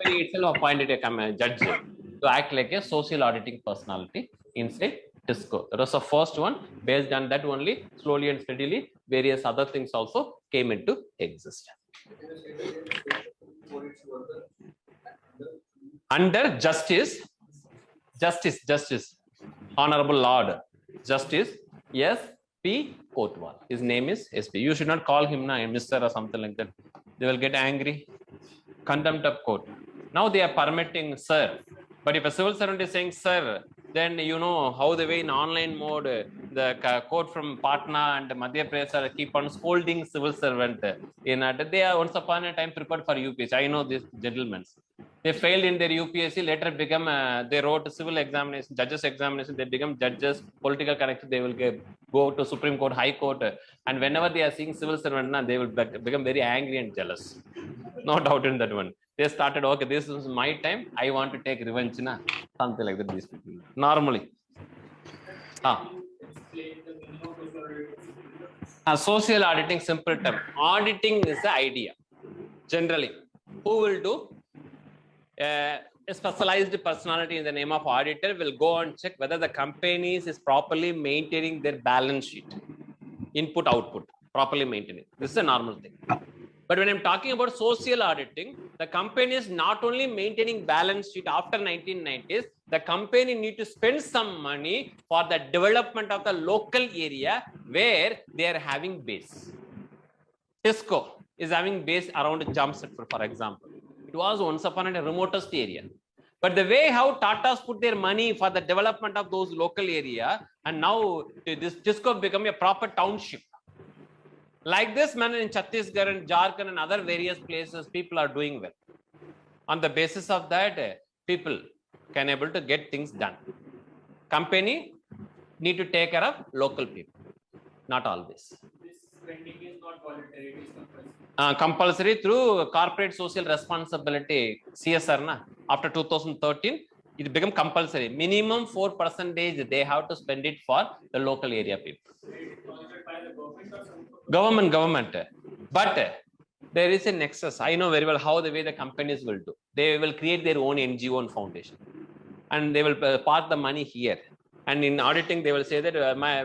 He itself appointed a judge to act like a social auditing personality inside TISCO. That was the first one. Based on that only, slowly and steadily, various other things also came into existence. under justice, Honorable Lord Justice S.P. Kotwal. His name is S.P. You should not call him Mr. or something like that. They will get angry. Contempt of court. Now they are permitting sir. But if a civil servant is saying sir, then you know how the way in online mode, the court from Patna and Madhya Pradesh are keep on scolding civil servant. They are once upon a time prepared for UPSC. I know these gentlemen. They failed in their UPSC, later become, they wrote civil examination, judges examination, they become judges, political connection, they will go to Supreme Court, High Court. And whenever they are seeing civil servant, they will become very angry and jealous. No doubt in that one. They started, okay, this is my time, I want to take revenge, something like that, these people. Normally. Social auditing, simple term. Auditing is the idea. Generally, who will do? A specialized personality in the name of auditor will go and check whether the companies is properly maintaining their balance sheet, input, output, properly maintaining. This is a normal thing. But when I'm talking about social auditing, the company is not only maintaining balance sheet after 1990s, the company need to spend some money for the development of the local area where they are having base. Cisco is having base around Jamshedpur, for example. It was once upon a remotest area. But the way how Tatas put their money for the development of those local area, and now this Cisco become a proper township. Like this manner in Chhattisgarh and Jharkhand and other various places, people are doing well. On the basis of that, people can able to get things done. Company need to take care of local people. Not always. This spending is not voluntary, it is compulsory. Compulsory through corporate social responsibility, CSR. After 2013, it became compulsory. Minimum 4% they have to spend it for the local area people. Sponsored by the government or some Government. But there is a nexus. I know very well how the way the companies will do. They will create their own NGO and foundation. And they will park the money here. And in auditing, they will say that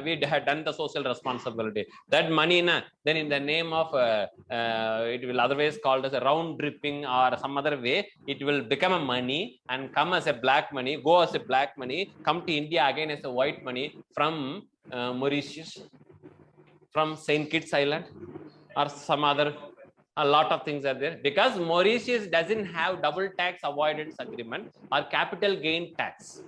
we had done the social responsibility. That money, then in the name of, it will otherwise called as a round tripping or some other way, it will become a money and come as a black money, go as a black money, come to India again as a white money from Mauritius, from St. Kitts Island or some other, a lot of things are there. Because Mauritius doesn't have double tax avoidance agreement or capital gain tax.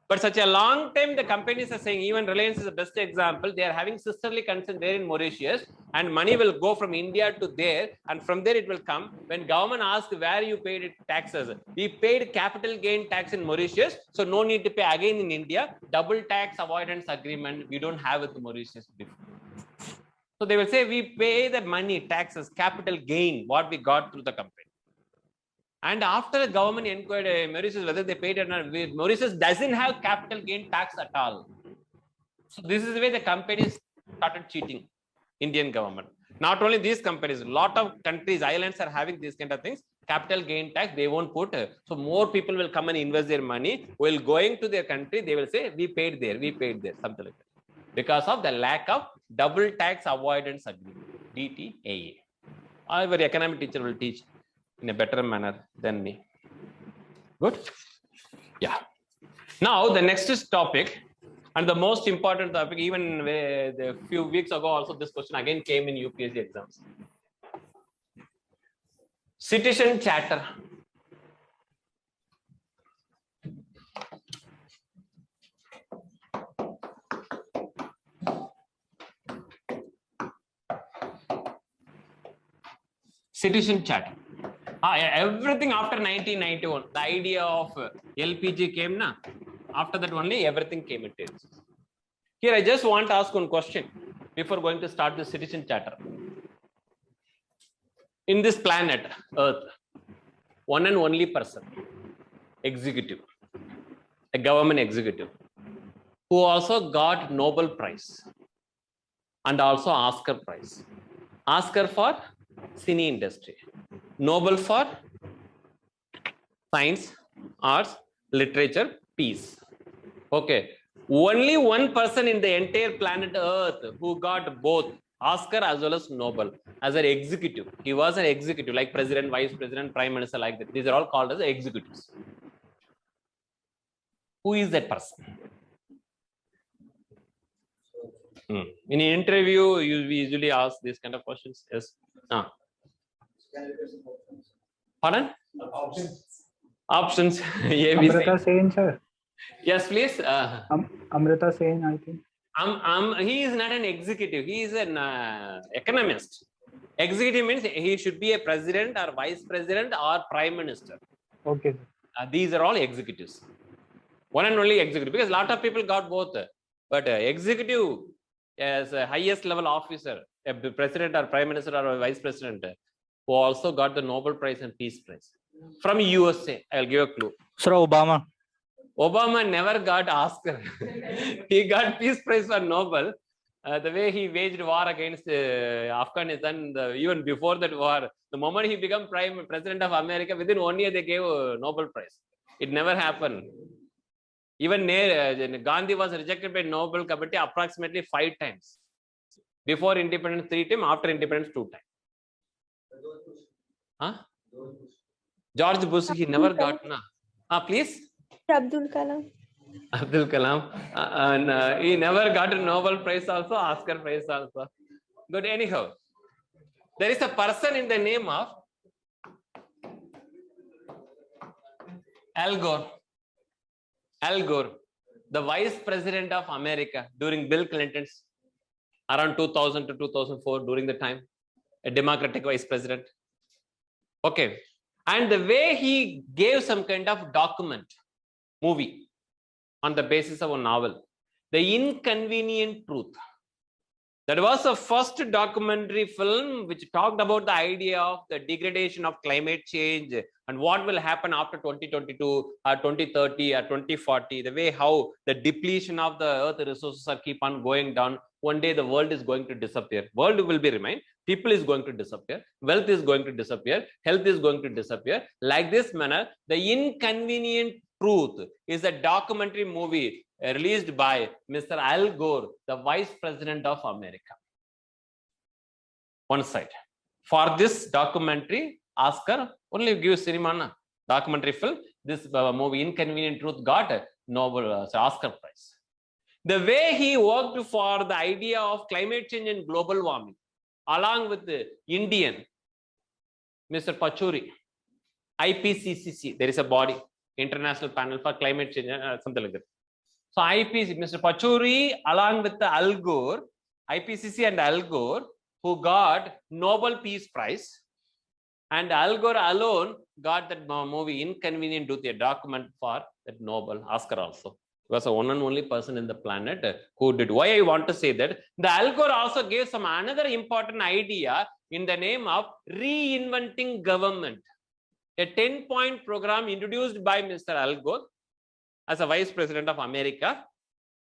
But such a long time, the companies are saying, even Reliance is the best example, they are having sisterly concern there in Mauritius, and money will go from India to there, and from there it will come. When government asks where you paid taxes, we paid capital gain tax in Mauritius, so no need to pay again in India. Double tax avoidance agreement, we don't have with Mauritius before. So they will say, we pay the money, taxes, capital gain, what we got through the company. And after the government inquired Mauritius whether they paid or not, Mauritius doesn't have capital gain tax at all. So this is the way the companies started cheating Indian government. Not only these companies, a lot of countries, islands are having these kind of things. Capital gain tax, they won't put. So more people will come and invest their money. While going to their country, they will say, we paid there, something like that. Because of the lack of double tax avoidance agreement, DTAA. Our economic teacher will teach in a better manner than me. Good? Yeah. Now, the next topic, and the most important topic, even a few weeks ago also, this question again came in UPSC exams. Citizen charter. Citizen charter. Everything after 1991, the idea of LPG came na. After that only everything came into it. Here I just want to ask one question before going to start the citizen charter. In this planet Earth, one and only person, executive, a government executive, who also got Nobel Prize and also Oscar Prize. Oscar for cine industry, Nobel for science, arts, literature, peace. Okay, only one person in the entire planet Earth who got both Oscar as well as Nobel as an executive. He was an executive, like president, vice president, prime minister, like that. These are all called as executives. Who is that person? In an interview, we usually ask these kind of questions. Yes. Pardon? Options. Amrita Sen, sir. Yes, please. Amrita Sen, I think. He is not an executive. He is an economist. Executive means he should be a president or vice president or prime minister. Okay. These are all executives. One and only executive, because a lot of people got both. But executive as a highest level officer, a president or prime minister or a vice president, who also got the Nobel Prize and Peace Prize from USA. I'll give a clue. Sir, Obama. Obama never got Oscar. He got Peace Prize for Nobel. The way he waged war against Afghanistan, even before that war, the moment he became president of America, within 1 year they gave a Nobel Prize. It never happened. Even Gandhi was rejected by Nobel Committee approximately 5 times. Before independence 3 times, after independence 2 times. Huh? George Bush, he never got. Please. Abdul Kalam. Abdul Kalam. And he never got a Nobel Prize also, Oscar Prize also. Good, anyhow. There is a person in the name of Al Gore. Al Gore, the Vice President of America during Bill Clinton's around 2000 to 2004, during the time, a Democratic Vice President. Okay. And the way he gave some kind of document, movie, on the basis of a novel, The Inconvenient Truth. That was the first documentary film which talked about the idea of the degradation of climate change and what will happen after 2022 or 2030 or 2040, the way how the depletion of the earth resources are keep on going down. One day the world is going to disappear. World will be remain. People is going to disappear. Wealth is going to disappear. Health is going to disappear. Like this manner, The Inconvenient Truth is a documentary movie released by Mr. Al Gore, the Vice President of America. One side. For this documentary, Oscar only gives cinema, documentary film. This movie, Inconvenient Truth, got a Nobel Oscar Prize. The way he worked for the idea of climate change and global warming, along with the Indian, Mr. Pachauri, IPCC, there is a body, International Panel for Climate Change, something like that. So IPCC, Mr. Pachauri, along with the Al Gore, IPCC and Al Gore, who got Nobel Peace Prize, and Al Gore alone got that movie Inconvenient Truth, a document for that Nobel Oscar also. He was a one and only person in the planet who did. Why I want to say that? The Al Gore also gave some another important idea in the name of reinventing government. A 10-point program introduced by Mr. Al Gore as a Vice President of America,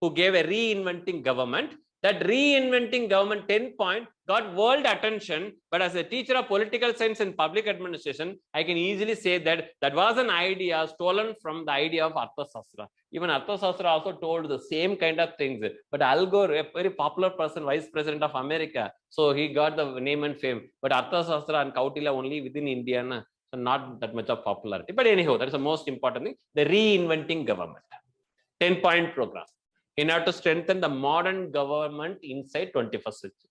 who gave a reinventing government. That reinventing government 10-point got world attention, but as a teacher of political science and public administration, I can easily say that that was an idea stolen from the idea of Arthashastra. Even Arthashastra also told the same kind of things, but Al Gore, a very popular person, Vice President of America, so he got the name and fame. But Arthashastra and Kautilya only within India, so not that much of popularity. But anyhow, that is the most important thing, the reinventing government. 10-point program in order to strengthen the modern government inside 21st century.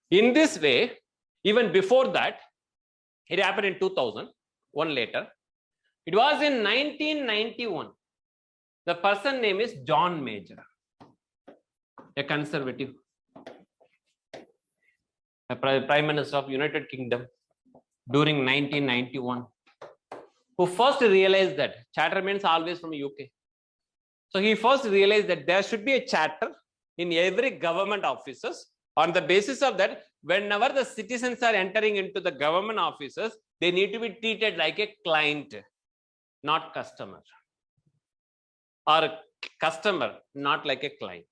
In this way, even before that, it happened in 2000, one later. It was in 1991. The person name is John Major, a conservative, a Prime Minister of United Kingdom during 1991, who first realized that charter means always from UK. So he first realized that there should be a charter in every government offices. On the basis of that, whenever the citizens are entering into the government offices, they need to be treated like a client, not customer. Or customer, not like a client.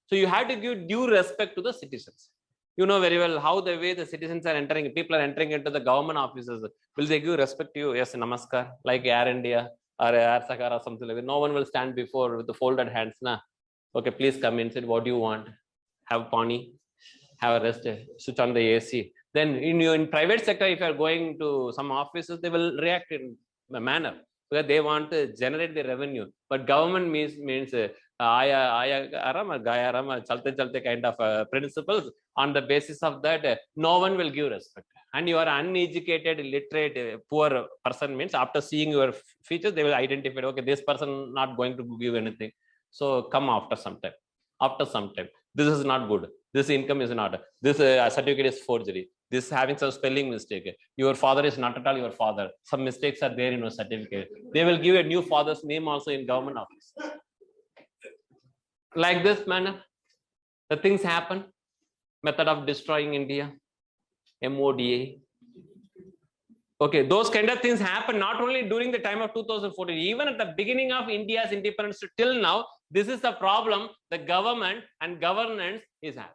So you have to give due respect to the citizens. You know very well how the way the citizens are entering, people are entering into the government offices. Will they give respect to you? Yes, namaskar, like Air India or Air Sakar or something like that. No one will stand before with the folded hands. Nah. Okay, please come inside. What do you want? Have pani, have a rest, switch on the AC. Then in private sector, if you are going to some offices, they will react in a manner. because they want to generate the revenue. But government means ayaram or gayaram or chalte kind of principles. On the basis of that, no one will give respect. And you are uneducated, illiterate, poor person means after seeing your features, they will identify, okay, this person not going to give anything. So come after some time. After some time, this is not good. This income is not. This certificate is forgery. This having some spelling mistake. Your father is not at all your father. Some mistakes are there in your certificate. They will give a new father's name also in government office. Like this manner, the things happen. Method of destroying India, MODA. Okay, those kind of things happen not only during the time of 2014, even at the beginning of India's independence till now. This is the problem the government and governance is having.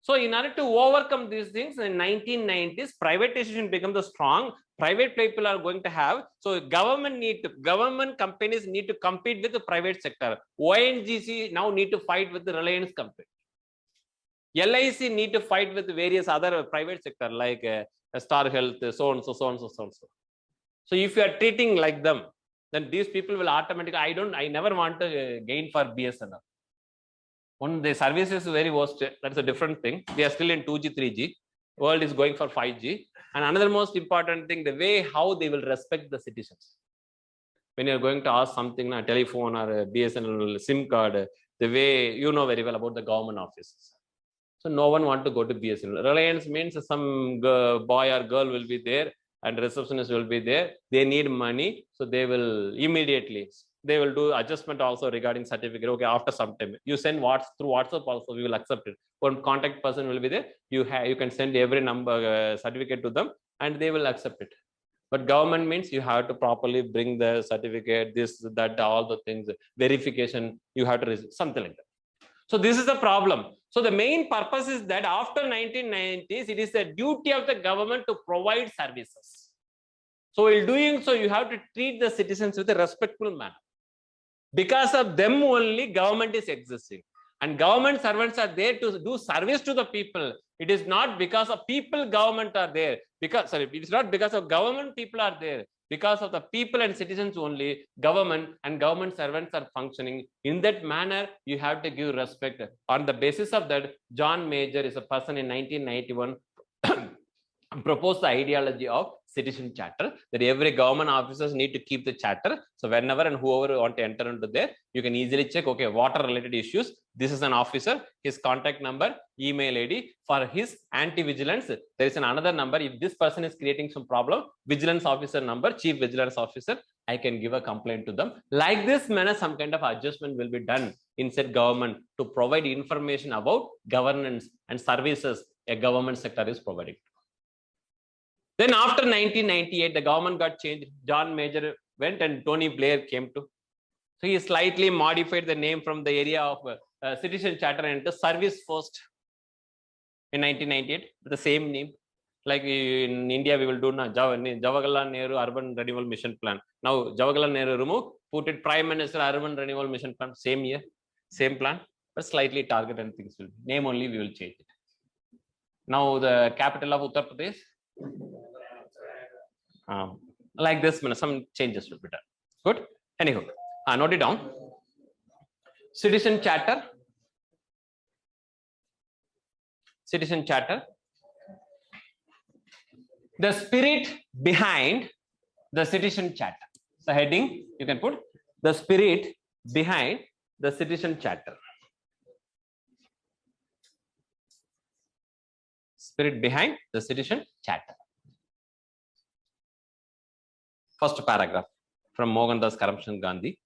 So in order to overcome these things, in 1990s, privatization becomes the strong. Private people are going to have. So government companies need to compete with the private sector. ONGC now need to fight with the Reliance company. LIC need to fight with various other private sector like Star Health, so and so. So if you are treating like them, then these people will automatically. I never want to gain for BSNL. One the service is very worst. That's a different thing. They are still in 2G, 3G. World is going for 5G. And another most important thing, the way how they will respect the citizens. When you are going to ask something, a telephone or a BSNL SIM card, the way you know very well about the government offices. So no one want to go to BSNL. Reliance means some boy or girl will be there and receptionist will be there. They need money, so they will immediately. They will do adjustment also regarding certificate. Okay, after some time, you send through WhatsApp also, we will accept it. One contact person will be there. You can send every number certificate to them, and they will accept it. But government means you have to properly bring the certificate, this, that, all the things, verification. You have to receive something like that. So this is the problem. So the main purpose is that after 1990s, it is the duty of the government to provide services. So while doing so, you have to treat the citizens with a respectful manner. Because of them only, government is existing. And government servants are there to do service to the people. It is not because of people government are there. It's not because of government people are there. Because of the people and citizens only, government and government servants are functioning. In that manner, you have to give respect. On the basis of that, John Major is a person in 1991 proposed the ideology of citizen charter, that every government officers need to keep the charter. So whenever and whoever want to enter into there, you can easily check, okay, water related issues. This is an officer, his contact number, email ID. For his anti-vigilance, there is another number. If this person is creating some problem, vigilance officer number, chief vigilance officer, I can give a complaint to them. Like this manner, some kind of adjustment will be done inside government to provide information about governance and services a government sector is providing. Then after 1998, the government got changed. John Major went and Tony Blair came to. So he slightly modified the name from the area of citizen charter into service first in 1998 with the same name. Like in India, we will do now Jawaharlal Nehru Urban Renewal Mission Plan. Now Jawaharlal Nehru removed, put it Prime Minister Urban Renewal Mission Plan, same year, same plan, but slightly target and things will name only we will change it. Now the capital of Uttar Pradesh. Like this, some changes will be done. Good. Anyhow, note it down. Citizen charter. Citizen charter. The spirit behind the citizen charter. The heading you can put the spirit behind the citizen charter. Spirit behind the citizen charter. First paragraph from Mohandas Karamchand Gandhi.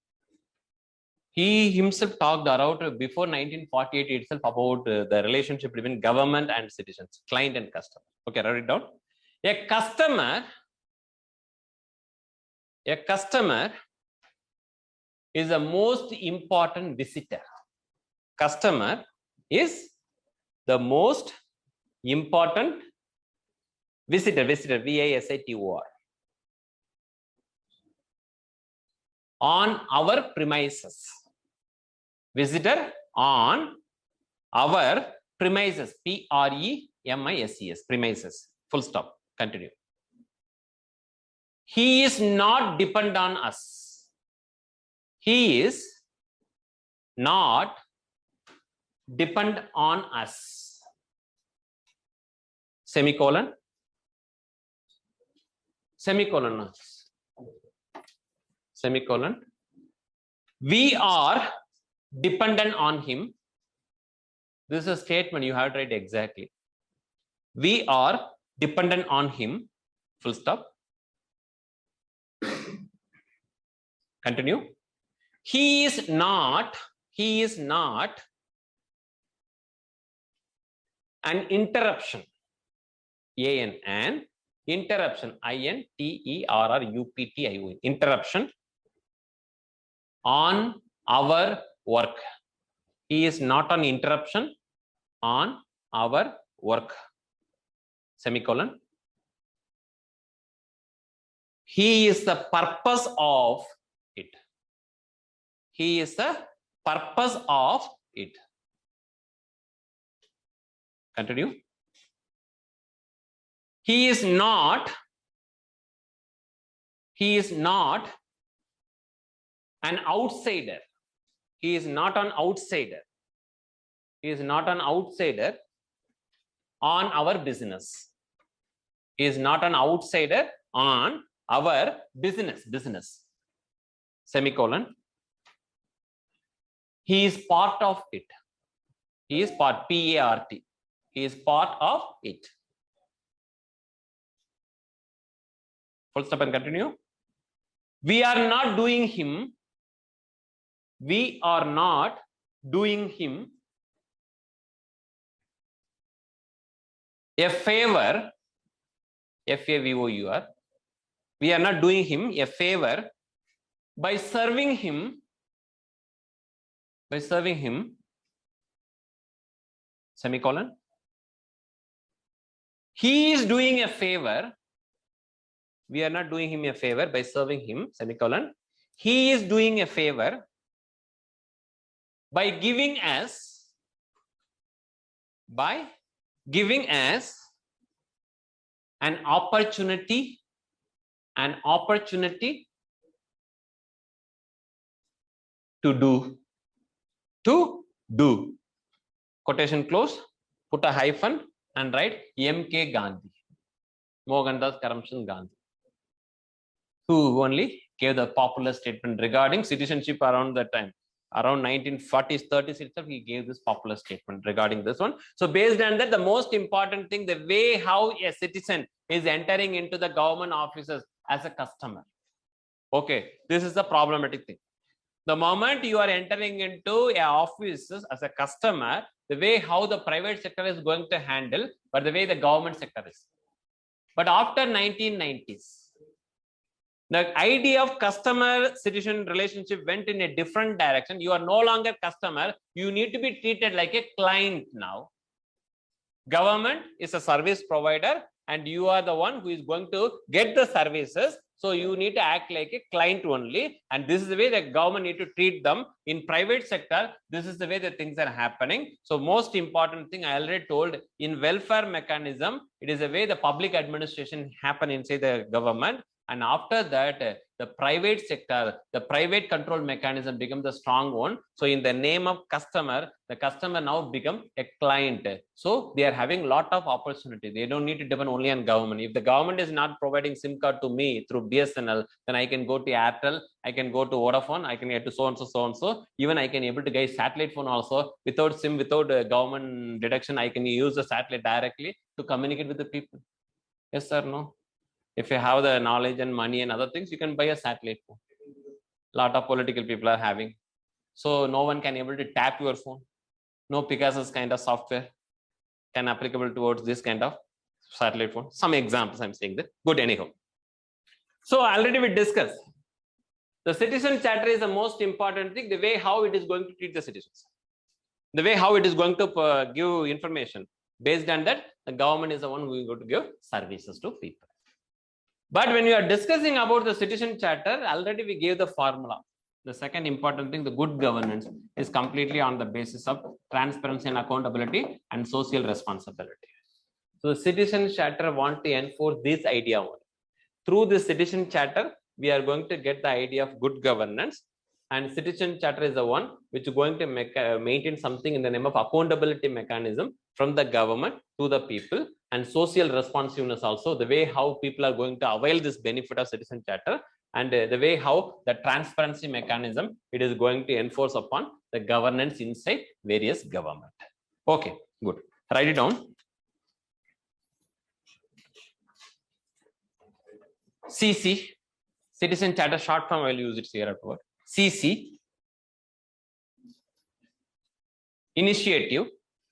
He himself talked about before 1948 itself about the relationship between government and citizens, client and customer. Okay, write it down. A customer is the most important visitor. Customer is the most important visitor, VISITOR. On our premises. Visitor on our premises. PREMISES. Premises. Full stop. Continue. He is not dependent on us. He is not depend on us. Semicolon. Semicolon. Semicolon. We are dependent on him. This is a statement you have to write exactly. We are dependent on him. Full stop. Continue. He is not an interruption. An interruption. interruption. Interruption on our work. He is not an interruption on our work. Semicolon. He is the purpose of it. He is the purpose of it. Continue. He is not an outsider. He is not an outsider. He is not an outsider on our business. He is not an outsider on our business. Semicolon. He is part of it. He is part, P-A-R-T. He is part of it. Full stop and continue. We are not doing him. We are not doing him a favor. F-A-V-O-U-R. We are not doing him a favor by serving him. Semicolon. He is doing a favor. We are not doing him a favor by serving him. Semicolon. He is doing a favor by giving us an opportunity to do. Quotation close, put a hyphen and write M.K. Gandhi, Mohandas Karamchand Gandhi, who only gave the popular statement regarding citizenship around that time. Around 1940s, 30s itself, he gave this popular statement regarding this one. So based on that, the most important thing, the way how a citizen is entering into the government offices as a customer. Okay, this is the problematic thing. The moment you are entering into a office as a customer, the way how the private sector is going to handle, but the way the government sector is. But after 1990s, the idea of customer-citizen relationship went in a different direction. You are no longer customer. You need to be treated like a client now. Government is a service provider and you are the one who is going to get the services. So you need to act like a client only. And this is the way the government need to treat them. In private sector, this is the way the things are happening. So most important thing I already told, in welfare mechanism, it is the way the public administration happen inside the government. And after that, the private sector, the private control mechanism becomes the strong one. So in the name of customer, the customer now become a client. So they are having a lot of opportunity. They don't need to depend only on government. If the government is not providing SIM card to me through BSNL, then I can go to Airtel, I can go to Vodafone, I can get to so-and-so. Even I can able to get satellite phone also. Without SIM, without government deduction, I can use the satellite directly to communicate with the people. Yes or no? If you have the knowledge and money and other things, you can buy a satellite phone. A lot of political people are having. So no one can able to tap your phone. No Pegasus kind of software can applicable towards this kind of satellite phone. Some examples I'm saying that. Good anyhow. So already we discussed. The citizen charter is the most important thing, the way how it is going to treat the citizens. The way how it is going to give information. Based on that, the government is the one who is going to give services to people. But when we are discussing about the citizen charter, already we gave the formula. The second important thing, the good governance, is completely on the basis of transparency and accountability and social responsibility. So the citizen charter want to enforce this idea only. through the citizen charter, we are going to get the idea of good governance. And citizen charter is the one which is going to maintain something in the name of accountability mechanism from the government to the people, and social responsiveness also, the way how people are going to avail this benefit of citizen charter, and the way how the transparency mechanism it is going to enforce upon the governance inside various government. Okay, good. Write it down. CC, citizen charter short form, I will use it here at work. CC, initiative,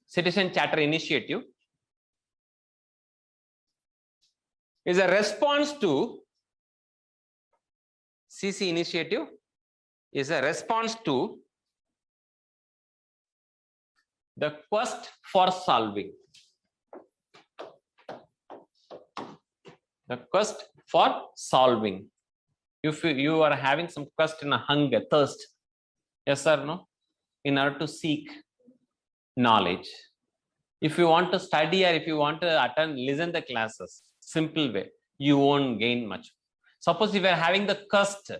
citizen charter initiative, is a response to, CC initiative is a response to the quest for solving. The quest for solving. If you are having some quest in a hunger, thirst, yes or no, in order to seek knowledge. If you want to study or if you want to attend, listen the classes, simple way, you won't gain much. Suppose if you are having the quest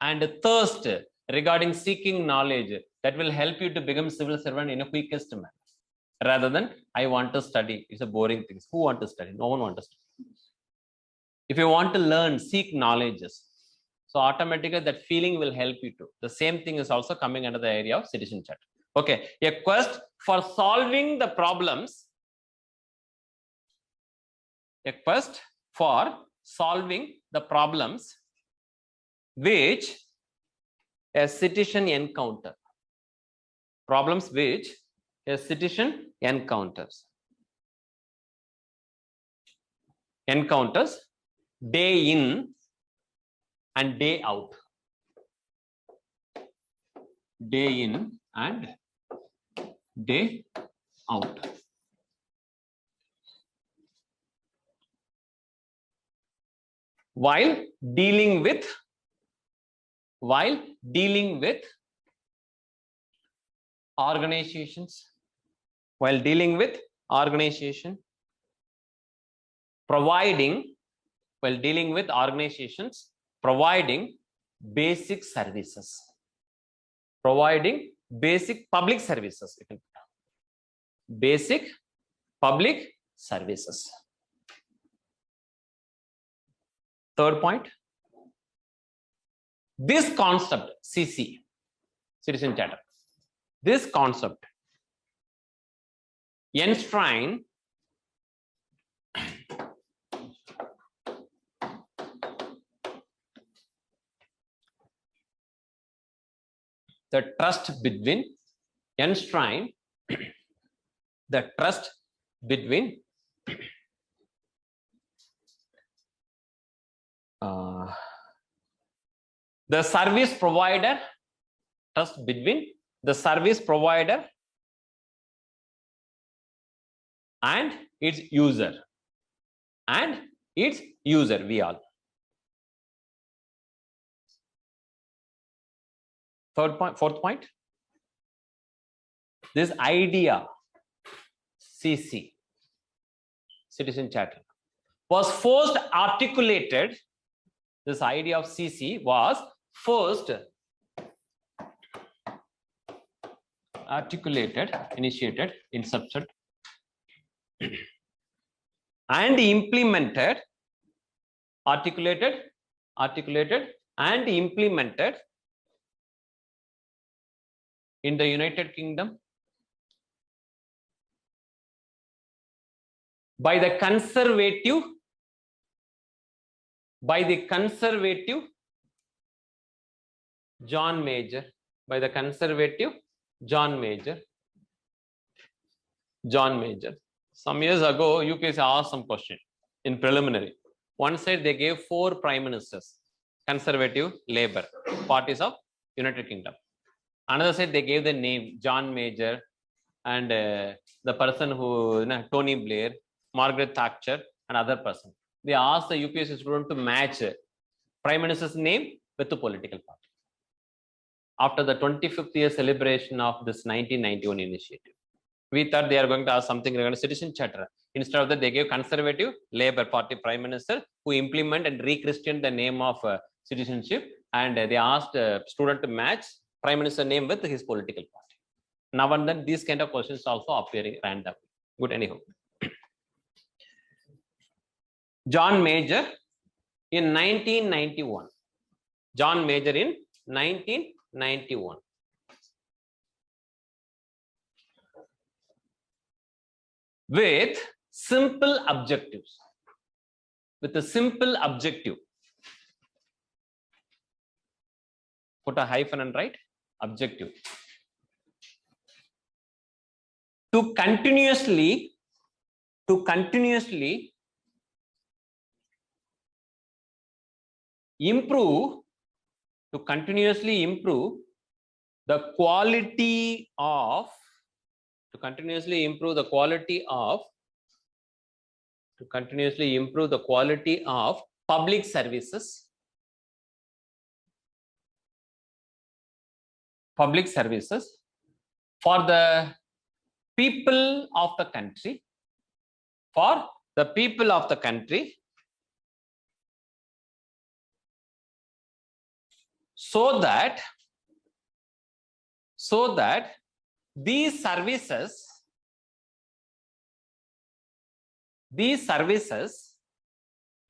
and thirst regarding seeking knowledge, that will help you to become civil servant in a quickest manner. Rather than, I want to study, it's a boring thing. Who want to study? No one wants to study. If you want to learn, seek knowledges, so automatically that feeling will help you to. The same thing is also coming under the area of citizen charter. Okay, a quest for solving the problems. A quest for solving the problems which a citizen encounter. Problems which a citizen encounters. Encounters day in and day out. Day in and day out. While dealing with organizations, providing basic services, providing basic public services, you can put down. Basic public services. Third point, this concept, CC, citizen charter, this concept enshrine the trust between, enshrine the trust between the service provider, trust between the service provider and its user, we all. Fourth point, this idea CC, citizen charter, was first articulated. This idea of CC was first articulated, initiated, incepted, and implemented, articulated and implemented in the United Kingdom by the conservative John Major, Some years ago, UPSC asked some question in preliminary. One side they gave 4 prime ministers, conservative, Labour, parties of United Kingdom. Another side they gave the name John Major and the person who, Tony Blair, Margaret Thatcher, and other person. They asked the UPSC student to match prime minister's name with the political party. After the 25th year celebration of this 1991 initiative, we thought they are going to ask something regarding citizen charter. Instead of that, they gave Conservative Labour Party Prime Minister who implement and re-christian the name of citizenship, and they asked student to match Prime Minister name with his political party. Now and then these kind of questions also appearing randomly. Good, anyhow. John Major in 1991. John Major in 1991. With simple objectives. With a simple objective. Put a hyphen and write objective. To continuously improve the quality of public services for the people of the country, so that these services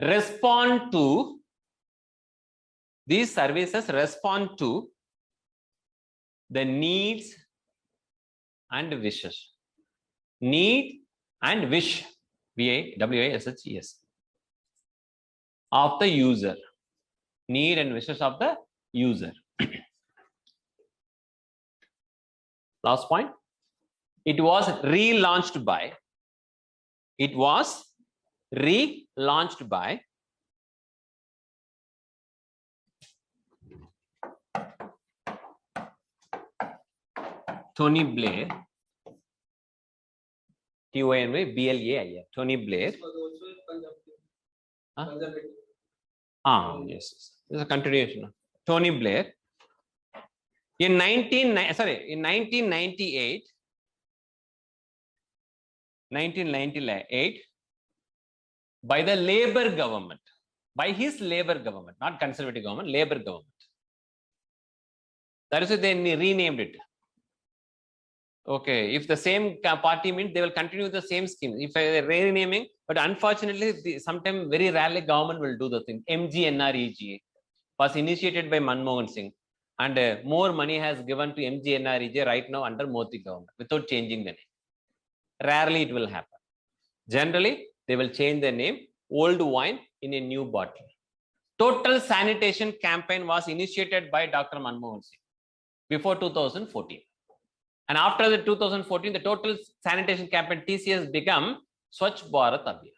respond to the needs and wishes. Need and wish, WISHES, of the user. Need and wishes of the user. Last point. It was relaunched by Tony Blair, TONY-BLAIR, Tony Blair. Yes. This is a continuation. Tony Blair. In 1998, by the Labour government, by his Labour government, not Conservative government, Labour government. That is why they renamed it. Okay, if the same party means they will continue the same scheme. If they're renaming, but unfortunately, sometimes very rarely government will do the thing. MGNREGA was initiated by Manmohan Singh, and more money has given to MGNREGA right now under Modi government without changing the name. Rarely it will happen. Generally, they will change the name, old wine in a new bottle. Total sanitation campaign was initiated by Dr. Manmohan Singh before 2014. And after the 2014, the total sanitation campaign TCS become Swachh Bharat Abhiyan.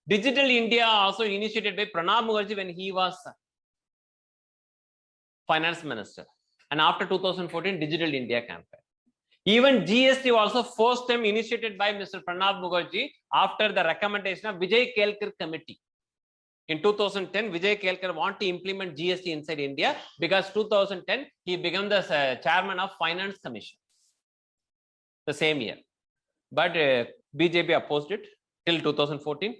Digital India also initiated by Pranab Mukherjee when he was finance minister. And after 2014, Digital India campaign. Even GST also first time initiated by Mr. Pranab Mukherjee after the recommendation of Vijay Kelkar committee. In 2010, Vijay Kelkar wanted to implement GST inside India because 2010, he became the chairman of Finance Commission. The same year. But BJP opposed it till 2014.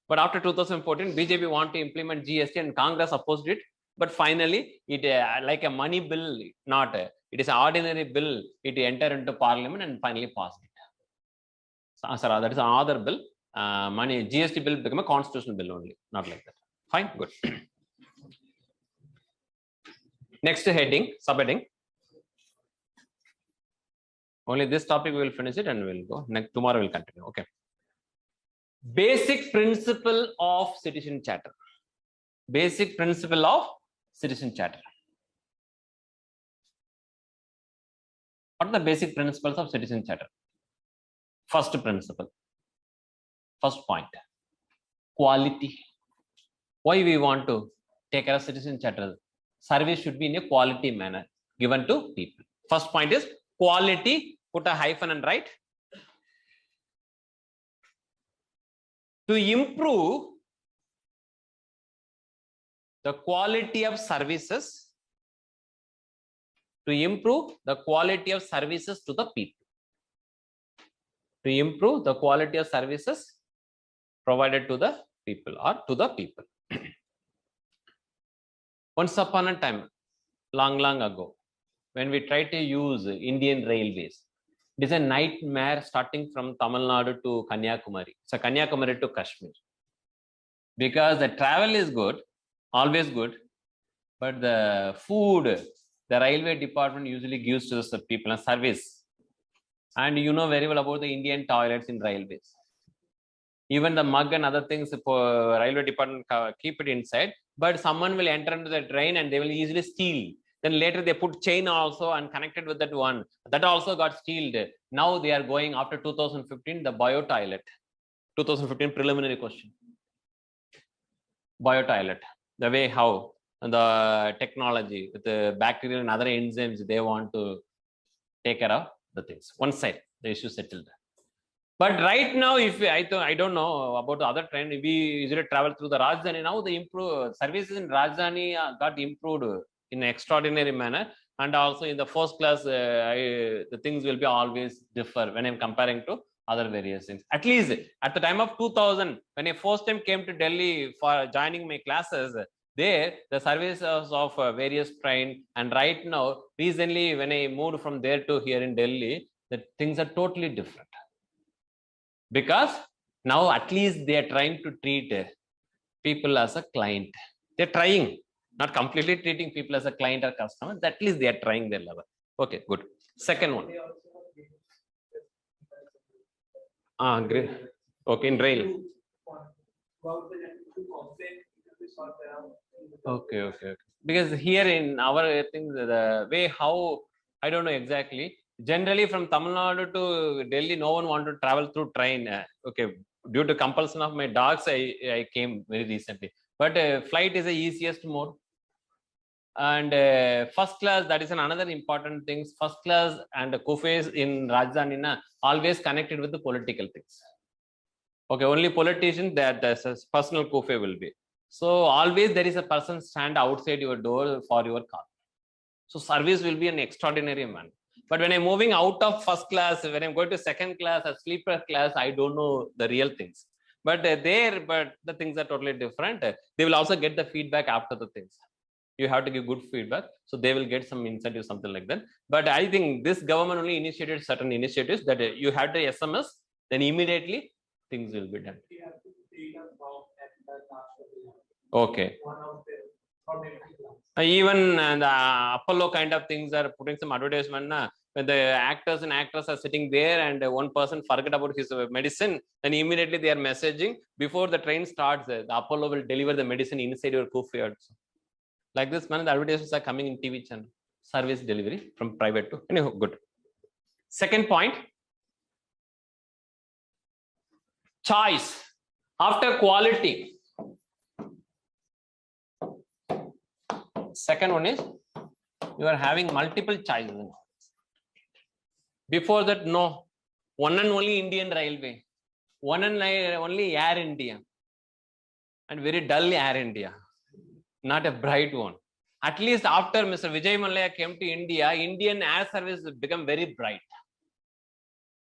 But after 2014, BJP wanted to implement GST and Congress opposed it. But finally, it like a money bill, it is an ordinary bill, it entered into parliament and finally passed it. So, that is another bill. GST bill became a constitutional bill only, not like that. Fine, good. Next heading, subheading. Only this topic we will finish it and we'll go. Tomorrow we'll continue. Okay. Basic principle of Citizen Charter. Basic principle of Citizen Charter. What are the basic principles of Citizen Charter? First principle. First point. Quality. Why we want to take care of Citizen Charter? Service should be in a quality manner given to people. First point is quality. Put a hyphen and write. To improve the quality of services, to the people. to improve the quality of services provided to the people or to the people. Once upon a time, long ago, when we tried to use Indian railways, it is a nightmare starting from Tamil Nadu to Kanyakumari. So Kanyakumari to Kashmir. Because the travel is good, always good, but the food, the railway department usually gives to the people a service. And you know very well about the Indian toilets in railways. Even the mug and other things, railway department keep it inside, but someone will enter into the train and they will easily steal. Then later they put chain also and connected with that one. That also got stealed. Now they are going after 2015, the bio toilet. 2015 preliminary question. Bio toilet. The way how the technology with the bacterial and other enzymes, they want to take care of the things. One side, the issue settled. But right now, if I don't know about the other trend, we usually travel through the Rajdhani. Now the improved services in Rajdhani got improved in an extraordinary manner, and also in the first class, the things will be always differ when I'm comparing to other various things. At least at the time of 2000, when I first time came to Delhi for joining my classes, there the services of various train, and right now recently when I moved from there to here in Delhi, the things are totally different. Because now at least they are trying to treat people as a client. They're trying, not completely treating people as a client or customer. At least they are trying their level. Okay, good. Second one. Great. Okay, in rail. Okay. Because here in our things, the way how, I don't know exactly. Generally, from Tamil Nadu to Delhi, no one wanted to travel through train. Okay, due to compulsion of my dogs, I came very recently. But flight is the easiest mode. And first class, that is another important thing. First class and coupés in Rajdhani always connected with the political things. Okay, only politicians, that the personal coupé will be. So always there is a person stand outside your door for your car. So service will be an extraordinary manner. But when I'm moving out of first class, when I'm going to second class or sleeper class, I don't know the real things. But but the things are totally different. They will also get the feedback after the things. You have to give good feedback, so they will get some incentive, something like that. But I think this government only initiated certain initiatives that you have to SMS, then immediately things will be done. Okay. Even the Apollo kind of things are putting some advertisement. When the actors and actresses are sitting there and one person forget about his medicine, then immediately they are messaging before the train starts. The Apollo will deliver the medicine inside your coffee. Like this, man, the advertisements are coming in TV channel. Service delivery from private to anyhow, good. Second point, choice after quality. Second one is you are having multiple choices. Before that, no, one and only Indian Railway, one and only Air India, and very dull Air India, not a bright one. At least after Mr. Vijay Mallya came to India, Indian air service has become very bright.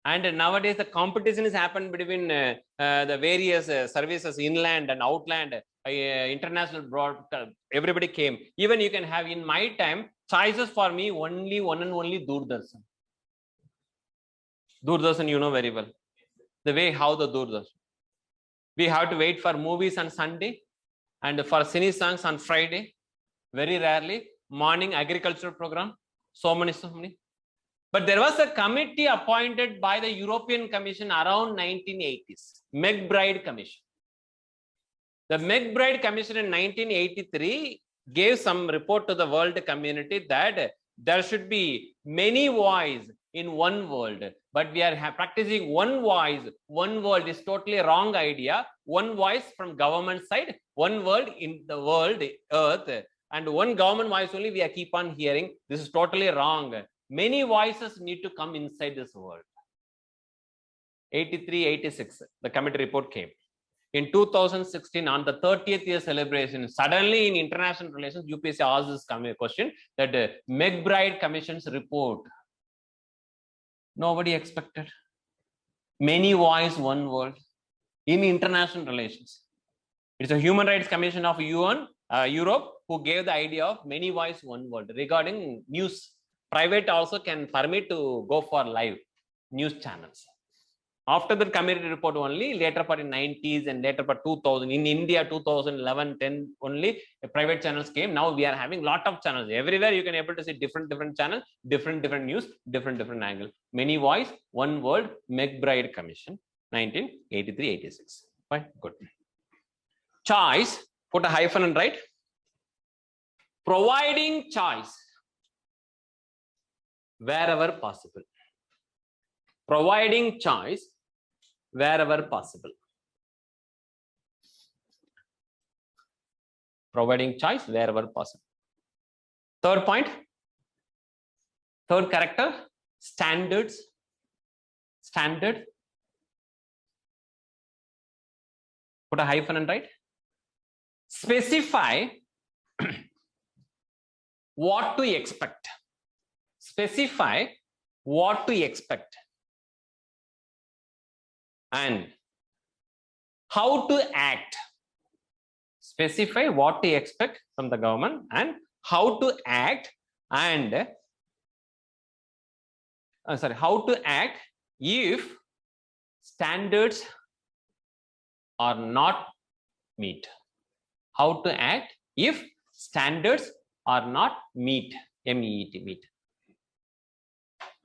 And nowadays the competition has happened between the various services, inland and outland, international broadcast. Everybody came. Even you can have, in my time, choices for me only one and only Doordarshan. Doordarshan, you know very well. The way how the Doordarshan. We have to wait for movies on Sunday and for cine songs on Friday. Very rarely. Morning agricultural program. So many. But there was a committee appointed by the European Commission around 1980s. McBride Commission. The McBride Commission in 1983 gave some report to the world community that there should be many voices in one world, but we are practicing one voice. One world is totally wrong idea. One voice from government side, one world in the world, earth, and one government voice only we are keep on hearing. This is totally wrong. Many voices need to come inside this world. 83, 86, the committee report came. In 2016, on the 30th year celebration, suddenly in international relations, UPSC asked this question that McBride Commission's report. Nobody expected. Many voice, one world in international relations. It's a Human Rights Commission of UN, Europe, who gave the idea of many voice, one world regarding news. Private also can permit to go for live news channels. After the committee report only, later part in 90s and later part 2000, in India 2011, 10 only private channels came. Now we are having lot of channels. Everywhere you can able to see different channels, different news, different angle. Many voice, one world, McBride Commission, 1983-86. Fine, good. Choice, put a hyphen and write. Providing choice wherever possible. Providing choice wherever possible. Providing choice wherever possible. Third point, third character, standards. Standard. Put a hyphen and write. Specify what to expect. Specify what to expect. And how to act. Specify what to expect from the government and how to act and how to act if standards are not met. How to act if standards are not met. MEET, meet.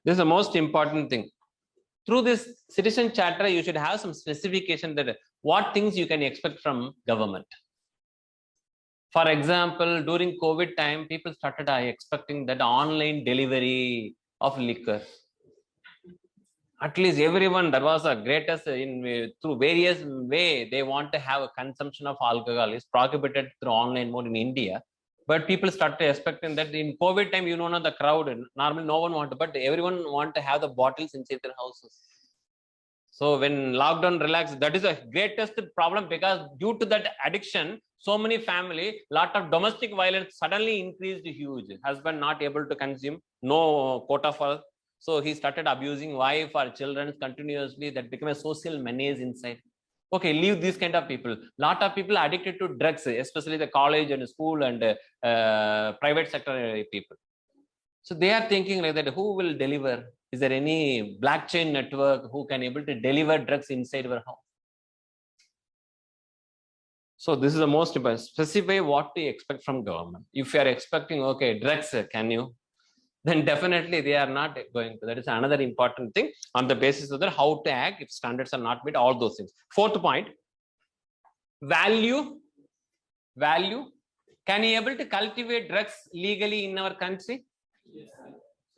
This is the most important thing. Through this citizen charter, you should have some specification that what things you can expect from government. For example, during COVID time, people started expecting that online delivery of liquor. At least everyone, that was the greatest through various way they want to have a consumption of alcohol is prohibited through online mode in India. But people started expecting that in COVID time, the crowd, normally no one wanted, but everyone want to have the bottles inside their houses. So when lockdown relaxed, that is the greatest problem, because due to that addiction, so many family, lot of domestic violence suddenly increased huge. Husband not able to consume, no quota for. So he started abusing wife or children continuously. That became a social menace inside. Okay, leave these kind of people. Lot of people addicted to drugs, especially the college and school and private sector people. So they are thinking like that, who will deliver? Is there any blockchain network who can able to deliver drugs inside our house? So this is the most important. Specify what to expect from government. If you are expecting, okay, drugs, can you? Then definitely they are not going to. That is another important thing on the basis of that, how to act if standards are not met, all those things. Fourth point, value. Value. Can you able to cultivate drugs legally in our country? Yes,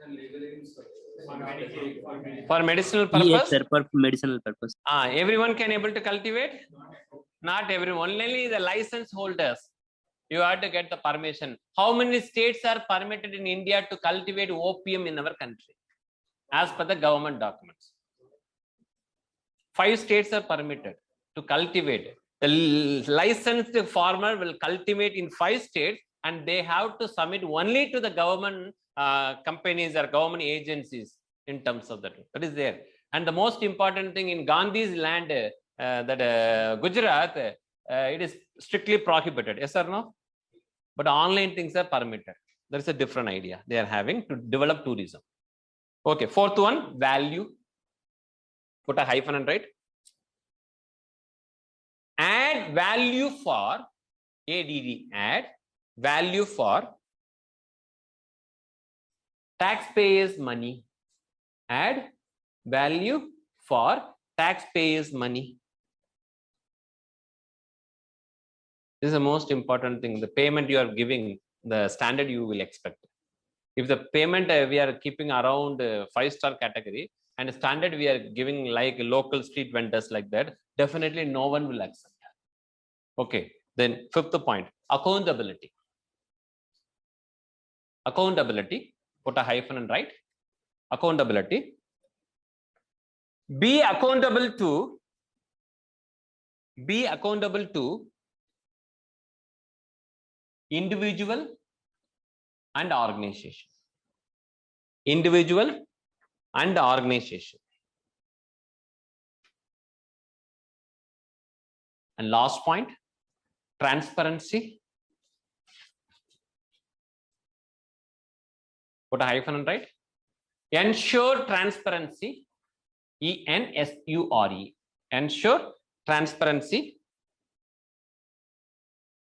legally for medicinal purpose? Yes, sir, for medicinal purpose. Everyone can able to cultivate? Not everyone. Only the license holders. You have to get the permission. How many states are permitted in India to cultivate opium in our country? As per the government documents. 5 states are permitted to cultivate. The licensed farmer will cultivate in 5 states, and they have to submit only to the government companies or government agencies in terms of that. That is there. And the most important thing in Gandhi's land, Gujarat, it is strictly prohibited. Yes or no? But online things are permitted. There is a different idea they are having to develop tourism. Okay, fourth one, value. Put a hyphen and write. Add value for ADD. Add value for taxpayers' money. Add value for taxpayers' money. This is the most important thing. The payment you are giving, the standard you will expect. If the payment we are keeping around 5-star category, and the standard we are giving like local street vendors like that, definitely no one will accept. Okay, then fifth point, accountability. Accountability, put a hyphen and write. Accountability. Be accountable to individual and organization. Individual and organization. And last point, transparency. Put a hyphen and write. Ensure transparency. ENSURE. Ensure transparency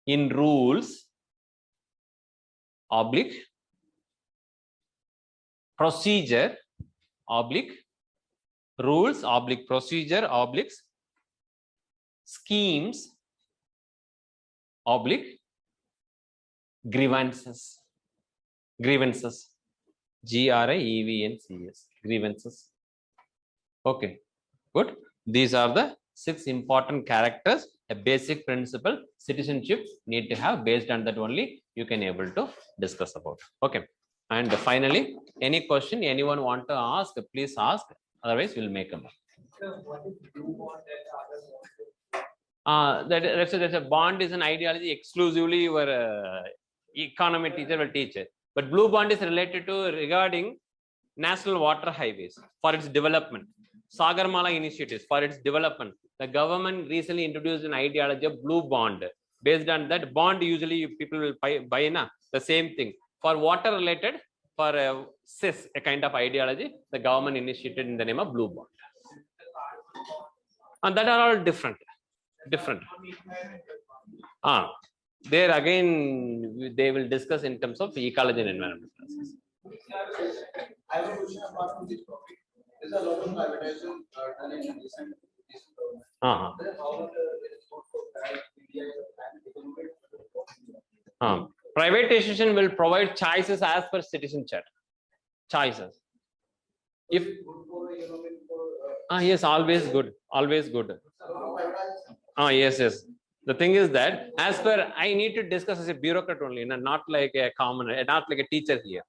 in rules, oblique, procedure, oblique, rules, oblique, procedure, obliques, schemes, oblique, grievances. Grievances. GRIEVANCES. Grievances. Okay, good. These are the 6 important characters, a basic principle citizenship need to have. Based on that only you can able to discuss about. Okay. And finally, any question anyone want to ask, please ask. Otherwise, we'll make them. That's a bond is an ideology exclusively your economy teacher will teach it. But blue bond is related to regarding national water highways for its development. Sagarmala initiatives for its development. The government recently introduced an ideology of blue bond. Based on that bond, usually people will buy the same thing. For water related, for CIS, a kind of ideology, the government initiated in the name of blue bond. And that are all different. There again, they will discuss in terms of ecology and environment. I have a question apart from this topic. There's a lot of privatization done in recent government. Then how it is good for private India and privatization will provide choices as per citizenship. Choices. If yes, always good. Yes. The thing is that as per I need to discuss as a bureaucrat only, not like a commoner, not like a teacher here.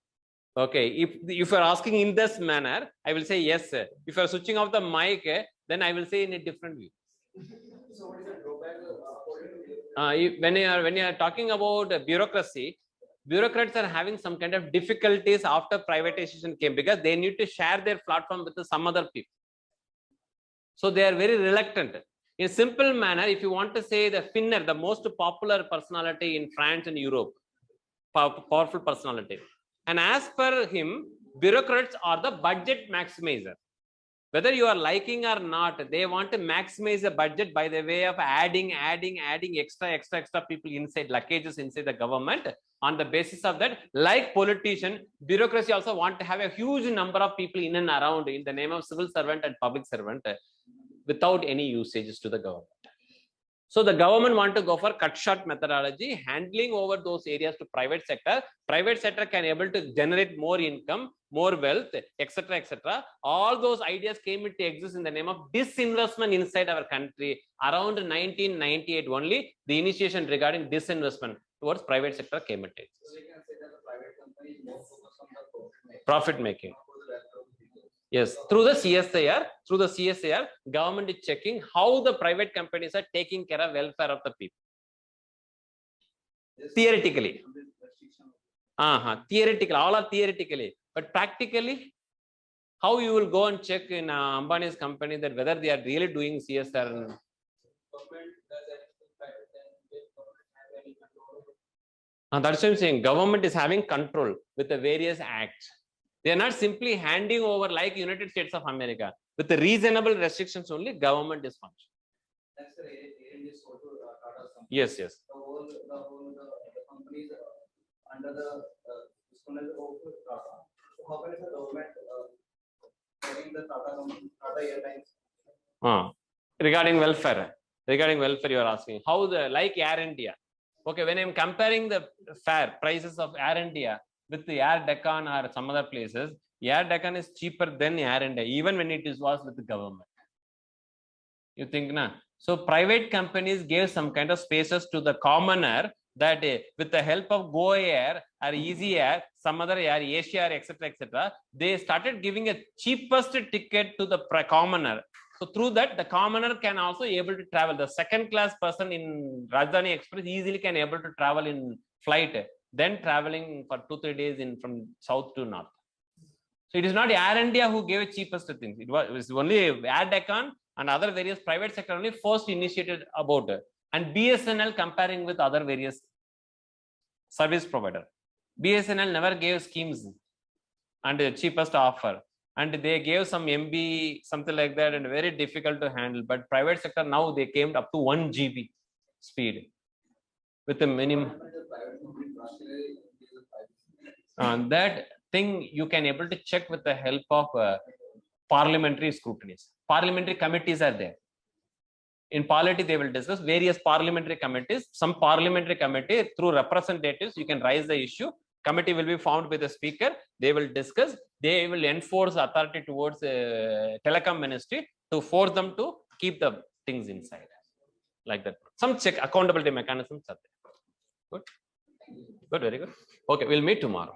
Okay, if you're asking in this manner, I will say yes, sir. If you're switching off the mic, then I will say in a different way. So what is the drawback When you are talking about bureaucracy, bureaucrats are having some kind of difficulties after privatization came because they need to share their platform with some other people. So they are very reluctant. In a simple manner, if you want to say the Finner, the most popular personality in France and Europe, powerful personality. And as per him, bureaucrats are the budget maximizer. Whether you are liking or not, they want to maximize the budget by the way of adding extra people inside, luggages inside the government. On the basis of that, like politician, bureaucracy also want to have a huge number of people in and around in the name of civil servant and public servant without any usages to the government. So the government want to go for cut short methodology, handling over those areas to private sector. Private sector can able to generate more income, more wealth, etc. All those ideas came into existence in the name of disinvestment inside our country. Around 1998 only, the initiation regarding disinvestment towards private sector came into existence. So we can say that the private company is more focused on the profit making. Yes, through the CSIR, government is checking how the private companies are taking care of welfare of the people. Theoretically. Theoretically, all are theoretically. But practically, how you will go and check in Ambani's company that whether they are really doing CSR? That's what I'm saying. Government is having control with the various acts. They are not simply handing over like United States of America. With the reasonable restrictions only, government is functioning. That's the area is sold to Tata company. Yes. The companies under the Tata. So how can the government getting the Tata Airlines? Regarding welfare, you are asking how like Air India. Okay, when I'm comparing the fare prices of Air India with the Air Deccan or some other places, Air Deccan is cheaper than Air India, even when it was with the government. You think, na? So private companies gave some kind of spaces to the commoner that with the help of Go Air or Easy Air, some other Air, Asia Air, etc., they started giving a cheapest ticket to the commoner. So through that, the commoner can also able to travel. The second class person in Rajdhani Express easily can able to travel in flight, then traveling for 2-3 days from south to north. So it is not Air India who gave cheapest things. It was only Air Deccan and other various private sector only first initiated about it. And BSNL comparing with other various service provider. BSNL never gave schemes and the cheapest offer. And they gave some MB, something like that, and very difficult to handle. But private sector, now they came up to 1 GB speed with a minimum. That thing you can able to check with the help of parliamentary scrutinies. Parliamentary committees are there. In polity, they will discuss various parliamentary committees. Some parliamentary committee through representatives, you can raise the issue. Committee will be formed by the speaker. They will discuss. They will enforce authority towards telecom ministry to force them to keep the things inside. Like that. Some check accountability mechanisms are there. Good. Good. Very good. Okay. We'll meet tomorrow.